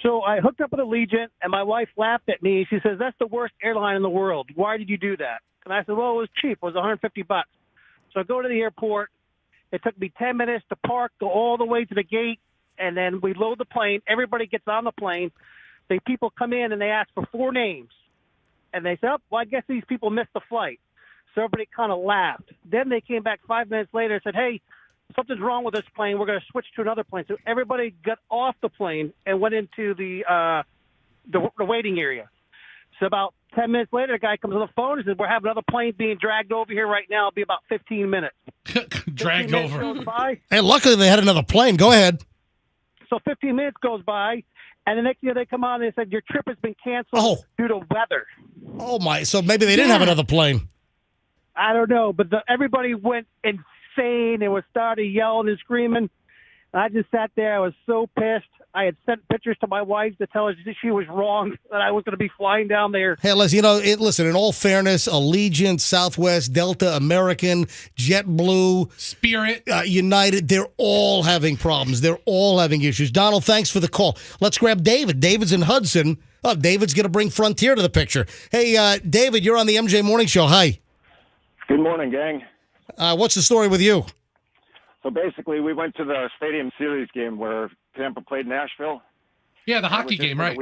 So I hooked up with Allegiant, and my wife laughed at me. She says, "That's the worst airline in the world. Why did you do that?" And I said, "Well, it was cheap. It was $150." So I go to the airport. It took me 10 minutes to park, go all the way to the gate, and then we load the plane. Everybody gets on the plane. The people come in, and they ask for 4 names. And they said, "Oh, well, I guess these people missed the flight." So everybody kind of laughed. Then they came back 5 minutes later and said, "Hey, something's wrong with this plane. We're going to switch to another plane." So everybody got off the plane and went into the waiting area. So about 10 minutes later, the guy comes on the phone and says, "We're having another plane being dragged over here right now. It'll be about 15 minutes. Dragged 15 minutes over. goes by. Hey, luckily they had another plane. Go ahead. So 15 minutes goes by, and the next year they come on and they said, "Your trip has been canceled due to weather." Oh, my. So maybe they didn't have another plane. I don't know, but everybody went insane and was started yelling and screaming. And I just sat there. I was so pissed. I had sent pictures to my wife to tell her that she was wrong, that I was going to be flying down there. Hey, listen, listen, in all fairness, Allegiant, Southwest, Delta, American, JetBlue, Spirit, United, they're all having problems. They're all having issues. Donald, thanks for the call. Let's grab David. David's in Hudson. Oh, David's going to bring Frontier to the picture. Hey, David, you're on the MJ Morning Show. Hi. Good morning, gang. What's the story with you? So basically, we went to the Stadium Series game where Tampa played Nashville. Yeah, the hockey game, right?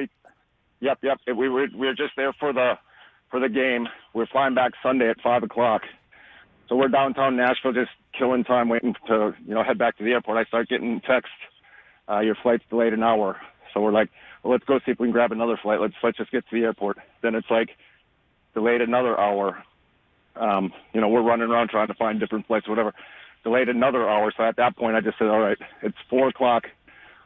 Yep. We were just there for the game. We're flying back Sunday at 5:00. So we're downtown Nashville, just killing time, waiting to head back to the airport. I start getting texts, "Your flight's delayed an hour." So we're like, "Well, let's go see if we can grab another flight. Let's just get to the airport." Then it's like delayed another hour. We're running around trying to find different flights, whatever. Delayed another hour. So at that point, I just said, "All right, it's 4:00.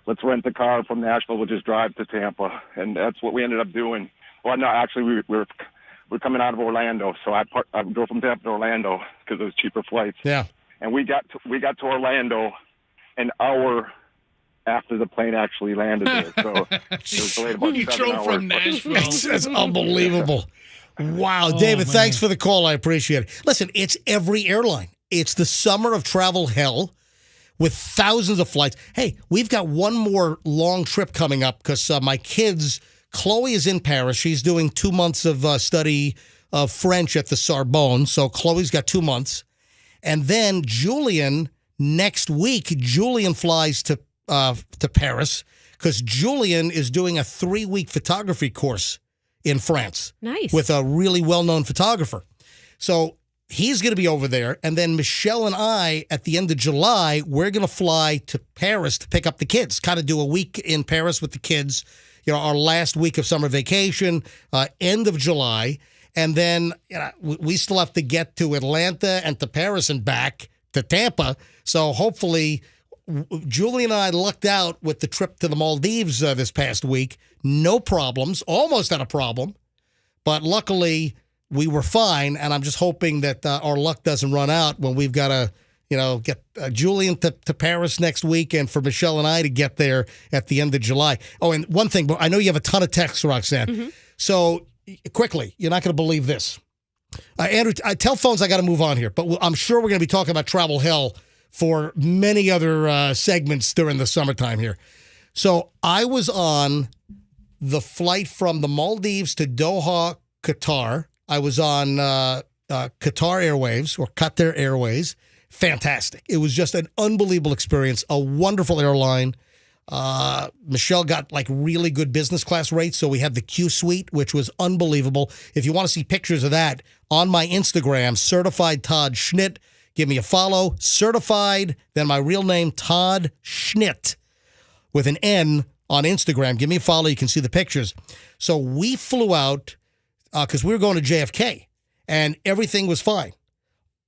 Let's rent the car from Nashville. We'll just drive to Tampa." And that's what we ended up doing. Well, no, actually, we're coming out of Orlando. So I drove from Tampa to Orlando because it was cheaper flights. Yeah. And we got to Orlando an hour after the plane actually landed there. So it was delayed about You 7 drove hours. from Nashville. That's unbelievable. Wow, David, thanks for the call. I appreciate it. Listen, it's every airline. It's the summer of travel hell with thousands of flights. Hey, we've got one more long trip coming up because my kids, Chloe is in Paris. She's doing 2 months of study of French at the Sorbonne. So Chloe's got 2 months. And then Julian, next week, Julian flies to Paris because Julian is doing a 3-week photography course in France. Nice. With a really well-known photographer. So he's going to be over there. And then Michelle and I, at the end of July, we're going to fly to Paris to pick up the kids, kind of do a week in Paris with the kids, our last week of summer vacation, end of July. And then we still have to get to Atlanta and to Paris and back to Tampa. So hopefully Julie and I lucked out with the trip to the Maldives this past week. No problems, almost had a problem, but luckily we were fine. And I'm just hoping that our luck doesn't run out when we've got to, get Julian to Paris next week and for Michelle and I to get there at the end of July. Oh, and one thing, I know you have a ton of texts, Roxanne. Mm-hmm. So quickly, you're not going to believe this. Andrew, tell phones I got to move on here, but I'm sure we're going to be talking about travel hell for many other segments during the summertime here. So I was on the flight from the Maldives to Doha, Qatar. I was on Qatar Airways or Qatar Airways. Fantastic. It was just an unbelievable experience, a wonderful airline. Michelle got like really good business class rates, so we had the Q suite, which was unbelievable. If you want to see pictures of that, on my Instagram, Certified Todd Schnitt. Give me a follow. Certified, then my real name, Todd Schnitt, with an N on Instagram. Give me a follow. You can see the pictures. So we flew out because we were going to JFK, and everything was fine.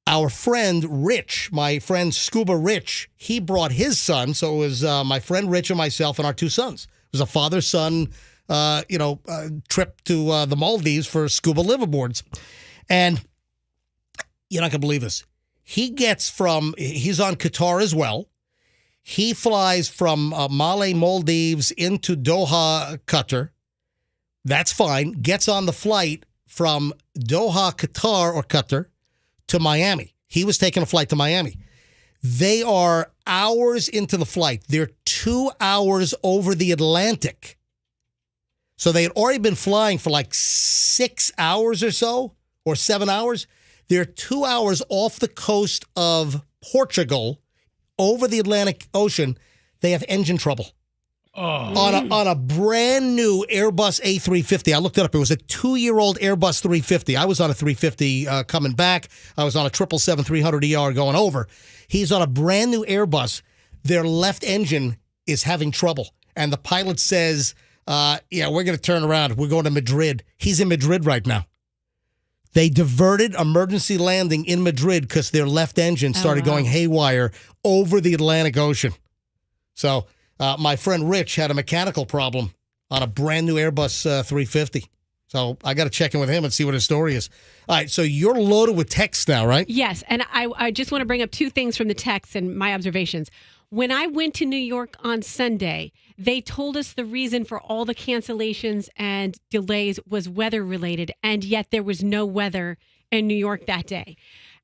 Our friend Rich, my friend Scuba Rich, he brought his son. So it was my friend Rich and myself and our 2 sons. It was a father-son, trip to the Maldives for scuba liveaboards. And You're not going to believe this. He's on Qatar as well. He flies from Malé, Maldives into Doha, Qatar. That's fine. Gets on the flight from Doha, Qatar to Miami. He was taking a flight to Miami. They are hours into the flight. They're 2 hours over the Atlantic. So they had already been flying for like 6 hours or so, or 7 hours. They're 2 hours off the coast of Portugal, over the Atlantic Ocean. They have engine trouble. On a brand new Airbus A350. I looked it up. It was a 2-year-old Airbus 350. I was on a 350 coming back. I was on a 777-300ER going over. He's on a brand new Airbus. Their left engine is having trouble. And the pilot says, we're going to turn around. We're going to Madrid. He's in Madrid right now. They diverted emergency landing in Madrid because their left engine started going haywire over the Atlantic Ocean. So my friend Rich had a mechanical problem on a brand new Airbus 350. So I got to check in with him and see what his story is. All right, so you're loaded with texts now, right? Yes, and I just want to bring up 2 things from the text and my observations. When I went to New York on Sunday, they told us the reason for all the cancellations and delays was weather-related, and yet there was no weather in New York that day.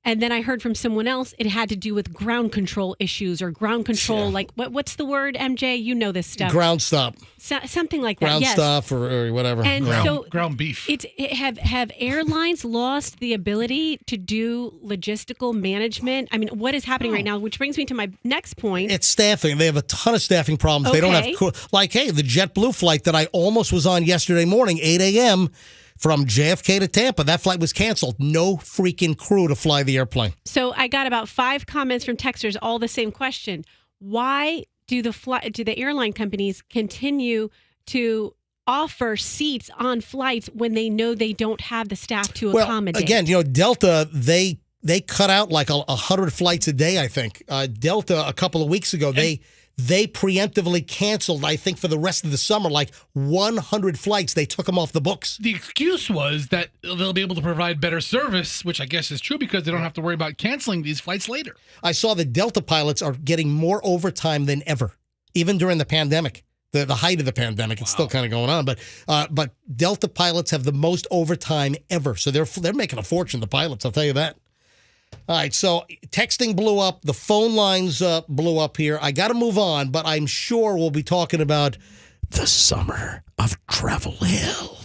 And then I heard from someone else it had to do with ground control issues or ground control. Like, what's the word, MJ? You know this stuff. Ground stop. Something like that, Ground stuff or whatever. And ground beef. Have airlines lost the ability to do logistical management? I mean, what is happening right now? Which brings me to my next point. It's staffing. They have a ton of staffing problems. Okay. They don't have, the JetBlue flight that I almost was on yesterday morning, 8 a.m., from JFK to Tampa. That flight was canceled. No freaking crew to fly the airplane. So I got about 5 comments from texters, all the same question. Why do the airline companies continue to offer seats on flights when they know they don't have the staff to accommodate? Again, Delta, they cut out like 100 flights a day, I think. Delta, a couple of weeks ago, they preemptively canceled, I think, for the rest of the summer, like 100 flights. They took them off the books. The excuse was that they'll be able to provide better service, which I guess is true because they don't have to worry about canceling these flights later. I saw the Delta pilots are getting more overtime than ever, even during the pandemic, the height of the pandemic. It's still kind of going on, but Delta pilots have the most overtime ever. So they're making a fortune, the pilots, I'll tell you that. All right, so texting blew up. The phone lines blew up here. I got to move on, but I'm sure we'll be talking about the summer of Travel Hill.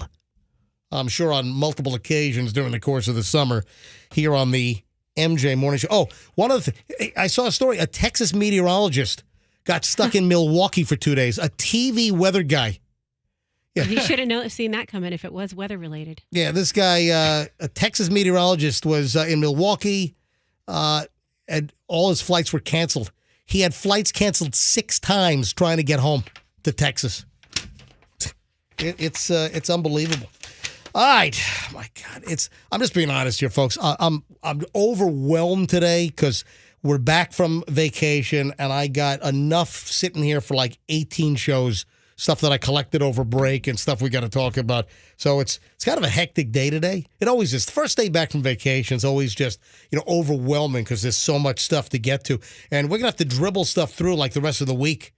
I'm sure on multiple occasions during the course of the summer here on the MJ Morning Show. Oh, one other thing. I saw a story. A Texas meteorologist got stuck in Milwaukee for 2 days. A TV weather guy. Yeah. He should have seen that coming if it was weather related. Yeah, this guy, a Texas meteorologist, was in Milwaukee, and all his flights were canceled. He had flights canceled 6 times trying to get home to Texas. It's unbelievable. All right, my God, I'm just being honest here, folks. I'm overwhelmed today because we're back from vacation, and I got enough sitting here for like 18 shows. Stuff that I collected over break and stuff we got to talk about. So it's kind of a hectic day today. It always is. The first day back from vacation is always just, overwhelming because there's so much stuff to get to. And we're going to have to dribble stuff through like the rest of the week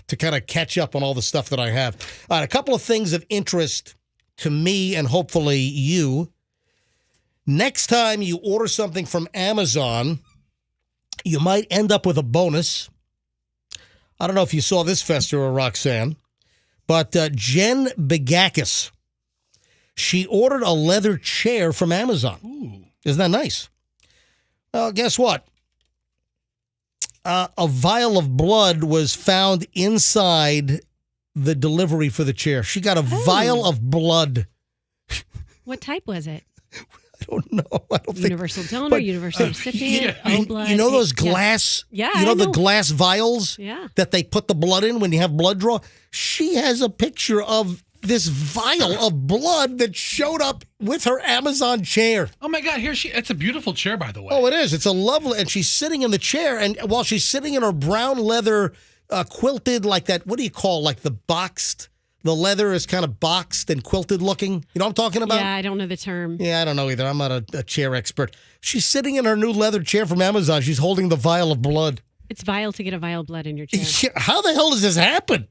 to kind of catch up on all the stuff that I have. All right, a couple of things of interest to me and hopefully you. Next time you order something from Amazon, you might end up with a bonus. I don't know if you saw this, Fester or Roxanne, but Jen Begakis, she ordered a leather chair from Amazon. Ooh. Isn't that nice? Well, guess what? A vial of blood was found inside the delivery for the chair. She got a vial of blood. What type was it? I don't know. I don't universal donor, universal recipient, blood. You know those glass? Yeah. You know the glass vials? Yeah. That they put the blood in when you have blood draw? She has a picture of this vial of blood that showed up with her Amazon chair. Oh my God! It's a beautiful chair, by the way. Oh, it is. It's a lovely. And she's sitting in the chair, and while she's sitting in her brown leather quilted, like that. What do you call like the boxed the leather is kind of boxed and quilted looking. You know what I'm talking about? Yeah, I don't know the term. Yeah, I don't know either. I'm not a chair expert. She's sitting in her new leather chair from Amazon. She's holding the vial of blood. It's vile to get a vial of blood in your chair. How the hell does this happen?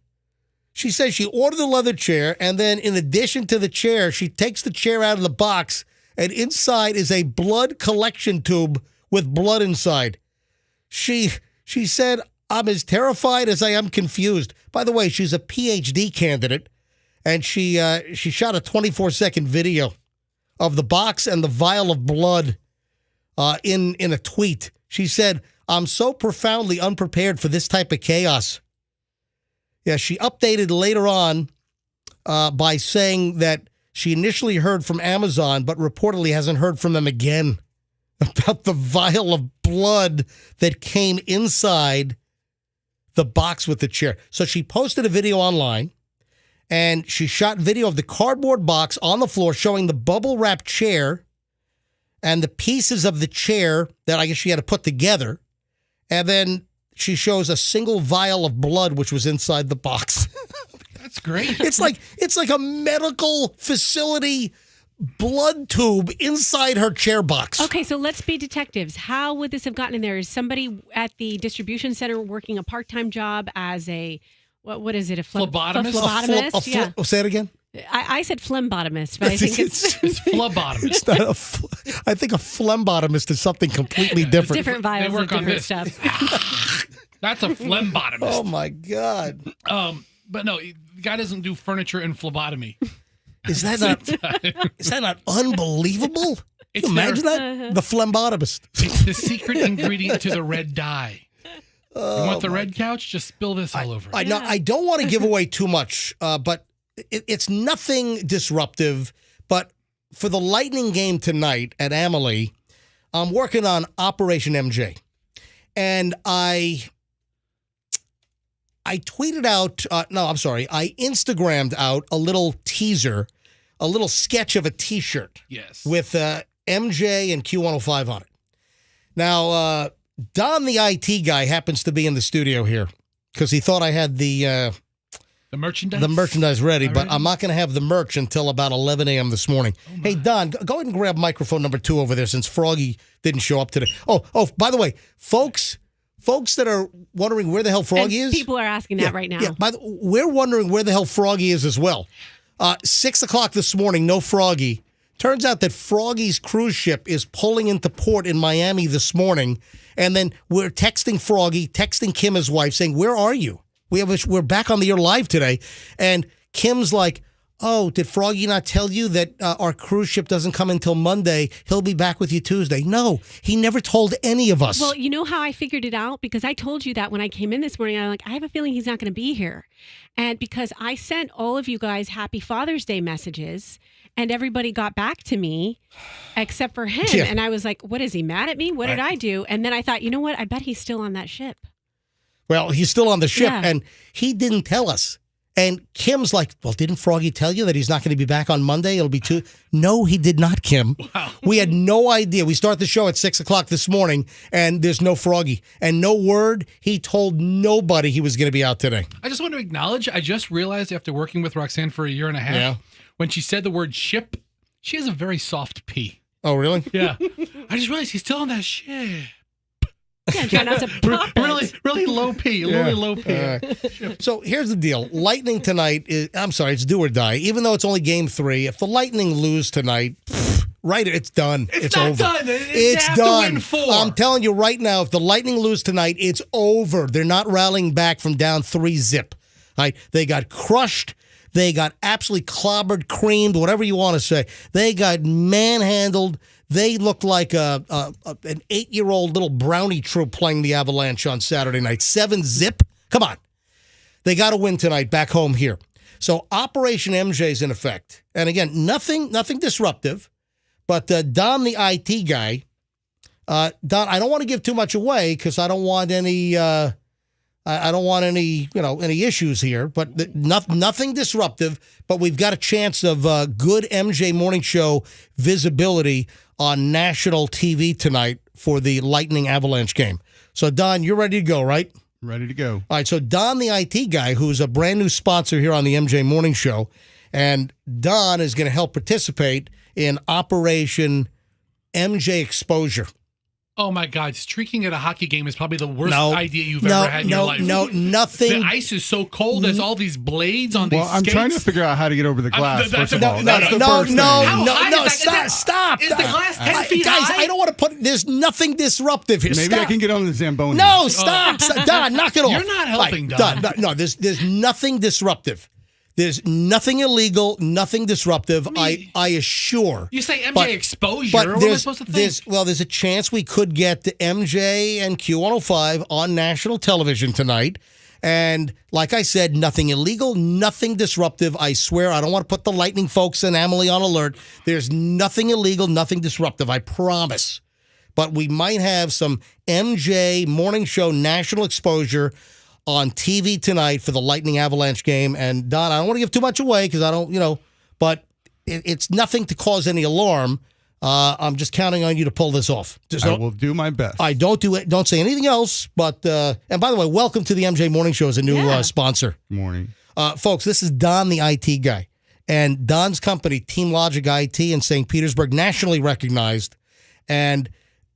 She says she ordered the leather chair, and then in addition to the chair, she takes the chair out of the box, and inside is a blood collection tube with blood inside. She said, I'm as terrified as I am confused. By the way, she's a PhD candidate, and she shot a 24-second video of the box and the vial of blood in a tweet. She said, I'm so profoundly unprepared for this type of chaos. Yeah, she updated later on by saying that she initially heard from Amazon, but reportedly hasn't heard from them again about the vial of blood that came inside the box with the chair. So she posted a video online, and she shot video of the cardboard box on the floor showing the bubble-wrapped chair and the pieces of the chair that I guess she had to put together. And then she shows a single vial of blood, which was inside the box. That's great. It's like a medical facility blood tube inside her chair box. Okay, so let's be detectives. How would this have gotten in there? Is somebody at the distribution center working a part-time job as a, what is it? A phlebotomist? Phlebotomist, yeah. Say it again? I said phlebotomist, but I think it's phlebotomist. It's not I think a phlebotomist is something completely different. Different vials of different stuff. That's a phlebotomist. Oh my God. But no, the guy doesn't do furniture and phlebotomy. Is that not unbelievable? Can you imagine that? The phlebotomist. It's the secret ingredient to the red dye. You want the red couch? Just spill this all over. I don't want to give away too much, but it's nothing disruptive. But for the Lightning game tonight at Amalie, I'm working on Operation MJ. And I tweeted out, I Instagrammed out a little teaser, a little sketch of a T-shirt. Yes. With MJ and Q105 on it. Now, Don, the IT guy, happens to be in the studio here because he thought I had the merchandise ready, but I'm not going to have the merch until about 11 a.m. this morning. Hey, Don, go ahead and grab microphone number 2 over there since Froggy didn't show up today. Oh, by the way, folks that are wondering where the hell Froggy is. People are asking that right now. Yeah, we're wondering where the hell Froggy is as well. 6 o'clock this morning, no Froggy. Turns out that Froggy's cruise ship is pulling into port in Miami this morning, and then we're texting Froggy, texting Kim, his wife, saying, where are you? We're back on the air live today. And Kim's like, oh, did Froggy not tell you that our cruise ship doesn't come until Monday? He'll be back with you Tuesday. No, he never told any of us. Well, you know how I figured it out? Because I told you that when I came in this morning. I'm like, I have a feeling he's not going to be here. And because I sent all of you guys Happy Father's Day messages, and everybody got back to me except for him. Yeah. And I was like, what, is he mad at me? What did I do? And then I thought, you know what? I bet he's still on that ship. Well, he's still on the ship, Yeah. and he didn't tell us. And Kim's like, well, didn't Froggy tell you that he's not going to be back on Monday? It'll be No, he did not, Kim. Wow. We had no idea. We start the show at 6 o'clock this morning, and there's no Froggy. And no word. He told nobody he was going to be out today. I just want to acknowledge, I just realized after working with Roxanne for a year and a half, when she said the word ship, she has a very soft P. Oh, really? Yeah. I just realized he's still on that ship. Yeah, try not to pop it. Really low P. Really low P. So here's the deal. Lightning tonight it's do or die. Even though it's only game 3, if the Lightning lose tonight, it's done. It's not over. done. It's have done. To win 4. I'm telling you right now, if the Lightning lose tonight, it's over. They're not rallying back from down 3-0. Right? They got crushed. They got absolutely clobbered, creamed, whatever you want to say. They got manhandled. They looked like an 8-year-old little brownie troop playing the Avalanche on Saturday night. 7-0. Come on. They got to win tonight back home here. So Operation MJ's in effect. And again, nothing disruptive. But Don, the IT guy, Don, I don't want to give too much away because I don't want any... any issues here, but nothing disruptive. But we've got a chance of good MJ Morning Show visibility on national TV tonight for the Lightning Avalanche game. So, Don, you're ready to go, right? Ready to go. All right, so Don, the IT guy, who's a brand new sponsor here on the MJ Morning Show, and Don is going to help participate in Operation MJ Exposure. Oh my God! Streaking at a hockey game is probably the worst idea you've ever had in your life. Nothing. The ice is so cold. There's all these blades on these skates. I'm trying to figure out how to get over the glass. No, Stop. Is the glass 10 feet guys, high? I don't want to put. There's nothing disruptive here. Maybe I can get on the Zamboni. No, stop, Don, knock it off. You're not helping, Don. No, there's nothing disruptive. There's nothing illegal, nothing disruptive. I assure. You say MJ exposure. What am I supposed to think? There's a chance we could get the MJ and Q105 on national television tonight. And like I said, nothing illegal, nothing disruptive. I swear, I don't want to put the Lightning folks and Emily on alert. There's nothing illegal, nothing disruptive. I promise. But we might have some MJ morning show national exposure on TV tonight for the Lightning Avalanche game. And Don, I don't want to give too much away because I don't, but it's nothing to cause any alarm. I'm just counting on you to pull this off. I will do my best. I don't do it. Don't say anything else. But and by the way, welcome to the MJ Morning Show as a new sponsor. Morning, folks. This is Don, the IT guy, and Don's company, Team Logic IT in St. Petersburg, nationally recognized, and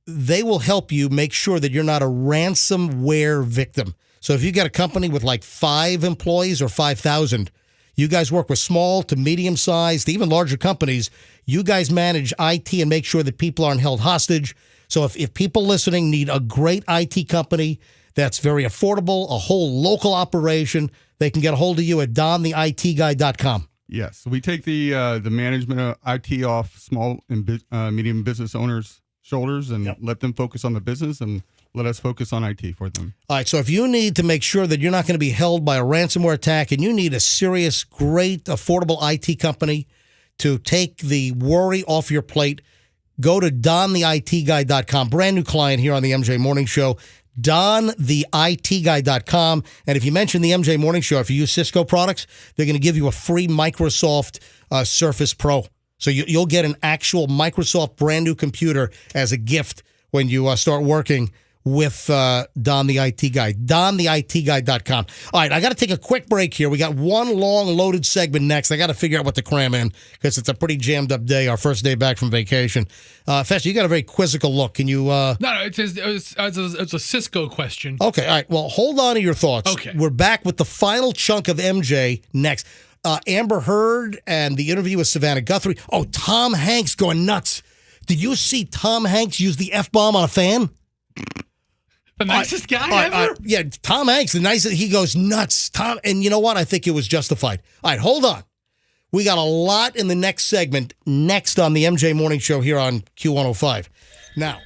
they will help you make sure that you're not a ransomware victim. So if you got a company with like 5 employees or 5,000, you guys work with small to medium-sized, even larger companies. You guys manage IT and make sure that people aren't held hostage. So if people listening need a great IT company that's very affordable, a whole local operation, they can get a hold of you at dontheitguy.com. Yes, we take the management of IT off small and medium business owners' shoulders and let them focus on the business and let us focus on IT for them. All right, so if you need to make sure that you're not going to be held by a ransomware attack and you need a serious, great, affordable IT company to take the worry off your plate, go to dontheitguy.com. Brand new client here on the MJ Morning Show, dontheitguy.com. And if you mention the MJ Morning Show, if you use Cisco products, they're going to give you a free Microsoft Surface Pro. So you'll get an actual Microsoft brand new computer as a gift when you start working with Don the IT Guy. DonTheITGuy.com. All right, I got to take a quick break here. We got one long loaded segment next. I got to figure out what to cram in because it's a pretty jammed up day, our first day back from vacation. Fester, you got a very quizzical look. Can you... No, it's a Cisco question. Okay, all right. Well, hold on to your thoughts. Okay. We're back with the final chunk of MJ next. Amber Heard and the interview with Savannah Guthrie. Oh, Tom Hanks going nuts. Did you see Tom Hanks use the F-bomb on a fan? The nicest guy ever? Yeah, Tom Hanks, the nicest. He goes nuts. Tom, and you know what? I think it was justified. All right, hold on. We got a lot in the next segment, next on the MJ Morning Show here on Q105. Now,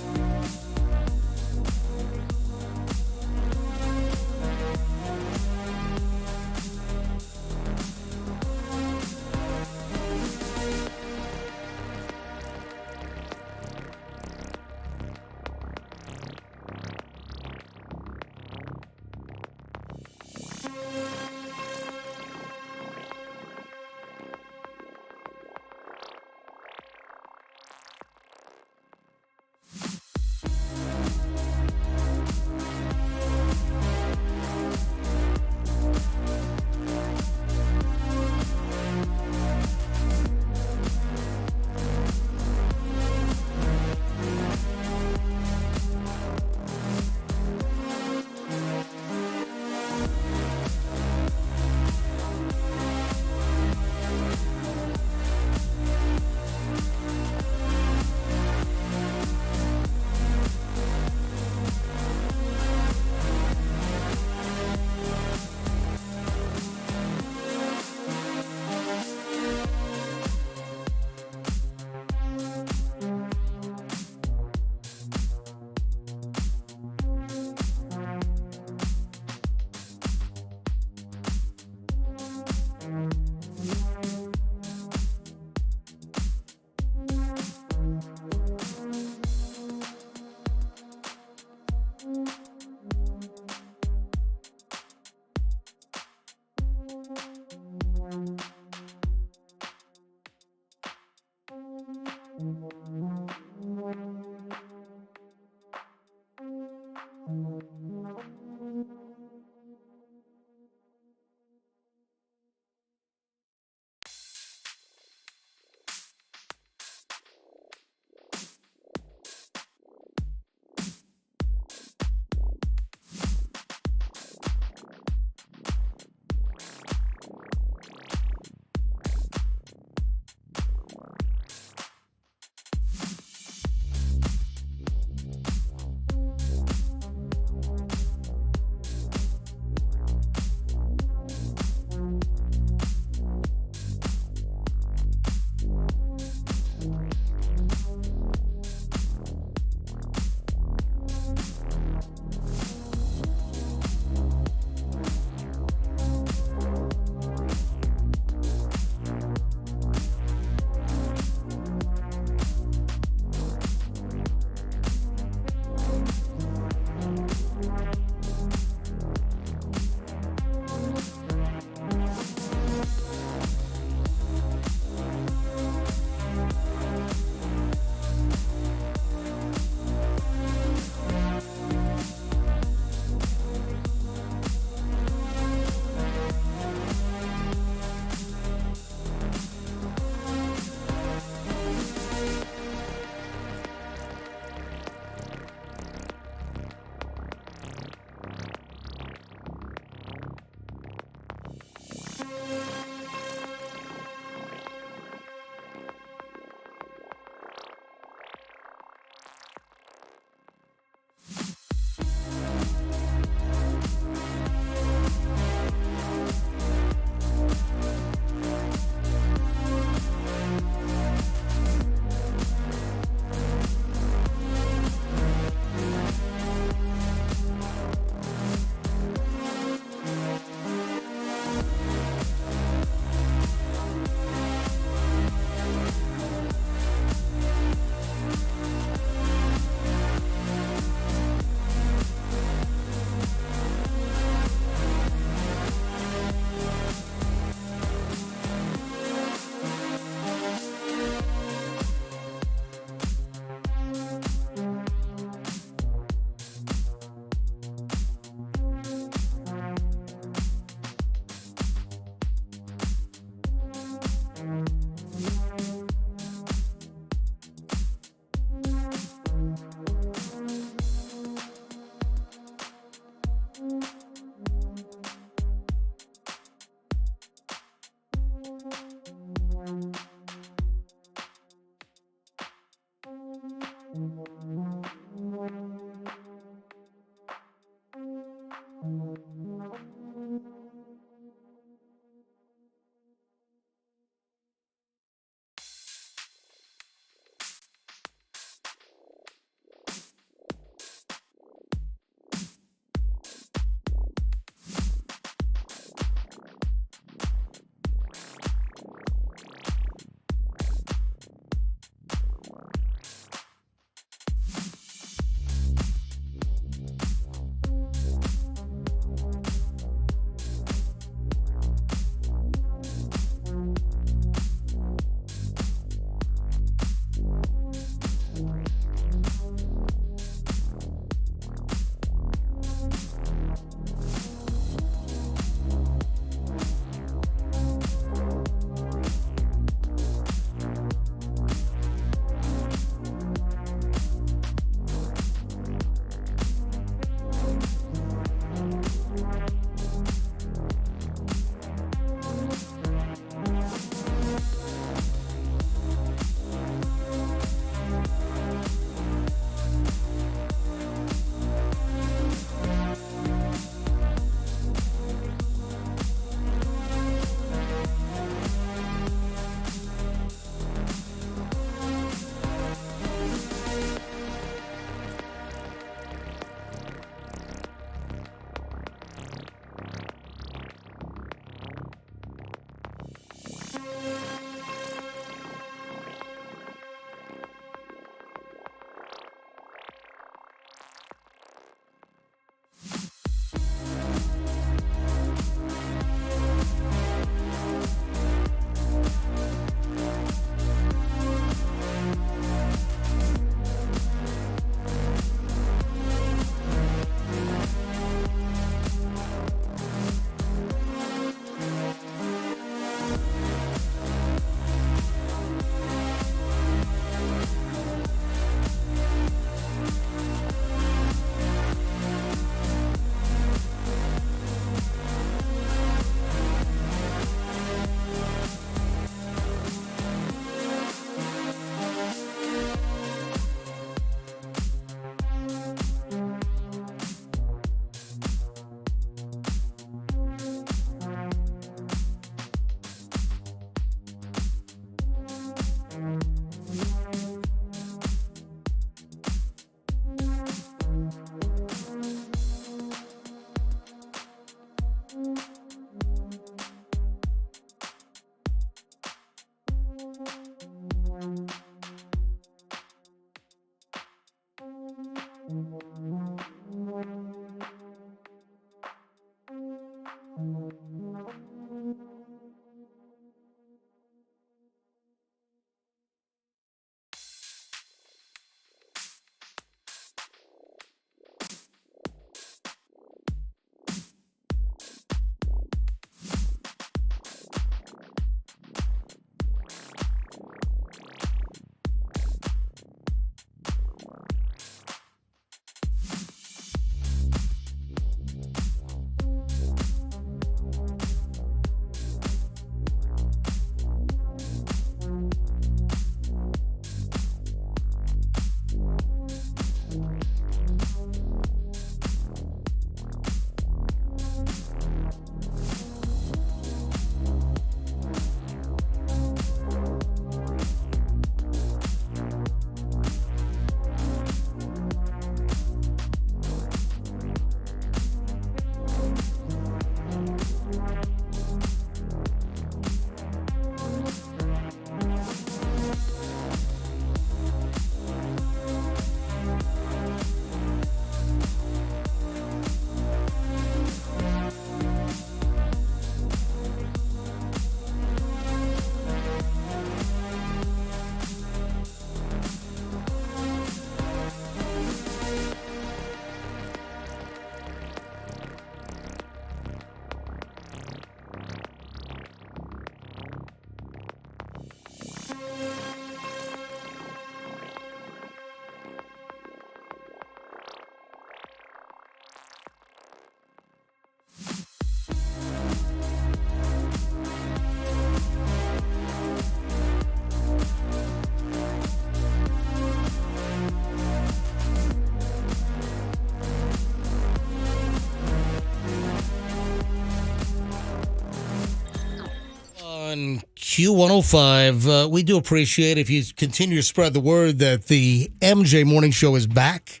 On Q105, we do appreciate if you continue to spread the word that the MJ Morning Show is back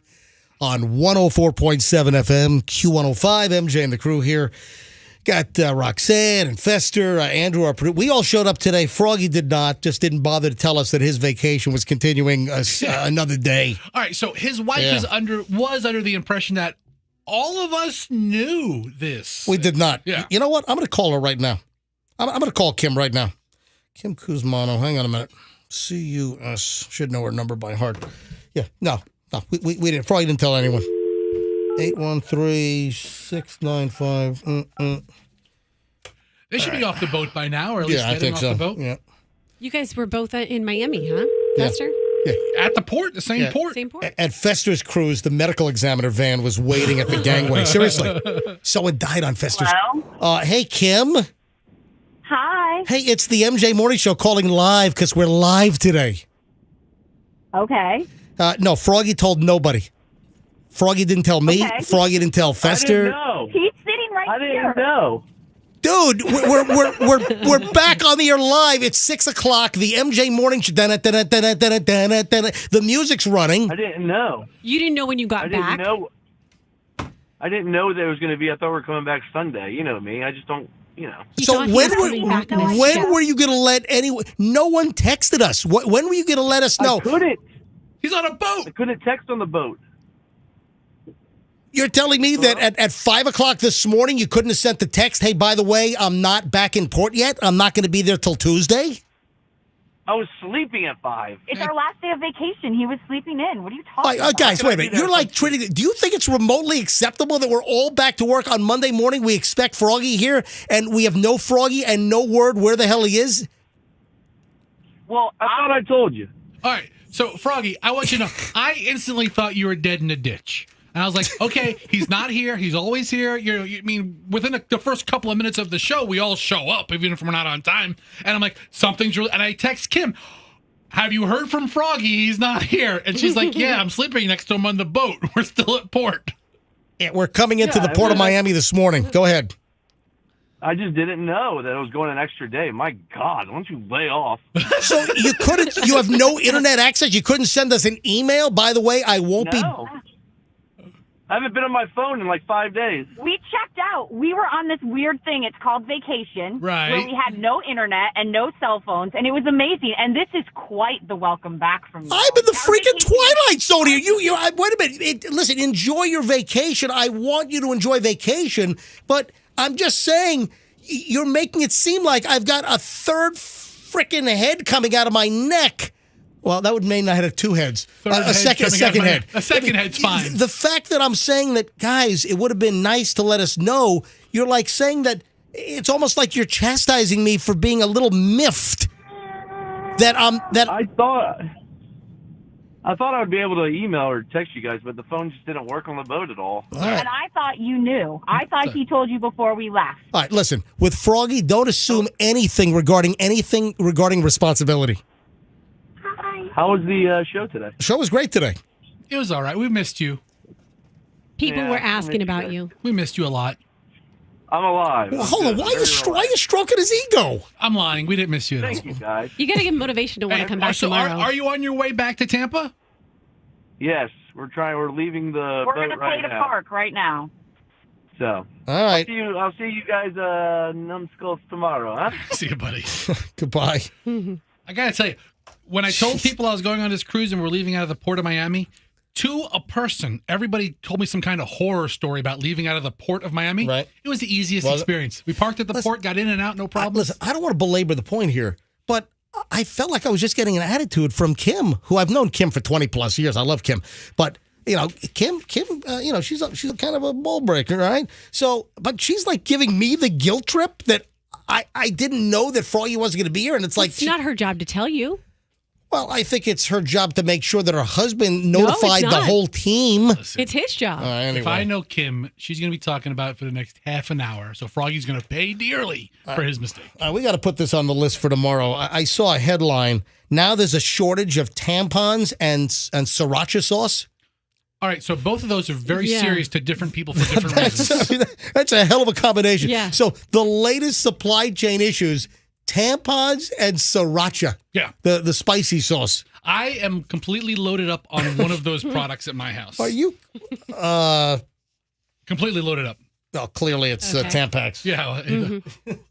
on 104.7 FM, Q105. MJ and the crew here. Got Roxanne and Fester, Andrew, our producer. We all showed up today. Froggy did not, just didn't bother to tell us that his vacation was continuing another day. All right, so his wife was under the impression that all of us knew this. We did not. Yeah. You know what? I'm going to call her right now. I'm going to call Kim right now. Kim Kuzmano. Hang on a minute. C-U-S. Should know her number by heart. Yeah. No. We didn't. Froggy didn't tell anyone. 813-695. They should be off the boat by now, or at least getting off the boat. Yeah. You guys were both in Miami, huh, Fester? Yeah. At the port, the same port. Same port. At Fester's cruise, the medical examiner van was waiting at the gangway. Seriously. Someone died on Fester's. Hello? Hey, Kim. Hi. Hey, it's the MJ Morning Show calling live because we're live today. Okay. No, Froggy told nobody. Froggy didn't tell me. Okay. Froggy didn't tell Fester. know. He's sitting right here. I didn't know. Dude, we're back on the air live. It's 6 o'clock. The MJ Morning Show. The music's running. I didn't know. You didn't know when you got back? I didn't know there was going to be. I thought we were coming back Sunday. You know me. I just don't. You know. So when were you going to let anyone? No one texted us. When were you going to let us know? I couldn't. He's on a boat. I couldn't text on the boat. You're telling me that at 5 o'clock this morning you couldn't have sent the text, hey, by the way, I'm not back in port yet. I'm not going to be there till Tuesday? I was sleeping at 5. It's our last day of vacation. He was sleeping in. What are you talking about? Guys, wait a minute. You're like treating. Do you think it's remotely acceptable that we're all back to work on Monday morning? We expect Froggy here, and we have no Froggy and no word where the hell he is? Well, I thought I told you. All right. So, Froggy, I want you to know, I instantly thought you were dead in a ditch. And I was like, okay, he's not here. He's always here. Within the first couple of minutes of the show, we all show up, even if we're not on time. And I'm like, something's really... And I text Kim, have you heard from Froggy? He's not here. And she's like, yeah, I'm sleeping next to him on the boat. We're still at port. Yeah, we're coming into the port of Miami this morning. Go ahead. I just didn't know that I was going an extra day. My God, why don't you lay off? So you couldn't... You have no internet access? You couldn't send us an email? By the way, I won't be... I haven't been on my phone in like 5 days. We checked out. We were on this weird thing. It's called vacation. Right. Where we had no internet and no cell phones, and it was amazing. And this is quite the welcome back from you. I'm in the freaking Twilight Zone here. Wait a minute. Listen, enjoy your vacation. I want you to enjoy vacation, but I'm just saying you're making it seem like I've got a third freaking head coming out of my neck. Well, that would mean I had two heads. A second head. A second head's fine. The fact that I'm saying that, guys, it would have been nice to let us know, you're like saying that it's almost like you're chastising me for being a little miffed. I thought I would be able to email or text you guys, but the phone just didn't work on the boat at all. And I thought you knew. I thought he told you before we left. All right, listen. With Froggy, don't assume anything regarding responsibility. How was the show today? The show was great today. It was all right. We missed you. People were asking about you. We missed you a lot. I'm alive. Well, hold on. Why are you stroking his ego? I'm lying. We didn't miss you. Thank you, guys. You got to give him motivation to want to come back tomorrow. Are you on your way back to Tampa? Yes, we're leaving the We're boat going to right play the now. park right now. So, all right. I'll see you guys, numbskulls tomorrow, huh? See you, buddy. Goodbye. I got to tell you, when I told people I was going on this cruise and we're leaving out of the port of Miami, to a person, everybody told me some kind of horror story about leaving out of the port of Miami. Right. It was the easiest experience. We parked at the port, got in and out, no problem. Listen, I don't want to belabor the point here, but I felt like I was just getting an attitude from Kim, who I've known Kim for 20 plus years. I love Kim, but Kim, she's a kind of a ball breaker, right? So, but she's like giving me the guilt trip that I didn't know that Froggy wasn't going to be here, and it's like it's not her job to tell you. Well, I think it's her job to make sure that her husband notified the whole team. Listen, it's his job. Anyway. If I know Kim, she's going to be talking about it for the next half an hour. So Froggy's going to pay dearly for his mistake. We got to put this on the list for tomorrow. I saw a headline. Now there's a shortage of tampons and sriracha sauce. All right, so both of those are very serious to different people for different reasons. That's a hell of a combination. Yeah. So the latest supply chain issues, tampons and sriracha. Yeah. The spicy sauce. I am completely loaded up on one of those products at my house. Are you? Completely loaded up. Well, clearly it's Tampax. Yeah.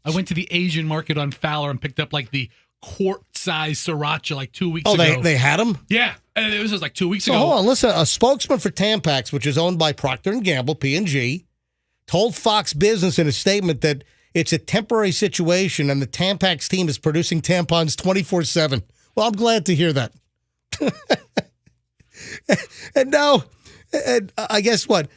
I went to the Asian market on Fowler and picked up like the quart-size sriracha like 2 weeks ago. Oh, they had them? Yeah. And it was just like 2 weeks So ago. hold on, listen. A spokesman for Tampax, which is owned by Procter & Gamble, P&G, told Fox Business in a statement that it's a temporary situation and the Tampax team is producing tampons 24/7. Well, I'm glad to hear that. And now, I guess what?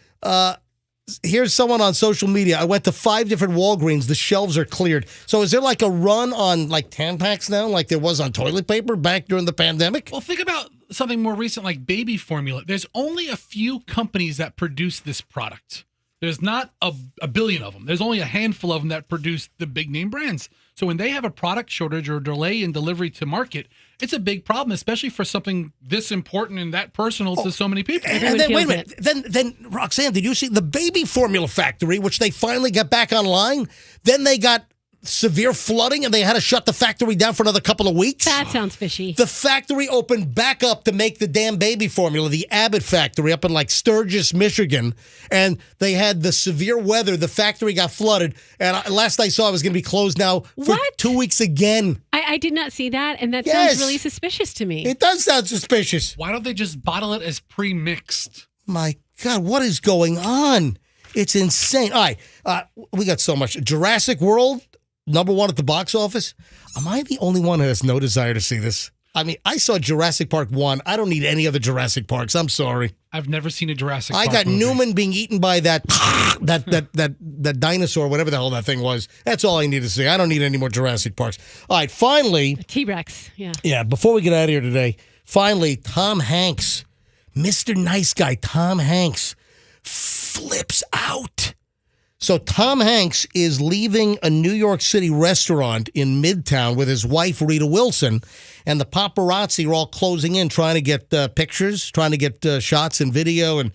Here's someone on social media. I went to 5 different Walgreens. The shelves are cleared. So is there like a run on like Tampax now, like there was on toilet paper back during the pandemic? Well, think about something more recent like baby formula. There's only a few companies that produce this product. There's not a billion of them. There's only a handful of them that produce the big name brands. So when they have a product shortage or delay in delivery to market, it's a big problem, especially for something this important and that personal to so many people. And then, wait a minute. Then, Roxanne, did you see the baby formula factory, which they finally got back online? Then they got severe flooding and they had to shut the factory down for another couple of weeks. That sounds fishy. The factory opened back up to make the damn baby formula, the Abbott factory up in like Sturgis, Michigan. And they had the severe weather. The factory got flooded. And last I saw it was going to be closed now for 2 weeks again. I did not see that, and that Yes. sounds really suspicious to me. It does sound suspicious. Why don't they just bottle it as pre-mixed? My God, what is going on? It's insane. All right, we got so much. Jurassic World, #1 at the box office. Am I the only one who has no desire to see this? I mean, I saw Jurassic Park 1. I don't need any other Jurassic Parks. I'm sorry. I've never seen a Jurassic I Park got movie. Newman being eaten by that dinosaur, whatever the hell that thing was. That's all I need to see. I don't need any more Jurassic Parks. All right, finally. T-Rex, yeah. Yeah, before we get out of here today, finally, Tom Hanks, Mr. Nice Guy Tom Hanks, flips out. So Tom Hanks is leaving a New York City restaurant in Midtown with his wife, Rita Wilson, and the paparazzi are all closing in, trying to get pictures, trying to get shots and video, and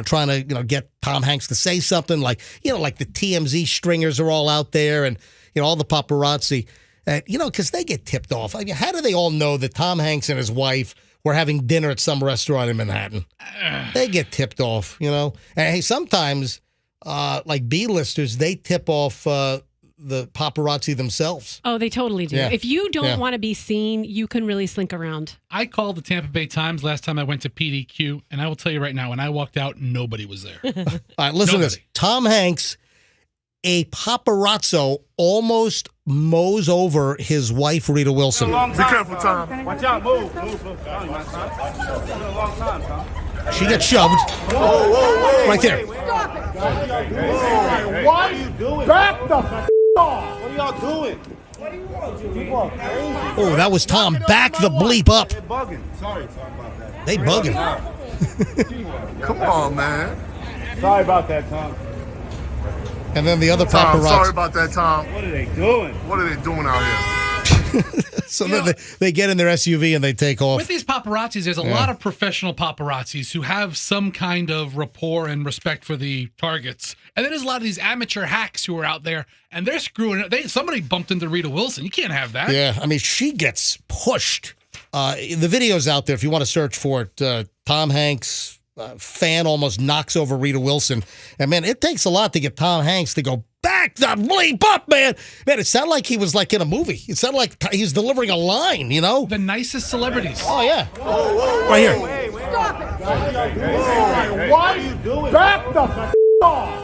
trying to get Tom Hanks to say something like the TMZ stringers are all out there, and all the paparazzi, because they get tipped off. I mean, how do they all know that Tom Hanks and his wife we're having dinner at some restaurant in Manhattan. They get tipped off, you know. And hey, sometimes, like B-listers, they tip off the paparazzi themselves. Oh, they totally do. Yeah. If you don't Yeah. want to be seen, you can really slink around. I called the Tampa Bay Times last time I went to PDQ, and I will tell you right now, when I walked out, nobody was there. All right, listen to this. Tom Hanks, a paparazzo almost mows over his wife, Rita Wilson. Be careful, Tom. Watch out, move. She gets shoved. Right there. What are you doing? Back the off. What are y'all doing? Oh, that was Tom. Back the bleep up. They're bugging. Sorry about that. They bugging. Come on, man. Sorry about that, Tom. And then the other Tom, paparazzi. sorry about that, Tom. What are they doing? What are they doing out here? So then they get in their SUV and they take off. With these paparazzis, there's a Yeah. lot of professional paparazzis who have some kind of rapport and respect for the targets. And then there's a lot of these amateur hacks who are out there, and they're screwing it. Somebody bumped into Rita Wilson. You can't have that. Yeah, I mean, she gets pushed. The video's out there if you want to search for it. Tom Hanks fan almost knocks over Rita Wilson. And, man, it takes a lot to get Tom Hanks to go back the bleep up, man. Man, it sounded like he was like in a movie. It sounded like he was delivering a line, you know? The nicest celebrities. Oh, yeah. Right here. What are you doing? Back the off.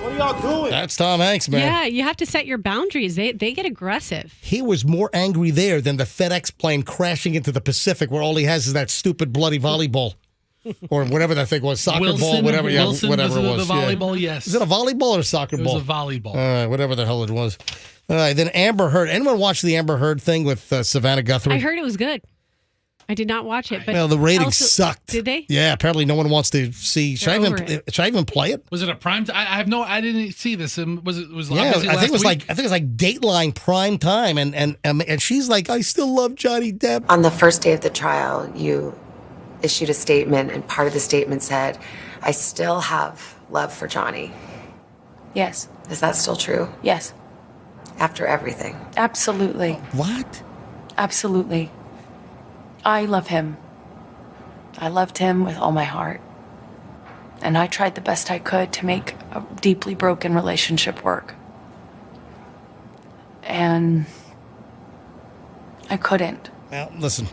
What are y'all doing? That's Tom Hanks, man. Yeah, you have to set your boundaries. They get aggressive. He was more angry there than the FedEx plane crashing into the Pacific where all he has is that stupid bloody volleyball. Or whatever that thing was, soccer ball, whatever, Wilson whatever it was. The volleyball, yes. Is it a volleyball or a soccer ball? It was a volleyball. All right, whatever the hell it was. All right, then Amber Heard. Anyone watch the Amber Heard thing with Savannah Guthrie? I heard it was good. I did not watch it, but Well, the ratings also- sucked. Did they? Yeah, apparently no one wants to see. Should I even play it? Was it a prime? I didn't see this. Was it? Was Yeah, obviously I think it was last week? like Dateline prime time, and she's like, I still love Johnny Depp. On the first day of the trial, you issued a statement, and part of the statement said, I still have love for Johnny. Yes. Is that still true? Yes. After everything? Absolutely. What? Absolutely. I love him. I loved him with all my heart. And I tried the best I could to make a deeply broken relationship work. And I couldn't. Well, listen.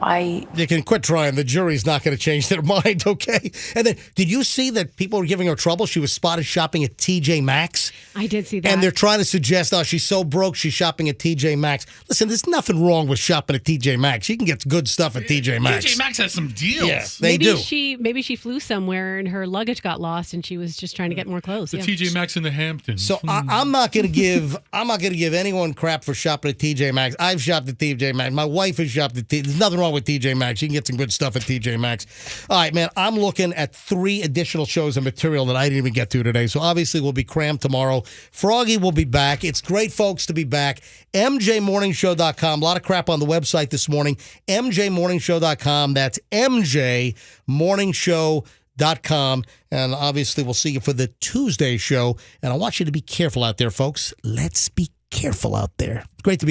You can quit trying. The jury's not going to change their mind, okay? And then, did you see that people were giving her trouble? She was spotted shopping at TJ Maxx. I did see that. And they're trying to suggest, oh, she's so broke, she's shopping at TJ Maxx. Listen, there's nothing wrong with shopping at TJ Maxx. You can get good stuff at TJ Maxx. TJ Maxx has some deals. Yeah, they do. Maybe she flew somewhere and her luggage got lost, and she was just trying to get more clothes. The TJ Maxx in the Hamptons. So I'm not going to give anyone crap for shopping at TJ Maxx. I've shopped at TJ Maxx. My wife has shopped at TJ. There's nothing wrong with TJ Maxx. You can get some good stuff at TJ Maxx. All right, man, I'm looking at 3 additional shows of material that I didn't even get to today. So obviously we'll be crammed tomorrow. Froggy will be back. It's great, folks, to be back. MJMorningshow.com. A lot of crap on the website this morning. MJMorningshow.com. That's MJMorningshow.com. And obviously we'll see you for the Tuesday show. And I want you to be careful out there, folks. Let's be careful out there. Great to be